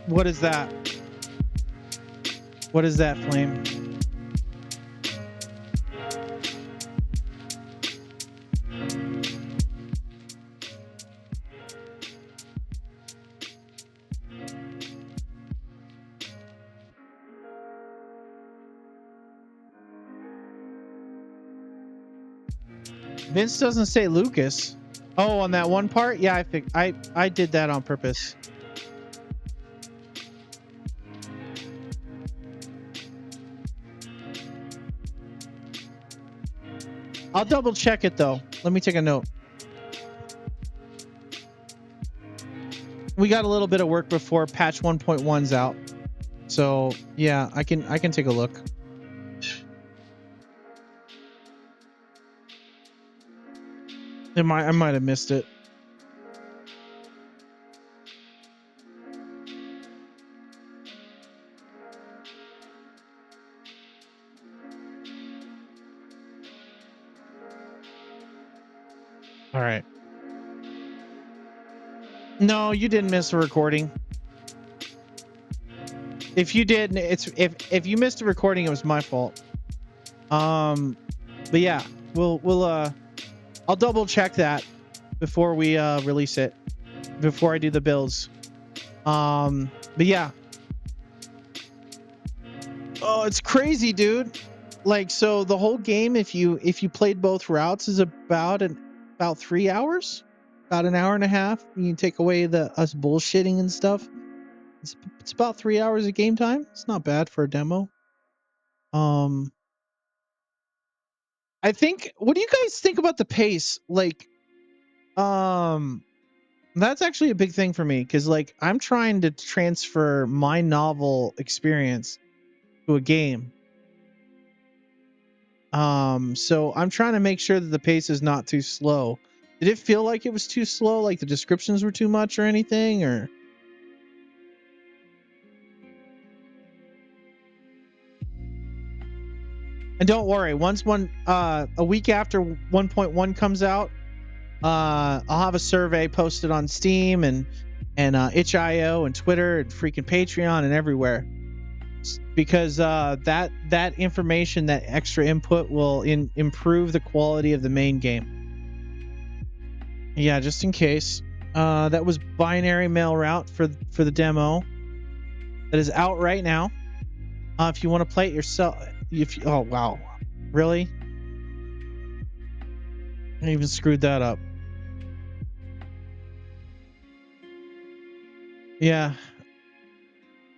What is that? What is that, Flame? Vince doesn't say Lucas. Oh, on that one part? Yeah, I think I did that on purpose. I'll double check it though. Let me take a note. We got a little bit of work before patch 1.1's out. So, yeah, I can take a look. I might have missed it. All right. No, you didn't miss a recording. If you did, if you missed a recording, it was my fault. But yeah, I'll double check that before we release it, before I do the builds. But yeah. Oh, it's crazy, dude. Like, so the whole game, if you played both routes, is about 3 hours, about an hour and a half. You can take away us bullshitting and stuff. It's about 3 hours of game time. It's not bad for a demo. I think. What do you guys think about the pace? Like, that's actually a big thing for me because, like, I'm trying to transfer my novel experience to a game. So I'm trying to make sure that the pace is not too slow. Did it feel like it was too slow? Like the descriptions were too much or anything? Or and don't worry, once a week after 1.1 comes out, I'll have a survey posted on Steam and itch.io and Twitter and freaking Patreon and everywhere. Because that information, that extra input will improve the quality of the main game. Yeah, just in case. That was binary mail route for the demo that is out right now. If you want to play it yourself, oh wow, really? I even screwed that up. Yeah.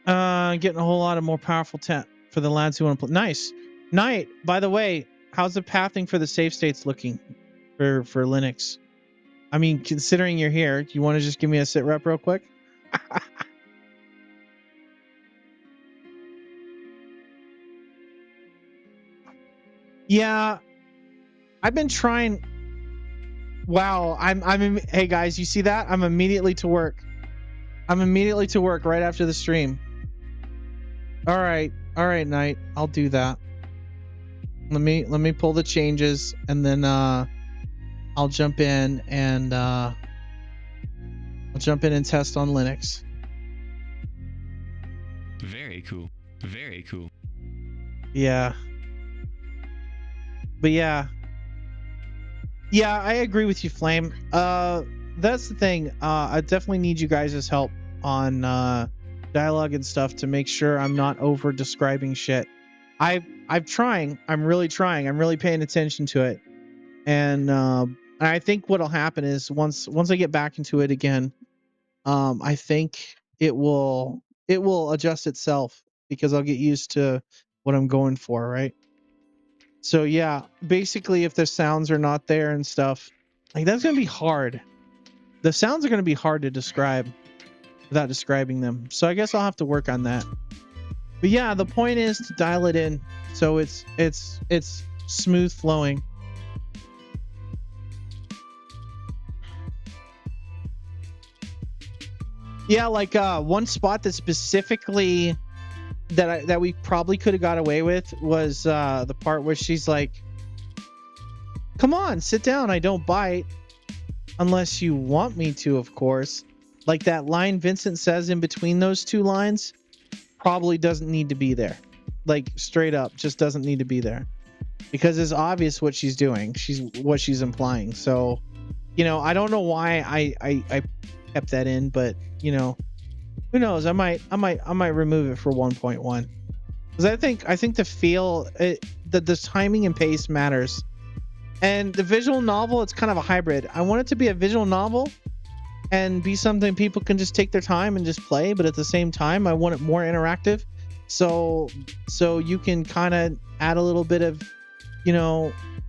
Getting a whole lot of more powerful tent for the lads who want to play. Nice. Knight, by the way, how's the pathing for the save states looking for Linux? I mean, considering you're here, do you want to just give me a sit rep real quick? Yeah, I've been trying. Wow, hey guys, you see that? I'm immediately to work. I'm immediately to work right after the stream. All right, Knight, I'll do that. Let me pull the changes, and then I'll jump in and test on Linux. Very cool. Very cool. Yeah. But yeah, I agree with you, Flame. That's the thing. I definitely need you guys' help on dialogue and stuff to make sure I'm not over describing shit. I'm trying. I'm really trying. I'm really paying attention to it. And I think what'll happen is once I get back into it again, I think it will adjust itself because I'll get used to what I'm going for, right? So yeah, basically if the sounds are not there and stuff, like that's gonna be hard. The sounds are gonna be hard to describe without describing them. So I guess I'll have to work on that. But yeah, the point is to dial it in so it's smooth flowing. Yeah, like one spot that specifically that we probably could have got away with was the part where she's like, "Come on, sit down. I don't bite unless you want me to, of course." Like that line Vincent says in between those two lines probably doesn't need to be there. Like straight up, just doesn't need to be there because it's obvious what she's doing. What she's implying. So, I don't know why I kept that in, but who knows? I might remove it for 1.1 because I think the feel that the timing and pace matters, and the visual novel, it's kind of a hybrid. I want it to be a visual novel and be something people can just take their time and just play, but at the same time I want it more interactive, so you can kind of add a little bit of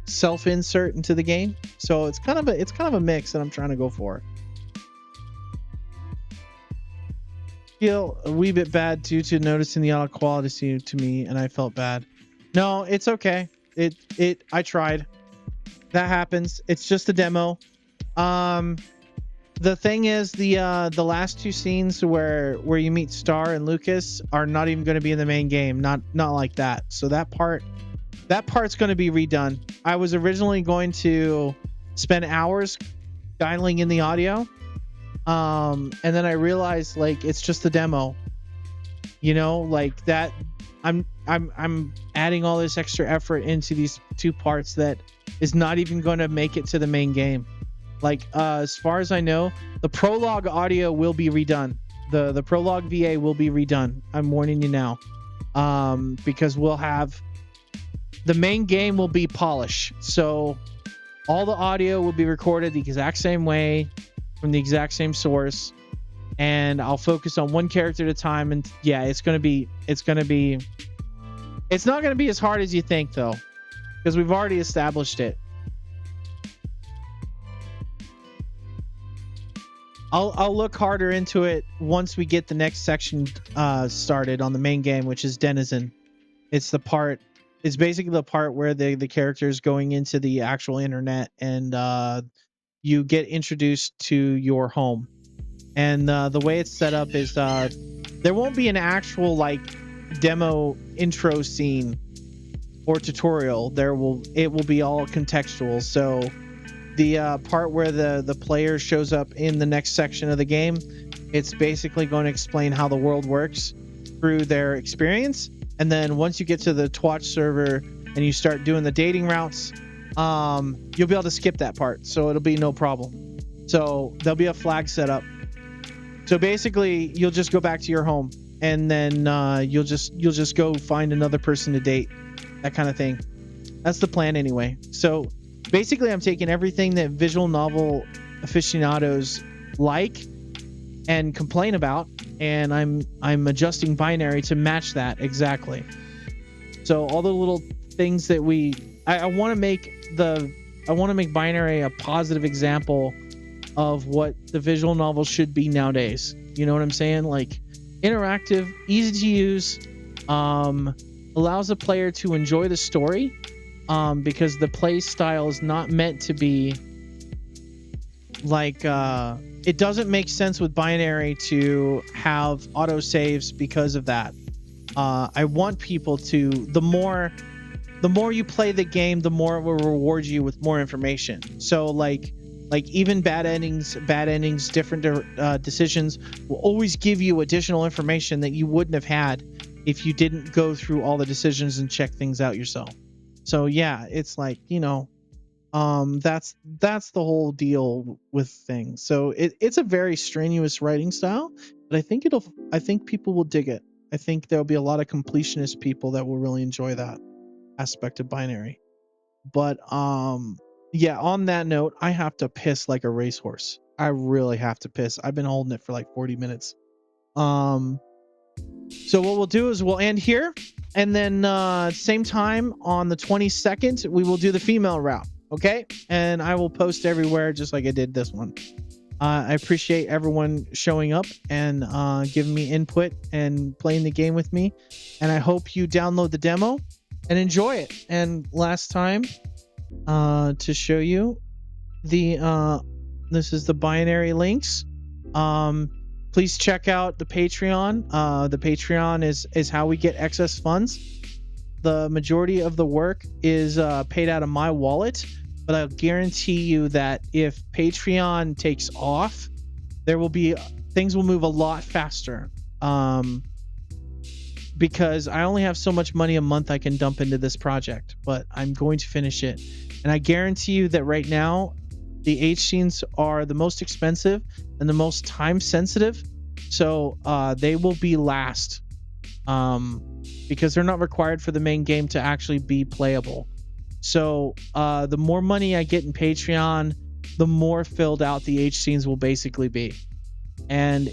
self-insert into the game. So it's kind of a mix that I'm trying to go for. Feel a wee bit bad due to noticing the audio quality to me, and I felt bad. No, it's okay. I tried. That happens. It's just a demo. The thing is, the last two scenes where you meet Star and Lucas are not even going to be in the main game. Not like that. So that part's going to be redone. I was originally going to spend hours dialing in the audio. And then I realized like it's just a demo, like that I'm adding all this extra effort into these two parts that is not even going to make it to the main game. Like as far as I know, the prologue audio will be redone. The prologue VA will be redone. I'm warning you now. Because we'll have the main game will be polished. So all the audio will be recorded the exact same way, from the exact same source, and I'll focus on one character at a time. And yeah, it's not going to be as hard as you think though, because we've already established it. I'll look harder into it once we get the next section started on the main game, which is Denizen. It's basically the part where the character is going into the actual internet, and you get introduced to your home. And the way it's set up is there won't be an actual like demo intro scene or tutorial. It will be all contextual. So the part where the player shows up in the next section of the game, it's basically going to explain how the world works through their experience. And then once you get to the Twatch server and you start doing the dating routes, you'll be able to skip that part, so it'll be no problem. So there'll be a flag set up. So basically, you'll just go back to your home, and then you'll just go find another person to date, that kind of thing. That's the plan anyway. So basically I'm taking everything that visual novel aficionados like and complain about, and I'm adjusting binary to match that exactly. So all the little things that I want to make binary a positive example of what the visual novel should be nowadays. You know what I'm saying? Like interactive, easy to use, allows the player to enjoy the story, because the play style is not meant to be like it doesn't make sense with binary to have auto saves because of that. I want people to, the more you play the game, the more it will reward you with more information. So like even bad endings, different decisions will always give you additional information that you wouldn't have had if you didn't go through all the decisions and check things out yourself. So yeah, it's like, you know, that's the whole deal with things. So it's a very strenuous writing style, but I think people will dig it. I think there'll be a lot of completionist people that will really enjoy that aspect of binary. But yeah, on that note, I have to piss like a racehorse. I really have to piss. I've been holding it for like 40 minutes. So what we'll do is we'll end here, and then same time on the 22nd, we will do the female route. Okay, and I will post everywhere just like I did this one. I appreciate everyone showing up and giving me input and playing the game with me, and I hope you download the demo and enjoy it. And last time, to show you the this is the binary links. Please check out the Patreon. The Patreon is how we get excess funds. The majority of the work is paid out of my wallet, but I'll guarantee you that if Patreon takes off, things will move a lot faster. Because I only have so much money a month I can dump into this project, but I'm going to finish it. And I guarantee you that right now, the H scenes are the most expensive and the most time sensitive. So they will be last. Because they're not required for the main game to actually be playable. So the more money I get in Patreon, the more filled out the H scenes will basically be. And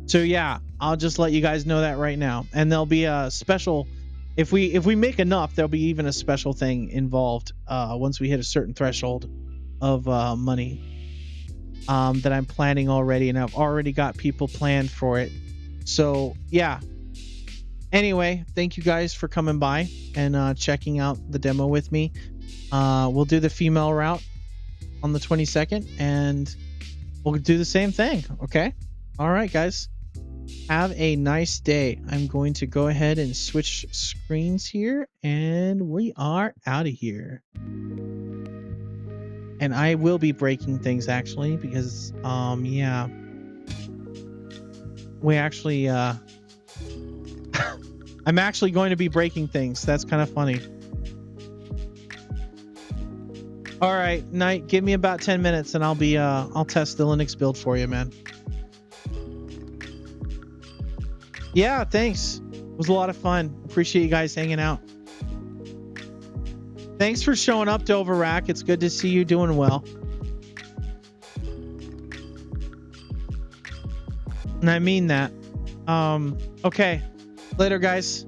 so yeah, I'll just let you guys know that right now. And there'll be a special, if we make enough, there'll be even a special thing involved once we hit a certain threshold of money that I'm planning already, and I've already got people planned for it. So yeah. Anyway, thank you guys for coming by and checking out the demo with me. We'll do the female route on the 22nd, and we'll do the same thing. Okay. All right, guys. Have a nice day. I'm going to go ahead and switch screens here, and we are out of here. And I will be breaking things actually, because yeah, we actually I'm actually going to be breaking things. That's kind of funny. All right, Knight, give me about 10 minutes and I'll test the Linux build for you, man. Yeah, thanks. It was a lot of fun. Appreciate you guys hanging out. Thanks for showing up, Doverack. It's good to see you doing well. And I mean that. Okay. Later, guys.